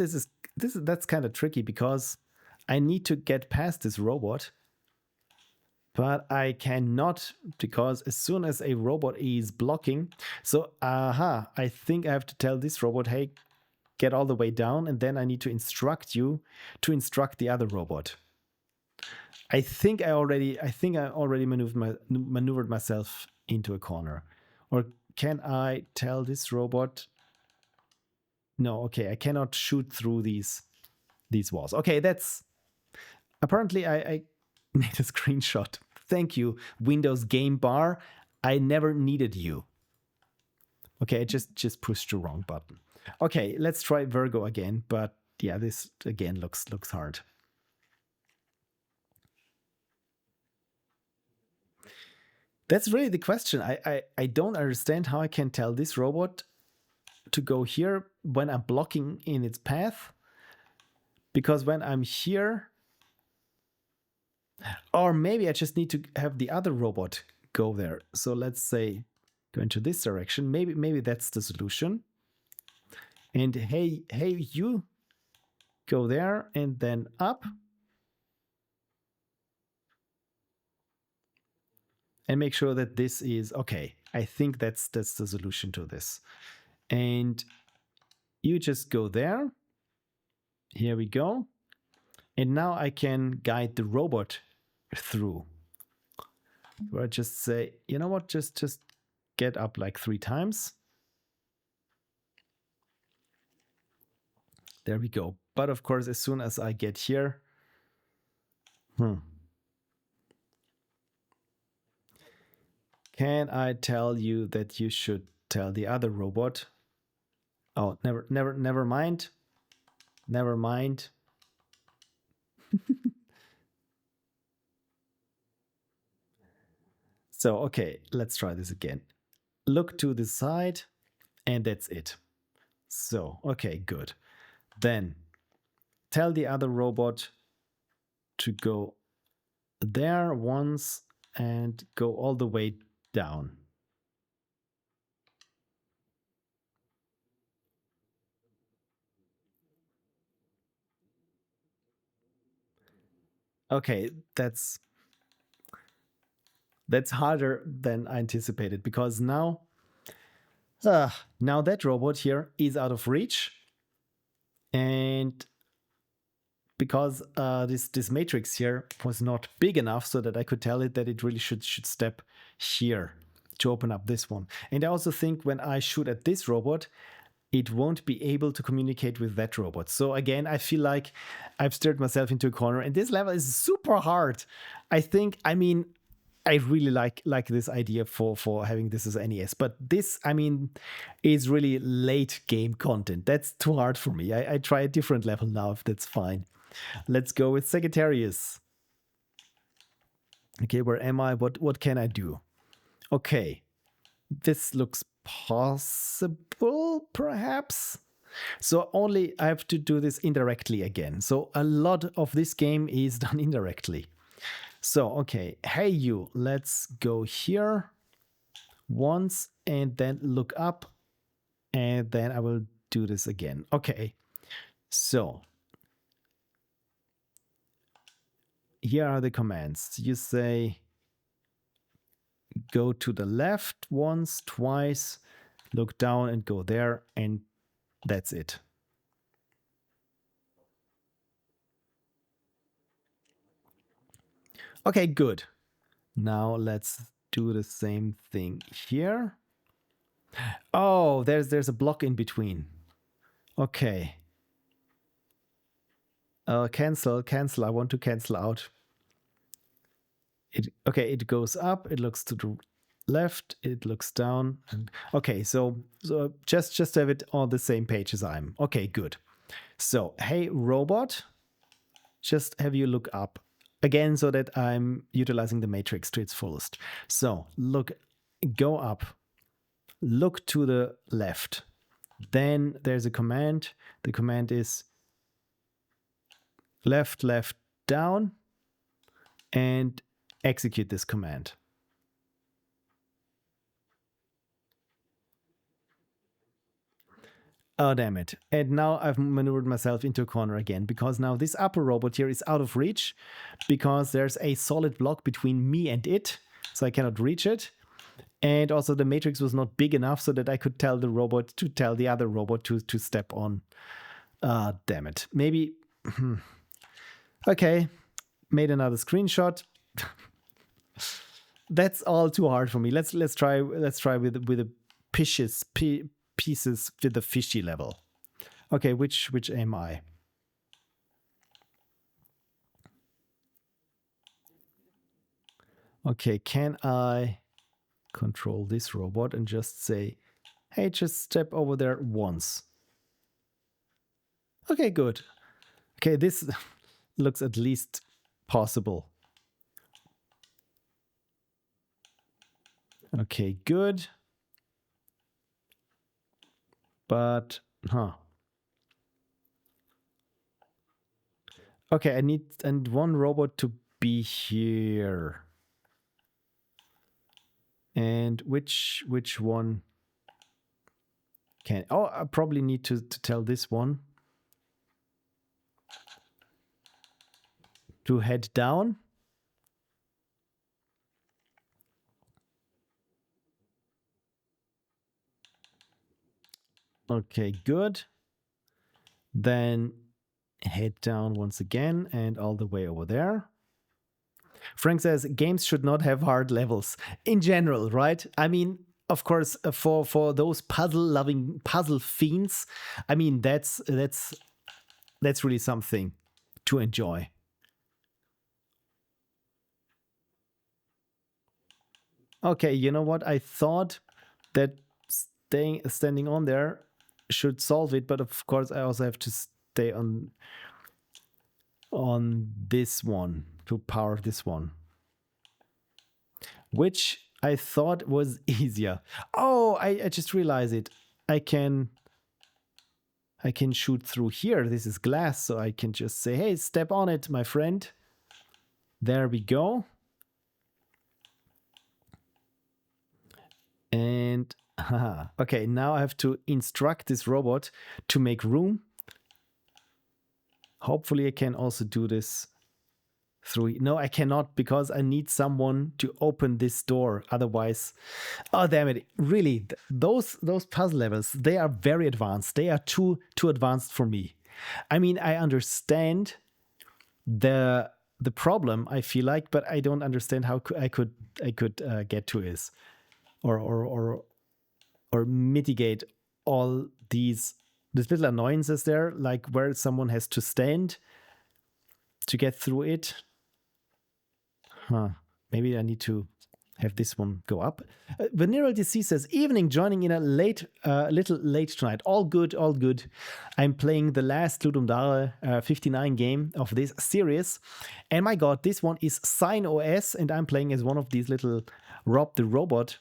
that's kind of tricky because I need to get past this robot, but I cannot because as soon as a robot is blocking, so I think I have to tell this robot, hey, get all the way down, and then I need to instruct you to instruct the other robot. I think I already maneuvered myself into a corner. Or can I tell this robot? No, okay, I cannot shoot through these walls. Okay, that's apparently I made a screenshot. Thank you, Windows Game Bar. I never needed you. Okay, I just pushed the wrong button. Okay, let's try Virgo again, but yeah, this again looks hard. That's really the question. I don't understand how I can tell this robot to go here when I'm blocking in its path. Because when I'm here, or maybe I just need to have the other robot go there. So let's say go into this direction. Maybe that's the solution. And hey, you go there and then up. And make sure that this is okay. I think that's the solution to this. And you just go there. Here we go. And now I can guide the robot through. Where I just say, you know what, just get up like 3 times. There we go. But of course, as soon as I get here, can I tell you that you should tell the other robot? Oh, never mind. Never mind. So, okay, let's try this again. Look to the side, and that's it. So, okay, good. Then tell the other robot to go there once and go all the way down. Okay, that's harder than I anticipated because now that robot here is out of reach, and because this matrix here was not big enough so that I could tell it that it really should step here to open up this one. And I also think when I shoot at this robot, it won't be able to communicate with that robot. So again, I feel like I've steered myself into a corner, and this level is super hard. I really like this idea for having this as NES, but this, is really late game content. That's too hard for me. I try a different level now, if that's fine. Let's go with Sagittarius. Okay, where am I? What can I do? Okay, this looks possible, perhaps. So only I have to do this indirectly again. So a lot of this game is done indirectly. So, okay, hey you, let's go here once and then look up, and then I will do this again. Okay, so here are the commands. You say go to the left once, twice, look down and go there, and that's it. Okay, good. Now let's do the same thing here. Oh, there's a block in between. Okay. Cancel. I want to cancel out. Okay, it goes up, it looks to the left, it looks down, and okay, so just have it on the same page as I'm. Okay, good. So hey robot, just have you look up again so that I'm utilizing the matrix to its fullest. So go up, look to the left. Then there's a command. The command is left, left, down, and execute this command. Oh, damn it. And now I've maneuvered myself into a corner again, because now this upper robot here is out of reach because there's a solid block between me and it, so I cannot reach it. And also the matrix was not big enough so that I could tell the robot to tell the other robot to step on. Damn it. Maybe... Okay. Made another screenshot. That's all too hard for me. Let's try with the pieces with the fishy level. Okay, which am I? Okay, can I control this robot and just say, hey, just step over there once? Okay, good. Okay, this looks at least possible. Okay, good. But, okay, I need one robot to be here. And which one can... Oh, I probably need to tell this one to head down. Okay, good. Then head down once again and all the way over there. Frank says games should not have hard levels in general, right? I mean, of course, for those puzzle-loving puzzle fiends, I mean that's really something to enjoy. Okay, you know what? I thought that standing on there should solve it, but of course I also have to stay on this one to power this one, which I thought was easier. Oh, I just realized it. I can shoot through here. This is glass, so I can just say, hey, step on it, my friend. There we go. And okay, now I have to instruct this robot to make room. Hopefully I can also do this through... No, I cannot, because I need someone to open this door. Otherwise... Oh, damn it. Really, those puzzle levels, they are very advanced. They are too advanced for me. I mean, I understand the problem, I feel like, but I don't understand how I could get to it. Or mitigate all these little annoyances there, like where someone has to stand to get through it. Maybe I need to have this one go up. Venereal Disease says, evening, joining in a little late tonight. All good, all good. I'm playing the last Ludum Dare 59 game of this series. And my god, this one is signOS, and I'm playing as one of these little Rob the Robot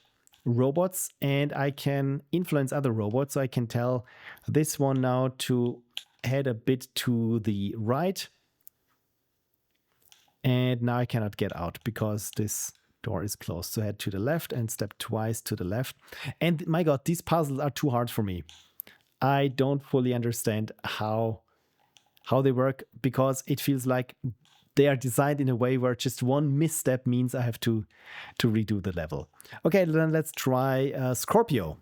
robots, and I can influence other robots. So I can tell this one now to head a bit to the right. And now I cannot get out because this door is closed. So head to the left and step twice to the left. And my god, these puzzles are too hard for me. I don't fully understand how they work, because it feels like they are designed in a way where just one misstep means I have to redo the level. Okay, then let's try Scorpio.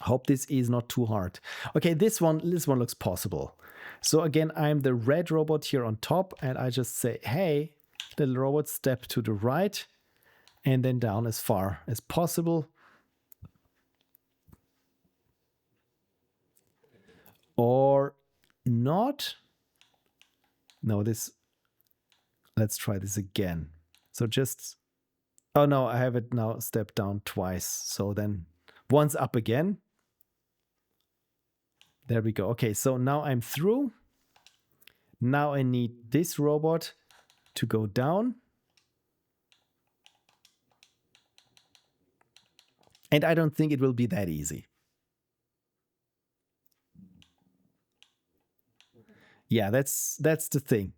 Hope this is not too hard. Okay, this one looks possible. So again, I'm the red robot here on top, and I just say, hey, little robot, step to the right, and then down as far as possible. Or not. No, let's try this again. So just, oh no, I have it now stepped down twice. So then once up again. There we go. Okay, so now I'm through. Now I need this robot to go down. And I don't think it will be that easy. Yeah, that's the thing.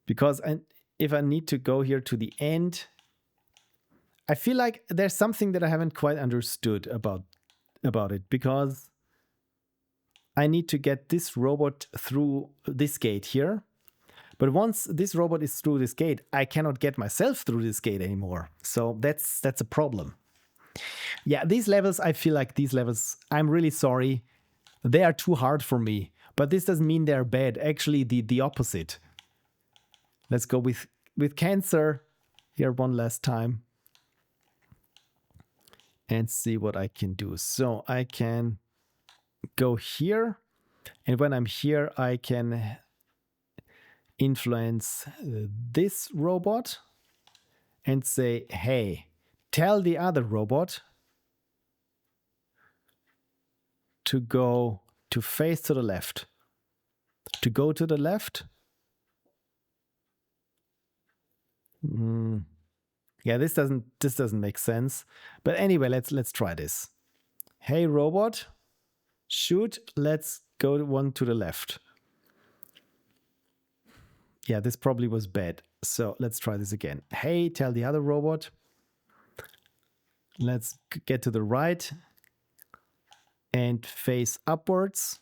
Because if I need to go here to the end, I feel like there's something that I haven't quite understood about it, because I need to get this robot through this gate here. But once this robot is through this gate, I cannot get myself through this gate anymore. So that's a problem. Yeah, these levels, I feel like these levels, I'm really sorry, they are too hard for me. But this doesn't mean they're bad. Actually, the opposite. Let's go with cancer here one last time. And see what I can do. So I can go here. And when I'm here, I can influence this robot and say, hey, tell the other robot to go to face to the left. To go to the left. Yeah, this doesn't make sense. But anyway, let's try this. Hey robot, shoot, let's go one to the left. Yeah, this probably was bad. So let's try this again. Hey, tell the other robot. Let's get to the right and face upwards.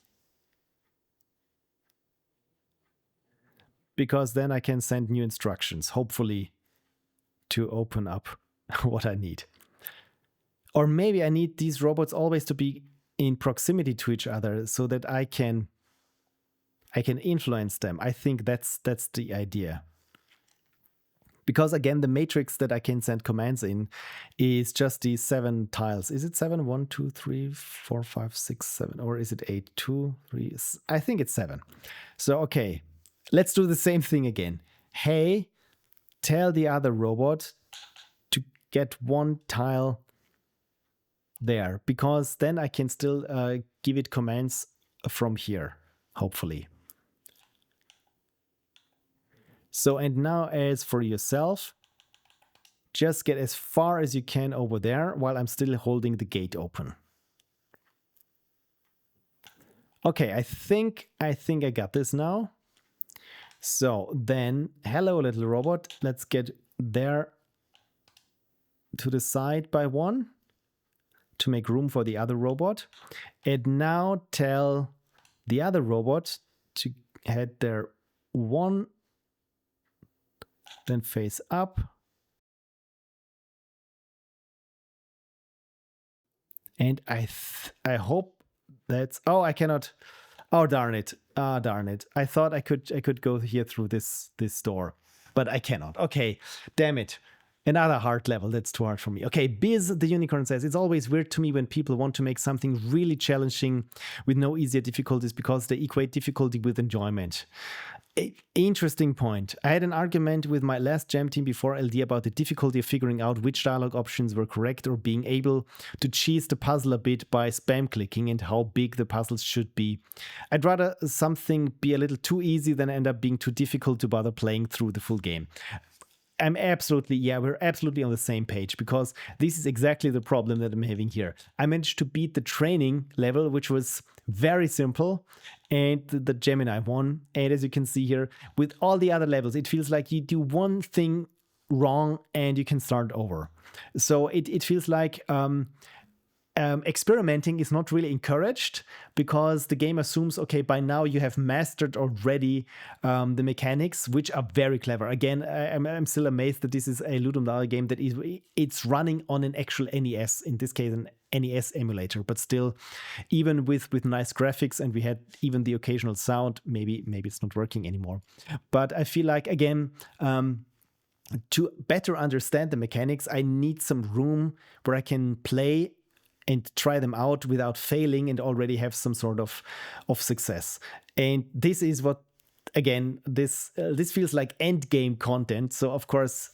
Because then I can send new instructions, hopefully, to open up what I need. Or maybe I need these robots always to be in proximity to each other so that I can influence them. I think that's the idea. Because again, the matrix that I can send commands in is just these 7 tiles. Is it 7? 1, 2, 3, 4, 5, 6, 7. Or is it 8? 2, 3. I think it's 7. So, okay. Let's do the same thing again. Hey, tell the other robot to get 1 tile there. Because then I can still give it commands from here, hopefully. So, and now as for yourself, just get as far as you can over there while I'm still holding the gate open. Okay, I think I got this now. So then, hello little robot, let's get there to the side by 1 to make room for the other robot. And now tell the other robot to head there 1, then face up. And I hope that's, oh, I cannot, oh, darn it. Ah, darn it. I thought I could go here through this door, but I cannot. Okay, damn it. Another hard level. That's too hard for me. Okay, Biz the Unicorn says, it's always weird to me when people want to make something really challenging with no easier difficulties because they equate difficulty with enjoyment. Interesting point. I had an argument with my last Jam team before LD about the difficulty of figuring out which dialogue options were correct or being able to cheese the puzzle a bit by spam clicking and how big the puzzles should be. I'd rather something be a little too easy than end up being too difficult to bother playing through the full game. We're absolutely on the same page, because this is exactly the problem that I'm having here. I managed to beat the training level, which was very simple, and the Gemini one. And as you can see here, with all the other levels, it feels like you do one thing wrong and you can start over. So it feels like experimenting is not really encouraged, because the game assumes, okay, by now you have mastered already the mechanics, which are very clever. Again, I'm still amazed that this is a Ludum Dare game that it's running on an actual NES, in this case an NES emulator, but still, even with nice graphics, and we had even the occasional sound, maybe it's not working anymore. But I feel like, again, to better understand the mechanics, I need some room where I can play and try them out without failing and already have some sort of success. And this is what again, this feels like end game content. So of course,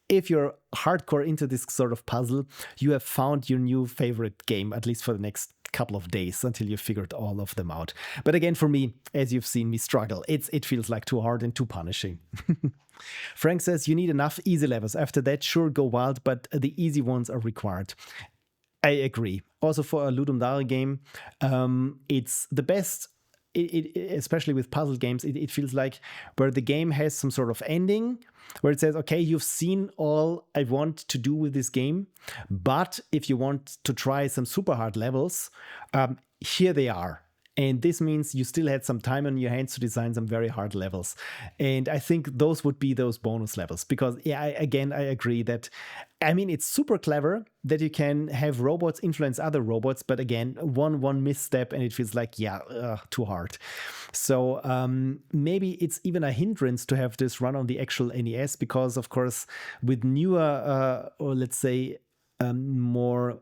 if you're hardcore into this sort of puzzle, you have found your new favorite game, at least for the next couple of days until you figured all of them out. But again, for me, as you've seen me struggle, it feels like too hard and too punishing. Frank says you need enough easy levels. After that, sure, go wild, but the easy ones are required. I agree. Also for a Ludum Dare game, it's the best. Especially with puzzle games, it feels like where the game has some sort of ending where it says, okay, you've seen all I want to do with this game, but if you want to try some super hard levels, here they are. And this means you still had some time on your hands to design some very hard levels. And I think those would be those bonus levels. Because, yeah, I agree that, I mean, it's super clever that you can have robots influence other robots. But again, one misstep and it feels like, too hard. So maybe it's even a hindrance to have this run on the actual NES. Because, of course, with newer, or let's say more...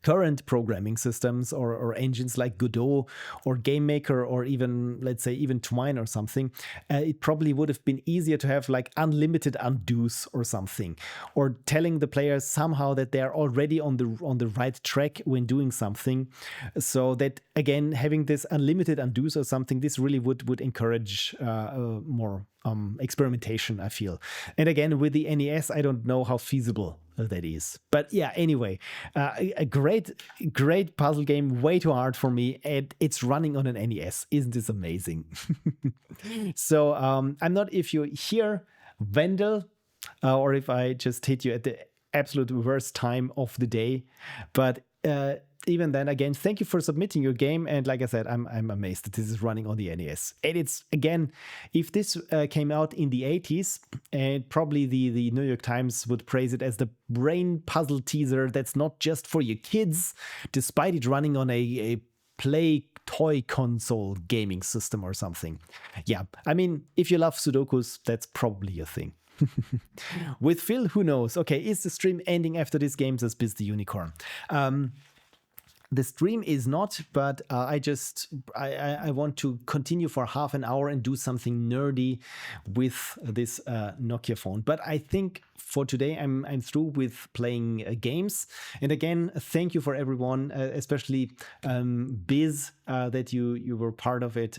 current programming systems or engines like Godot or Game Maker or even, let's say, even Twine or something, it probably would have been easier to have like unlimited undos or something, or telling the players somehow that they are already on the right track when doing something, so that again having this unlimited undos or something, this really would encourage more experimentation, I feel. And again, with the NES, I don't know how feasible that is. But yeah, anyway, a great puzzle game, way too hard for me, and it's running on an NES. Isn't this amazing? So I'm not if you hear Wendel or if I just hit you at the absolute worst time of the day, but even then, again, thank you for submitting your game. And like I said, I'm amazed that this is running on the NES. And it's, again, if this came out in the 80s, and probably the New York Times would praise it as the brain puzzle teaser that's not just for your kids, despite it running on a play toy console gaming system or something. Yeah, I mean, if you love Sudokus, that's probably your thing. With Phil, who knows? Okay, is the stream ending after this game? Says Biz the Unicorn. The stream is not, but I want to continue for half an hour and do something nerdy with this Nokia phone. But I think for today I'm through with playing games. And again, thank you for everyone, especially Biz, that you were part of it.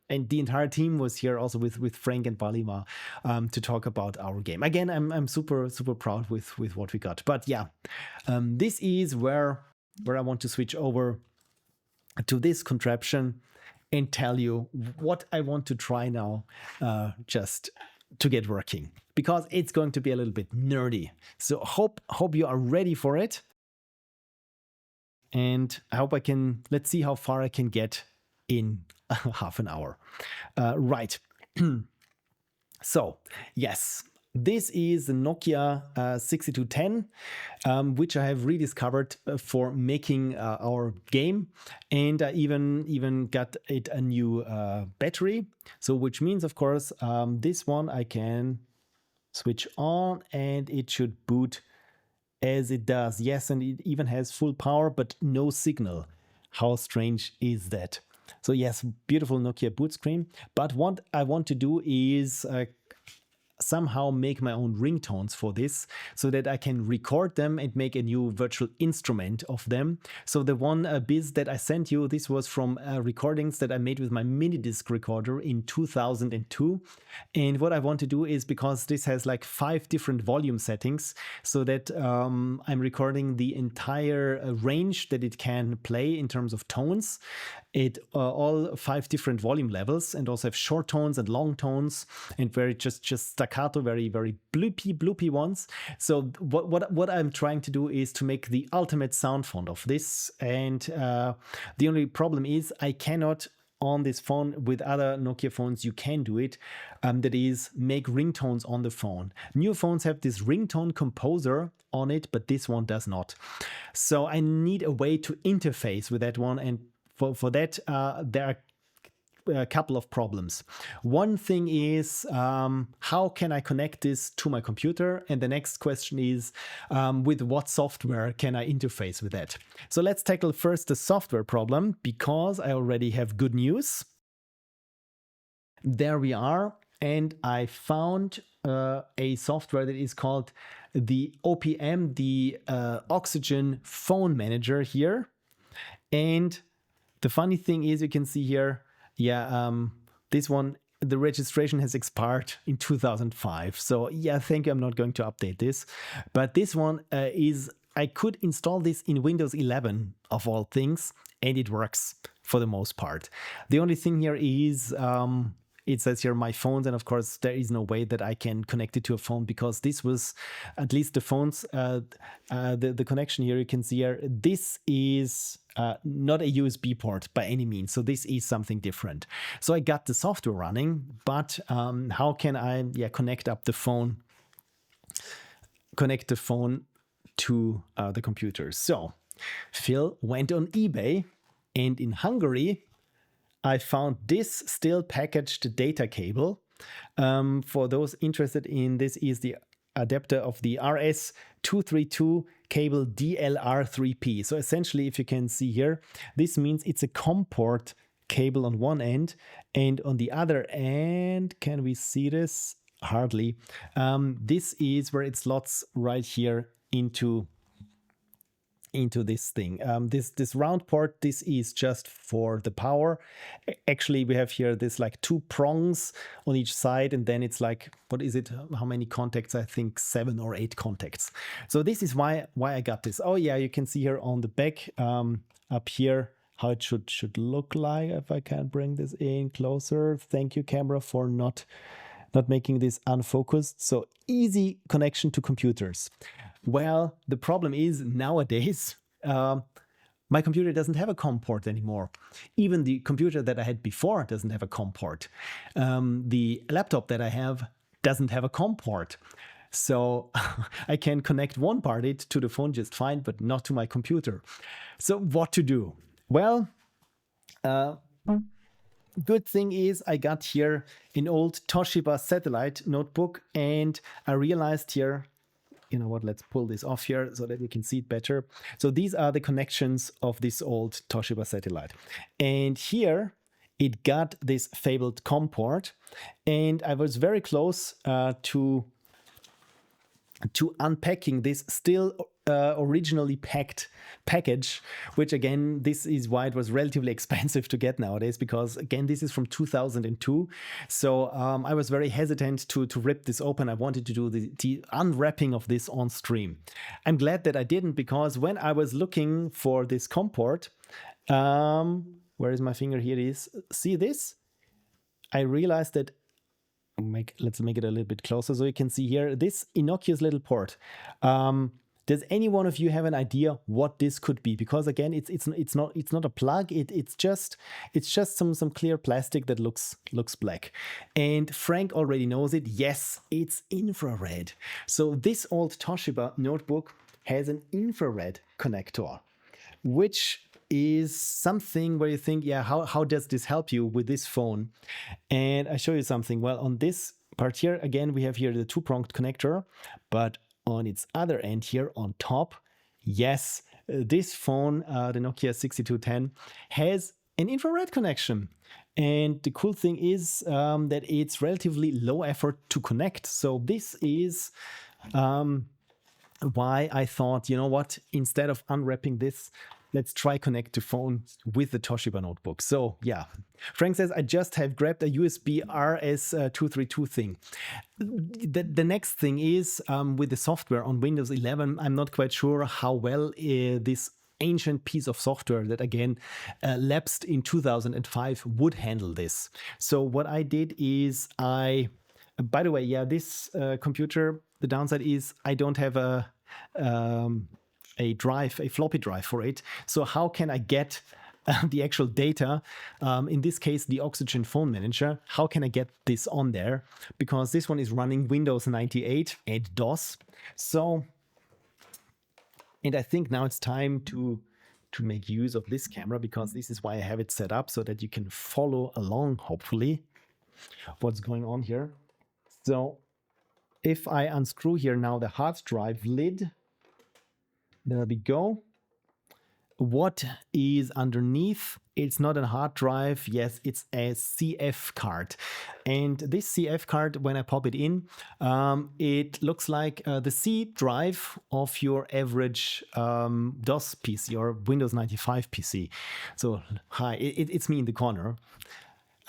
And the entire team was here also with Frank and Balima to talk about our game. Again, I'm super proud with what we got. But yeah, this is where I want to switch over to this contraption and tell you what I want to try now just to get working, because it's going to be a little bit nerdy. So hope you are ready for it. And I hope let's see how far I can get in half an hour. Right. So, yes. This is the Nokia 6210, which I have rediscovered for making our game, and I even got it a new battery. So, which means, of course, this one I can switch on, and it should boot as it does. Yes, and it even has full power, but no signal. How strange is that? So yes, beautiful Nokia boot screen. But what I want to do is somehow make my own ringtones for this, so that I can record them and make a new virtual instrument of them. So the one Biz that I sent you, this was from recordings that I made with my mini disc recorder in 2002. And what I want to do is, because this has like 5 different volume settings, so that I'm recording the entire range that it can play in terms of tones. It all 5 different volume levels, and also have short tones and long tones, and very just staccato, very bloopy ones. So what I'm trying to do is to make the ultimate sound font of this. And the only problem is I cannot, on this phone. With other Nokia phones you can do it, that is, make ringtones on the phone. New phones have this ringtone composer on it, but this one does not. So I need a way to interface with that one, and for that, there are a couple of problems. One thing is, how can I connect this to my computer? And the next question is, with what software can I interface with that? So let's tackle first the software problem, because I already have good news. there we are. And I found a software that is called the OPM, the Oxygen Phone Manager here. And the funny thing is, you can see here, this one, the registration has expired in 2005. So yeah, thank you. I'm not going to update this. But this one I could install this in Windows 11 of all things, and it works for the most part. The only thing here is it says here my phones, and of course there is no way that I can connect it to a phone, because this was, at least the phones, the connection here, you can see here, this is not a USB port by any means. So this is something different. So I got the software running, but how can I connect the phone to the computer? So Phil went on eBay, and in Hungary I found this still packaged data cable. For those interested in this, is the adapter of the RS232 cable DLR3P. So essentially, if you can see here, this means it's a COM port cable on one end, and on the other end, can we see this? Hardly. This is where it slots right here into this thing. This round port, this is just for the power. Actually, we have here this like 2 prongs on each side, and then it's like, what is it? How many contacts? I think 7 or 8 contacts. So this is why I got this. Oh yeah, you can see here on the back up here how it should look like. If I can bring this in closer. Thank you, camera, for not making this unfocused. So easy connection to computers. Well, the problem is nowadays, my computer doesn't have a COM port anymore. Even the computer that I had before doesn't have a COM port. The laptop that I have doesn't have a COM port. So I can connect one part to the phone just fine, but not to my computer. So what to do? Well, good thing is I got here an old Toshiba satellite notebook, and I realized here, you know what, let's pull this off here so that you can see it better. So these are the connections of this old Toshiba satellite. And here it got this fabled COM port, and I was very close to unpacking this still originally packed package, which again, this is why it was relatively expensive to get nowadays, because again, this is from 2002. So I was very hesitant to rip this open. I wanted to do the unwrapping of this on stream. I'm glad that I didn't, because when I was looking for this COM port, where is my finger? Here it is. See this? I realized that let's make it a little bit closer so you can see here this innocuous little port. Does any one of you have an idea what this could be? Because again, it's not a plug. It's just some clear plastic that looks black. And Frank already knows it. Yes, it's infrared. So this old Toshiba notebook has an infrared connector, which is something where you think, yeah, how does this help you with this phone? And I show you something. Well, on this part here, again, we have here the 2-pronged connector, but on its other end here on top, yes, this phone, the Nokia 6210, has an infrared connection. And the cool thing is that it's relatively low effort to connect. So this is why I thought, you know what, instead of unwrapping this, let's try connect the phone with the Toshiba notebook. So yeah, Frank says, I just have grabbed a USB RS232 thing. The next thing is with the software on Windows 11, I'm not quite sure how well this ancient piece of software that again lapsed in 2005 would handle this. So what I did is by the way, yeah, this computer, the downside is I don't have a floppy drive for it. So how can I get the actual data? In this case, the Oxygen Phone Manager. How can I get this on there? Because this one is running Windows 98 and DOS. So, and I think now it's time to make use of this camera, because this is why I have it set up so that you can follow along, hopefully, what's going on here. So if I unscrew here now the hard drive lid, there we go. what is underneath? It's not a hard drive. Yes, it's a CF card. And this CF card, when I pop it in, it looks like the C drive of your average DOS PC or Windows 95 PC. So hi, it's me in the corner.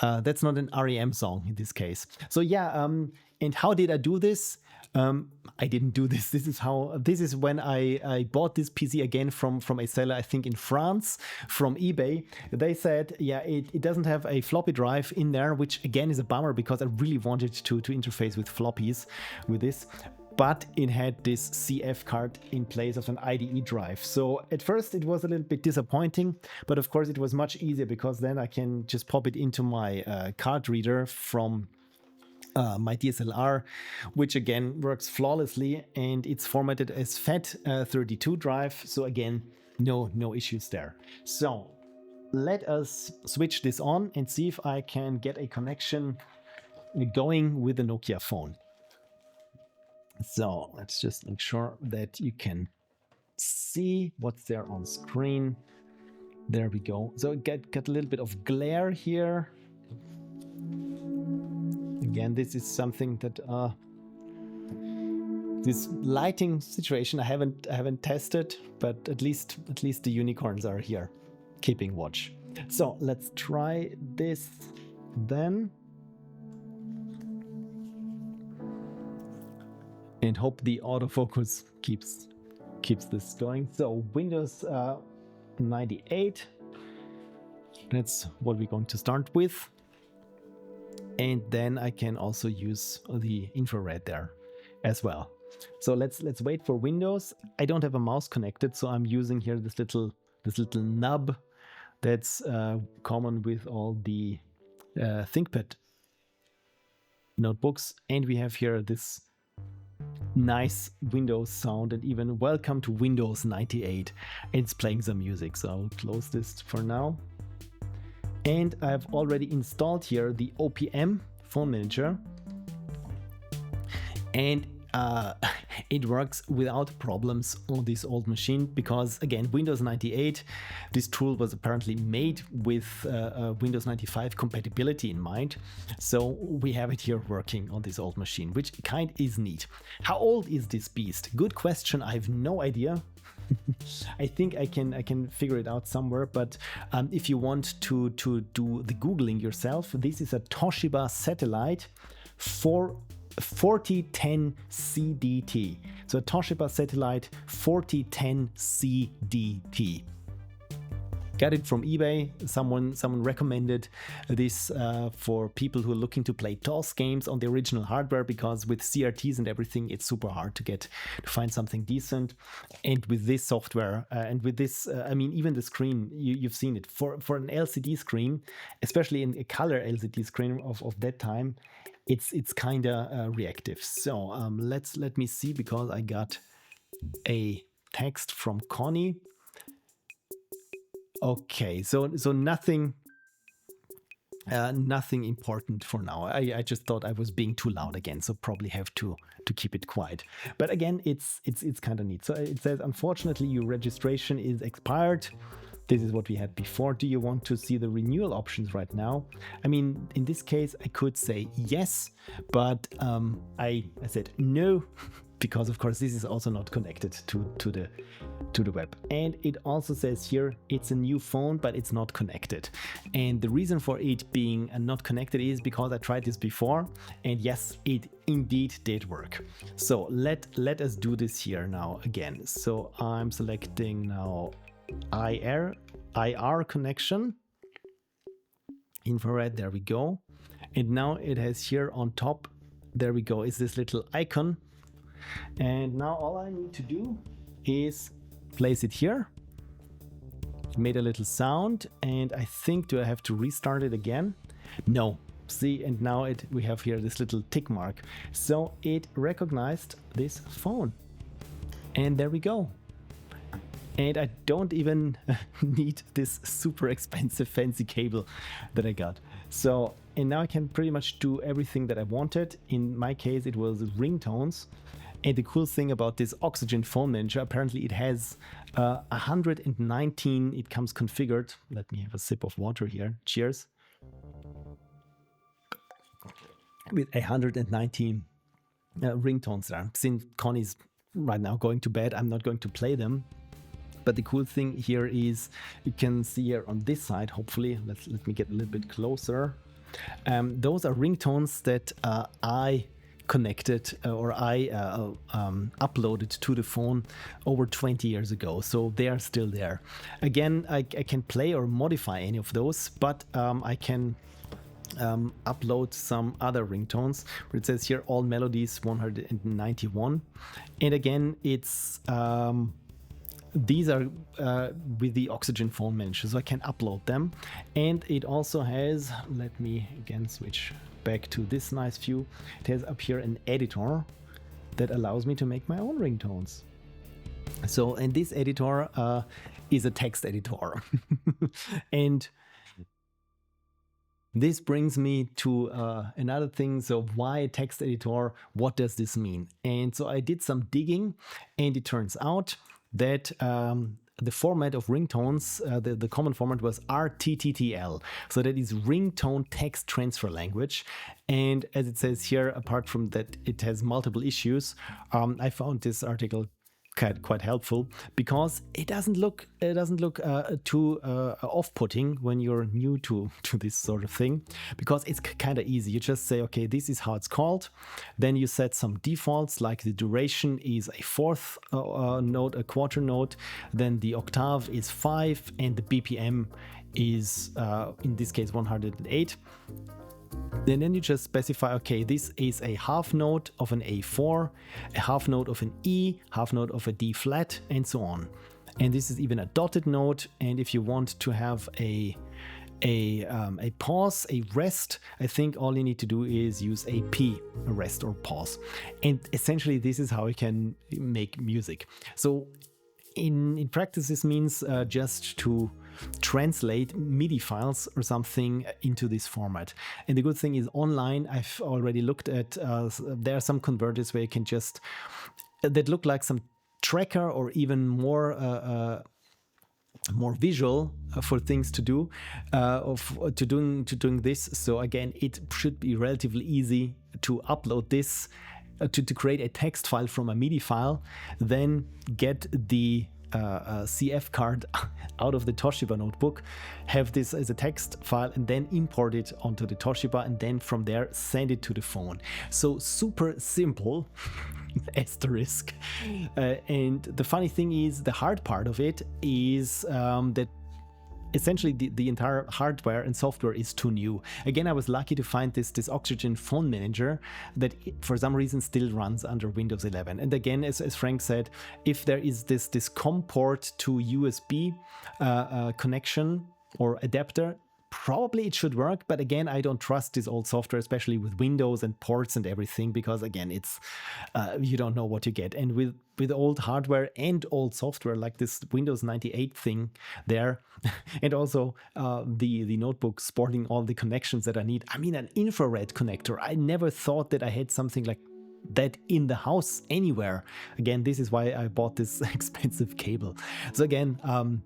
That's not an REM song in this case. So yeah, and how did I do this? I didn't do this. This is when I bought this PC again from a seller, I think in France, from eBay. They said, yeah, it doesn't have a floppy drive in there, which again is a bummer because I really wanted to interface with floppies with this. But it had this CF card in place of an IDE drive. So at first it was a little bit disappointing, but of course it was much easier because then I can just pop it into my card reader from my DSLR, which again works flawlessly, and it's formatted as FAT32 drive. So again, no issues there. So let us switch this on and see if I can get a connection going with the Nokia phone. So let's just make sure that you can see what's there on screen. There we go. So got a little bit of glare here. Again, this is something that this lighting situation I haven't tested, but at least the unicorns are here keeping watch. So let's try this then. And hope the autofocus keeps this going. So Windows 98, that's what we're going to start with. And then I can also use the infrared there as well. So let's wait for Windows. I don't have a mouse connected, so I'm using here this little nub that's common with all the ThinkPad notebooks. And we have here this nice Windows sound, and even welcome to Windows 98. It's playing some music, so I'll close this for now. And I've already installed here the OPM phone manager, and it works without problems on this old machine because, again, Windows 98, this tool was apparently made with Windows 95 compatibility in mind. So we have it here working on this old machine, which kind is neat. How old is this beast? Good question. I have no idea. I think I can figure it out somewhere, but if you want to do the Googling yourself, this is a Toshiba Satellite 4010 CDT. So a Toshiba Satellite 4010 CDT. Got it from eBay. Someone recommended this for people who are looking to play DOS games on the original hardware, because with CRTs and everything, it's super hard to find something decent. And with this software and with this, I mean, even the screen, you've seen it for an LCD screen, especially in a color LCD screen of that time. It's kind of reactive. So let me see, because I got a text from Connie. Okay, so nothing important for now. I just thought I was being too loud again, so probably have to keep it quiet. But again, it's kind of neat. So it says, unfortunately, your registration is expired. This is what we had before. Do you want to see the renewal options right now? I mean, in this case, I could say yes, but I said no, because of course this is also not connected to the web. And it also says here it's a new phone, but it's not connected. And the reason for it being not connected is because I tried this before, and yes, it indeed did work. So let us do this here now again. So I'm selecting now IR connection, infrared, there we go. And now it has here on top, there we go, is this little icon. And now all I need to do is place it here. It made a little sound, and I think, do I have to restart it again? No. See, and now we have here this little tick mark. So it recognized this phone. And there we go. And I don't even need this super expensive fancy cable that I got. So, and now I can pretty much do everything that I wanted. In my case, it was ringtones. And the cool thing about this Oxygen phone manager, apparently it has 119, it comes configured. Let me have a sip of water here. Cheers. With 119 ringtones there. Since Connie's right now going to bed, I'm not going to play them. But the cool thing here is you can see here on this side, hopefully, let me get a little bit closer. Those are ringtones that I connected or I uploaded to the phone over 20 years ago. So they are still there. Again, I can play or modify any of those, but I can upload some other ringtones. It says here all melodies 191, and again it's these are with the Oxygen phone manager, so I can upload them. And it also has, let me again switch back to this nice view, it has up here an editor that allows me to make my own ringtones. So, and this editor is a text editor. And this brings me to another thing. So why a text editor? What does this mean? And so I did some digging, and it turns out that the format of ringtones, the common format was RTTTL. So that is Ringtone Text Transfer Language. And as it says here, apart from that it has multiple issues, I found this article quite helpful because it doesn't look too off-putting when you're new to this sort of thing, because it's kind of easy. You just say, okay, this is how it's called. Then you set some defaults, like the duration is a fourth note, a quarter note. Then the octave is 5, and the BPM is in this case 108. And then you just specify, okay, this is a half note of an A4, a half note of an E, half note of a D flat, and so on. And this is even a dotted note. And if you want to have a pause, a rest, I think all you need to do is use a P, a rest or pause. And essentially, this is how you can make music. So in practice, this means just to translate MIDI files or something into this format. And the good thing is online, I've already looked at, there are some converters where you can just, that look like some tracker or even more visual for things to do, to doing this. So again, it should be relatively easy to upload this, to create a text file from a MIDI file, then get the CF card out of the Toshiba notebook, have this as a text file, and then import it onto the Toshiba, and then from there send it to the phone. So super simple, asterisk. And the funny thing is, the hard part of it is that essentially the entire hardware and software is too new. Again, I was lucky to find this Oxygen phone manager that for some reason still runs under Windows 11. And again, as Frank said, if there is this COM port to USB connection or adapter, probably it should work. But again, I don't trust this old software, especially with Windows and ports and everything, because again, it's you don't know what you get. And with old hardware and old software like this Windows 98 thing there, and also the notebook sporting all the connections that I need. I mean, an infrared connector. I never thought that I had something like that in the house anywhere. Again, this is why I bought this expensive cable. So again,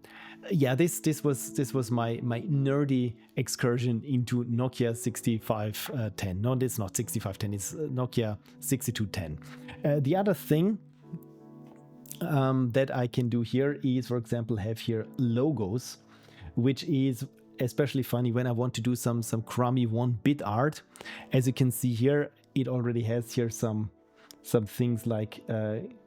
yeah, this was my nerdy excursion into Nokia 6510. No, it's not 6510. It's Nokia 6210. The other thing that I can do here is, for example, have here logos, which is especially funny when I want to do some crummy 1-bit art. As you can see here, it already has here some things like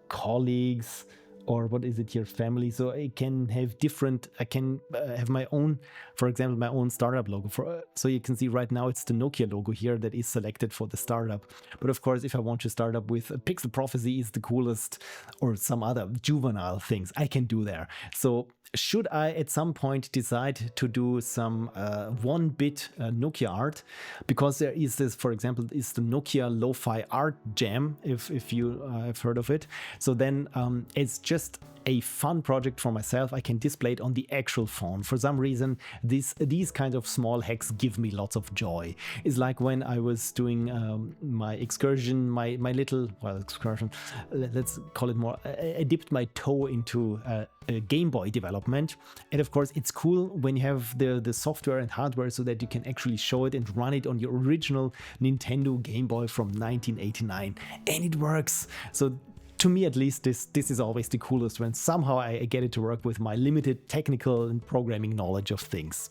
colleagues, or what is it here, family. So I can have different, I can have my own, for example, my own startup logo. So you can see right now it's the Nokia logo here that is selected for the startup. But of course, if I want to start up with Pixel Prophecy is the coolest, or some other juvenile things, I can do there. So should I at some point decide to do some 1-bit Nokia art, because there is this, for example, is the Nokia Lo-Fi Art Jam, if you have heard of it. So then it's just a fun project for myself. I can display it on the actual phone. For some reason, these kinds of small hacks give me lots of joy. It's like when I was doing my excursion, my little, well, excursion, let's call it more, I dipped my toe into Game Boy development, and of course it's cool when you have the software and hardware so that you can actually show it and run it on your original Nintendo Game Boy from 1989, and it works. So to me, at least, this is always the coolest, when somehow I get it to work with my limited technical and programming knowledge of things.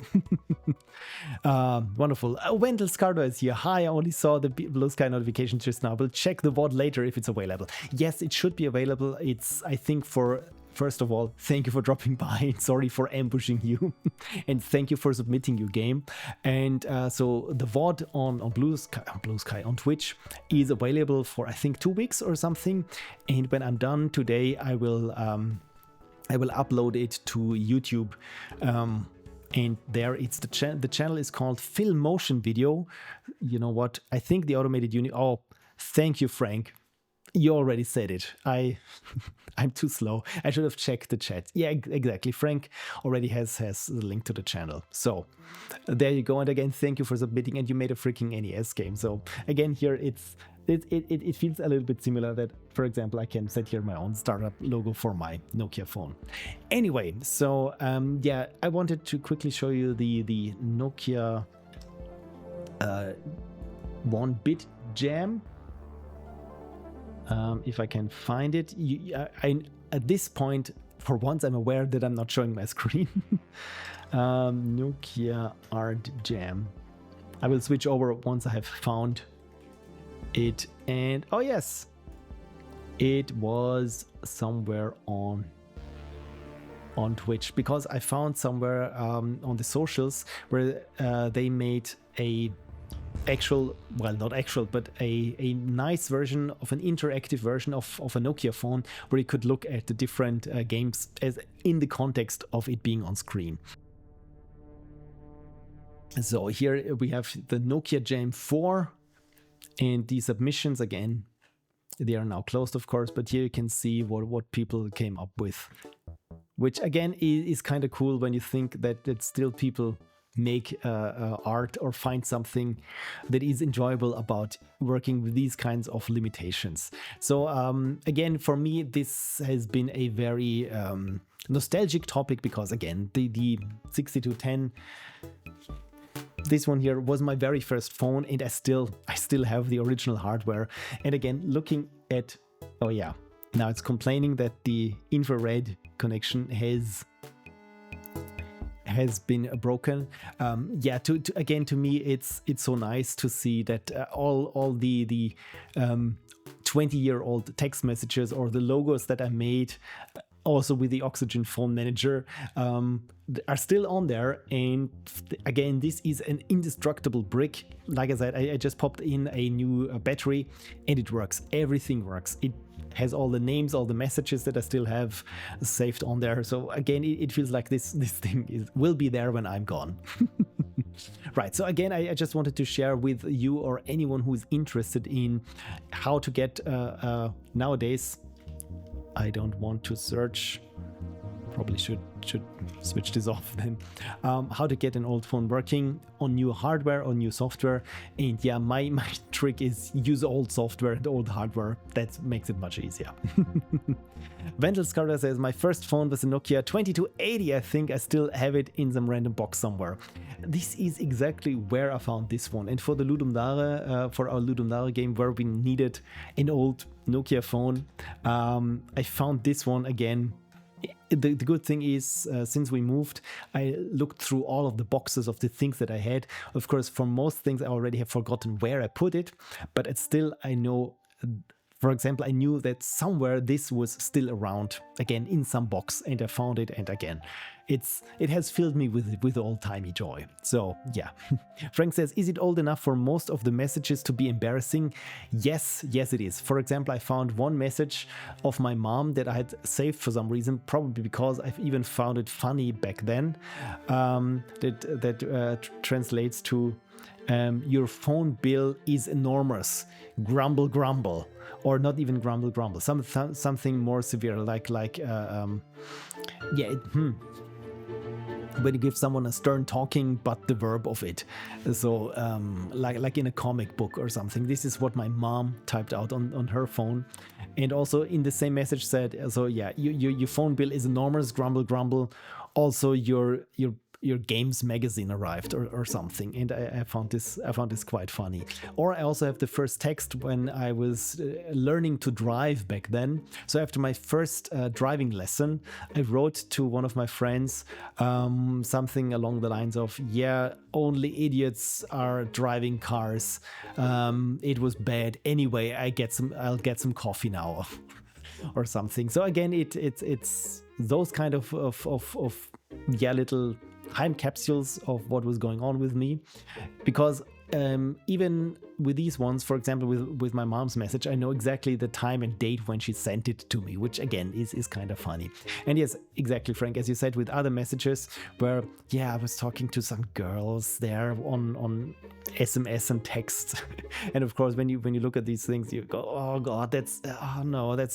Wonderful. Wendel-scardua is here. Hi, I only saw the blue sky notification just now. We'll check the VOD later if it's available. Yes, it should be available. It's, I think, for... First of all, thank you for dropping by. Sorry for ambushing you. And thank you for submitting your game. And so the VOD on Blue Sky on Twitch is available for, I think, 2 weeks or something. And when I'm done today, I will upload it to YouTube. And there it's the channel is called Film Motion Video. You know what? I think the automated unit. Oh, thank you, Frank. You already said it. I'm too slow. I should have checked the chat. Yeah, exactly. Frank already has the link to the channel. So there you go. And again, thank you for submitting. And you made a freaking NES game. So again, here it feels a little bit similar that, for example, I can set here my own startup logo for my Nokia phone. Anyway, so yeah, I wanted to quickly show you the Nokia 1-bit Jam. If I can find it. At this point, for once, I'm aware that I'm not showing my screen. Nokia Art Jam. I will switch over once I have found it. And oh yes, it was somewhere on Twitch, because I found somewhere on the socials where they made a actual, well, not actual, but a nice version of an interactive version of a Nokia phone, where you could look at the different games as in the context of it being on screen. So here we have the Nokia Jam 4, and the submissions, again, they are now closed, of course, but here you can see what people came up with, which again is kind of cool when you think that still people make art or find something that is enjoyable about working with these kinds of limitations. So again, for me, this has been a very nostalgic topic, because again, the 6210, this one here was my very first phone, and I still have the original hardware. And again, looking at, oh yeah, now it's complaining that the infrared connection has been broken. Yeah, again, to me, it's so nice to see that all the 20-year-old text messages or the logos that I made, also with the Oxygen Phone Manager, are still on there. And again, this is an indestructible brick. Like I said, I just popped in a new battery, and it works. Everything works. It has all the names, all the messages that I still have saved on there. So again, it feels like this thing will be there when I'm gone. Right, so again, I just wanted to share with you or anyone who is interested in how to get nowadays. I don't want to search. Probably should switch this off then. How to get an old phone working on new hardware or new software. And yeah, my trick is use old software and old hardware. That makes it much easier. wendel-scardua says, my first phone was a Nokia 2280. I think I still have it in some random box somewhere. This is exactly where I found this one. And for the Ludum Dare, for our Ludum Dare game, where we needed an old Nokia phone, I found this one again. The good thing is, since we moved, I looked through all of the boxes of the things that I had. Of course, for most things, I already have forgotten where I put it, but it's still, I know For example, I knew that somewhere this was still around again in some box, and I found it, and again, it has filled me with old-timey joy. So yeah. Frank says, is it old enough for most of the messages to be embarrassing? Yes, it is. For example, I found one message of my mom that I had saved for some reason, probably because I've even found it funny back then. That translates to your phone bill is enormous. Grumble, grumble. Or not even grumble, grumble. Something more severe, when you give someone a stern talking, but the verb of it. So like in a comic book or something. This is what my mom typed out on her phone. And also in the same message said, so yeah, your phone bill is enormous, grumble, grumble. Also your games magazine arrived or something, and I found this quite funny. Or I also have the first text when I was learning to drive back then. So after my first driving lesson, I wrote to one of my friends something along the lines of, yeah, only idiots are driving cars. It was bad. Anyway, I'll get some coffee now. Or something. So again, it's those kind of little time capsules of what was going on with me, because even with these ones, for example, with my mom's message, I know exactly the time and date when she sent it to me, which again is kind of funny. And yes, exactly, Frank, as you said, with other messages where, yeah, I was talking to some girls there on SMS and text. And of course, when you look at these things, you go, oh God, that's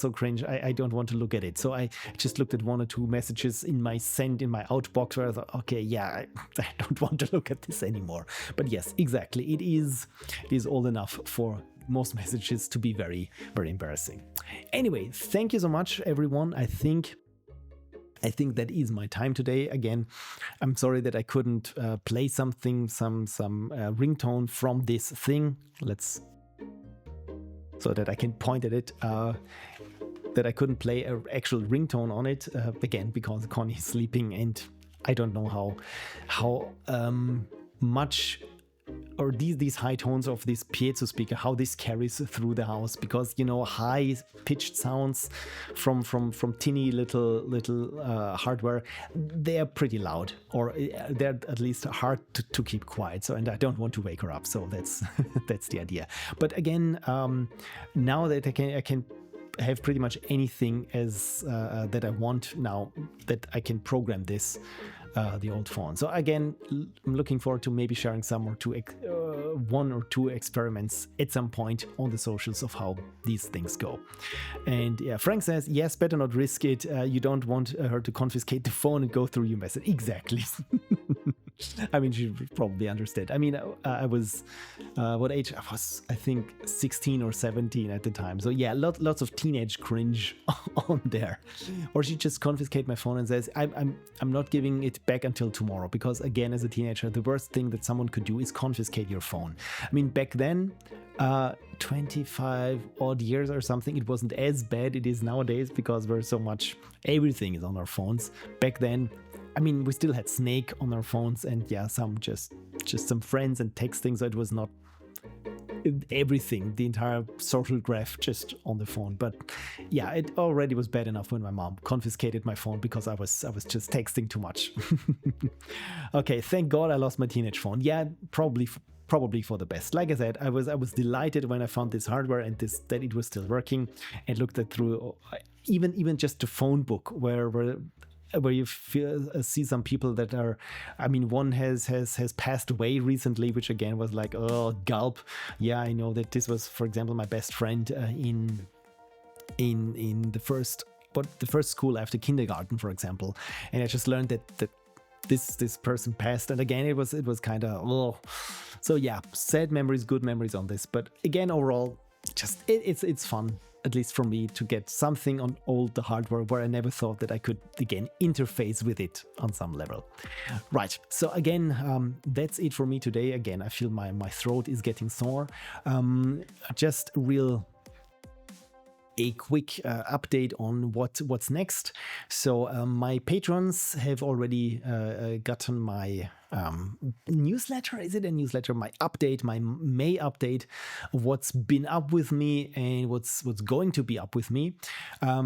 so cringe. I don't want to look at it. So I just looked at one or two messages in my outbox where I thought, okay, yeah, I don't want to look at this anymore. But yes, exactly. It is old enough for most messages to be very, very embarrassing. Anyway, thank you so much, everyone. I think that is my time today. Again, I'm sorry that I couldn't play some ringtone from this thing. So that I can point at it. That I couldn't play an actual ringtone on it again because Connie is sleeping, and I don't know how much. Or these high tones of this piezo speaker, how this carries through the house, because high pitched sounds from teeny little hardware, they're pretty loud, or they're at least hard to keep quiet. So, and I don't want to wake her up. So that's that's the idea. But again, now that I can have pretty much anything as that I want now, that I can program this. The old phone. So again, I'm looking forward to maybe sharing one or two experiments at some point on the socials of how these things go. And yeah, Frank says, yes, better not risk it. You don't want her to confiscate the phone and go through your message. Exactly. I mean, she would probably understand. I mean, I was, what age? I was, I think, 16 or 17 at the time. So yeah, lots of teenage cringe on there. Or she just confiscate my phone and says, I'm not giving it back until tomorrow. Because again, as a teenager, the worst thing that someone could do is confiscate your phone. I mean, back then, 25 odd years or something, it wasn't as bad it is nowadays, because everything is on our phones. Back then, I mean, we still had Snake on our phones, and yeah, some just some friends and texting, so it was not everything, the entire social graph just on the phone. But yeah, it already was bad enough when my mom confiscated my phone because I was just texting too much. Okay, thank God I lost my teenage phone. Yeah, probably for the best. Like I said, I was delighted when I found this hardware and that it was still working, and looked at through even just the phone book where you see some people that are, I mean, one has passed away recently, which again was like, oh, gulp. Yeah, I know that this was, for example, my best friend in the first school after kindergarten, for example, and I just learned that this person passed, and again it was kind of, oh. So yeah, sad memories, good memories on this, but again, overall, just it's fun, at least for me, to get something on old hardware where I never thought that I could again interface with it on some level. Right, so again, that's it for me today. Again, I feel my throat is getting sore. Just real a quick update on what's next. So my patrons have already gotten my newsletter. Is it a newsletter? My update, my May update of what's been up with me and what's going to be up with me.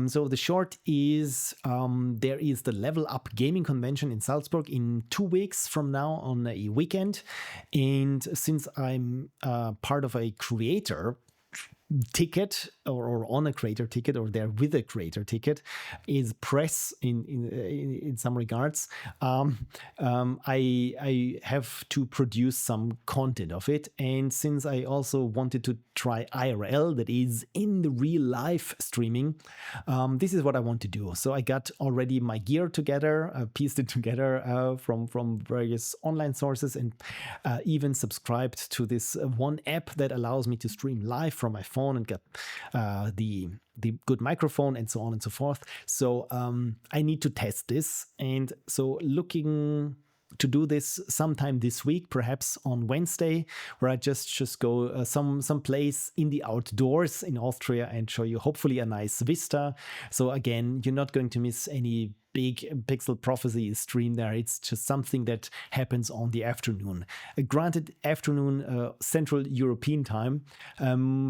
So the short is there is the Level Up Gaming Convention in Salzburg in 2 weeks from now on a weekend. And since I'm part of a creator ticket or on a creator ticket, or there with a creator ticket, is press in some regards. I have to produce some content of it, and since I also wanted to try IRL, that is in the real life streaming, this is what I want to do. So I got already my gear together, pieced it together from various online sources, and even subscribed to this one app that allows me to stream live from my phone and get the good microphone and so on and so forth. So I need to test this, and so looking to do this sometime this week, perhaps on Wednesday, where I just go some place in the outdoors in Austria and show you hopefully a nice vista. So again, you're not going to miss any big Pixel Prophecy stream there. It's just something that happens on the afternoon. Granted, afternoon Central European time.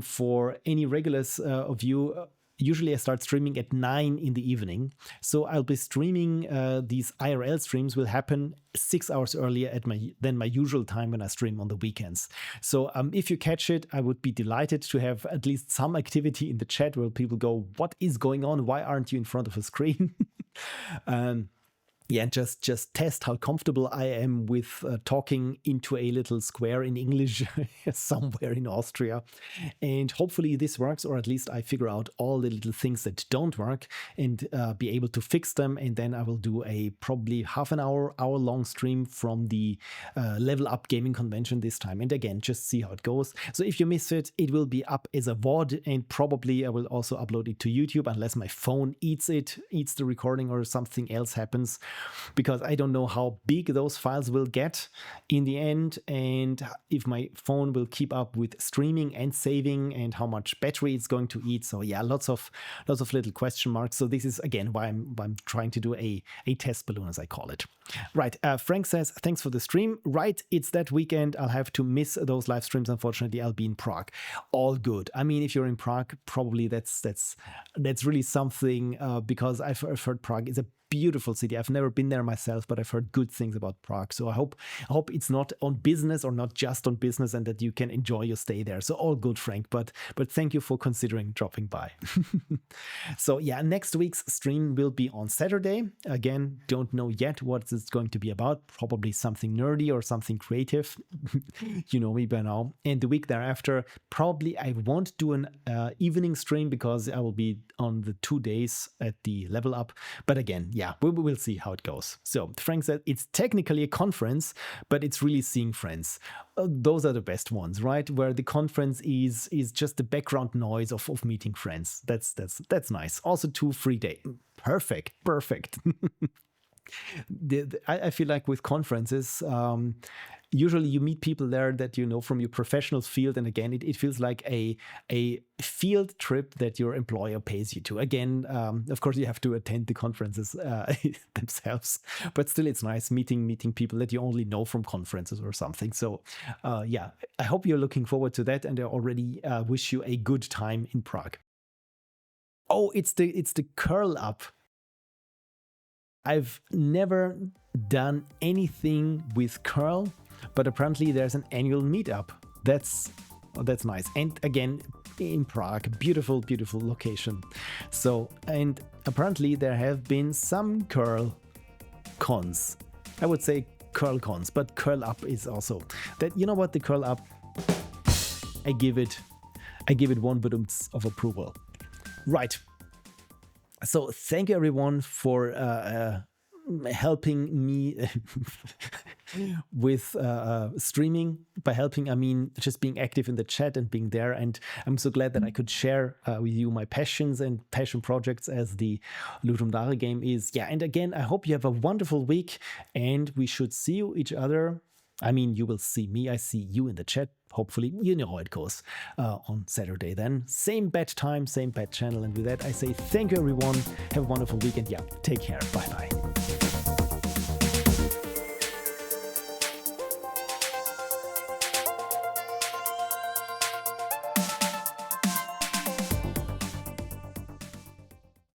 For any regulars of you, usually I start streaming at 9 in the evening. So I'll be streaming, these IRL streams will happen 6 hours earlier than my usual time when I stream on the weekends. So if you catch it, I would be delighted to have at least some activity in the chat where people go, what is going on? Why aren't you in front of a screen? Yeah, and just test how comfortable I am with talking into a little square in English somewhere in Austria. And hopefully this works, or at least I figure out all the little things that don't work and be able to fix them. And then I will do a probably half an hour long stream from the Level Up Gaming Convention this time. And again, just see how it goes. So if you miss it, it will be up as a VOD, and probably I will also upload it to YouTube unless my phone eats the recording or something else happens, because I don't know how big those files will get in the end, and if my phone will keep up with streaming and saving, and how much battery it's going to eat. So yeah, lots of little question marks. So this is again why I'm trying to do a test balloon, as I call it. Right. Frank says, thanks for the stream. Right, it's that weekend. I'll have to miss those live streams. Unfortunately, I'll be in Prague. All good. I mean, if you're in Prague, probably that's really something, because I've heard Prague is a beautiful city. I've never been there myself, but I've heard good things about Prague. So I hope it's not on business, or not just on business, and that you can enjoy your stay there. So all good, Frank. But thank you for considering dropping by. So yeah, next week's stream will be on Saturday. Again, don't know yet what it's going to be about. Probably something nerdy or something creative. You know me by now. And the week thereafter, probably I won't do an evening stream, because I will be on the 2 days at the Level Up. But again, yeah, we will see how it goes. So Frank said it's technically a conference, but it's really seeing friends. Those are the best ones, right? Where the conference is just the background noise of meeting friends. That's nice. Also 2 free days. Perfect. I feel like with conferences, usually you meet people there that you know from your professional field, and again, it feels like a field trip that your employer pays you to. Again, of course, you have to attend the conferences themselves, but still, it's nice meeting people that you only know from conferences or something. So, yeah, I hope you're looking forward to that, and I already wish you a good time in Prague. Oh, it's the curl up. I've never done anything with curl, but apparently there's an annual meetup. That's nice. And again, in Prague, beautiful location. So, and apparently there have been some curl cons. I would say curl cons, but curl up is also that. You know what, the curl up, I give it one badumts of approval. Right. So thank you everyone for helping me with streaming. By helping, I mean just being active in the chat and being there. And I'm so glad that I could share with you my passions and passion projects, as the Ludum Dare game is. Yeah, and again, I hope you have a wonderful week, and we should see each other. I mean, you will see me, I see you in the chat, hopefully you know how it goes on Saturday then. Same bad time, same bad channel. And with that, I say thank you, everyone. Have a wonderful weekend. Yeah, take care. Bye-bye.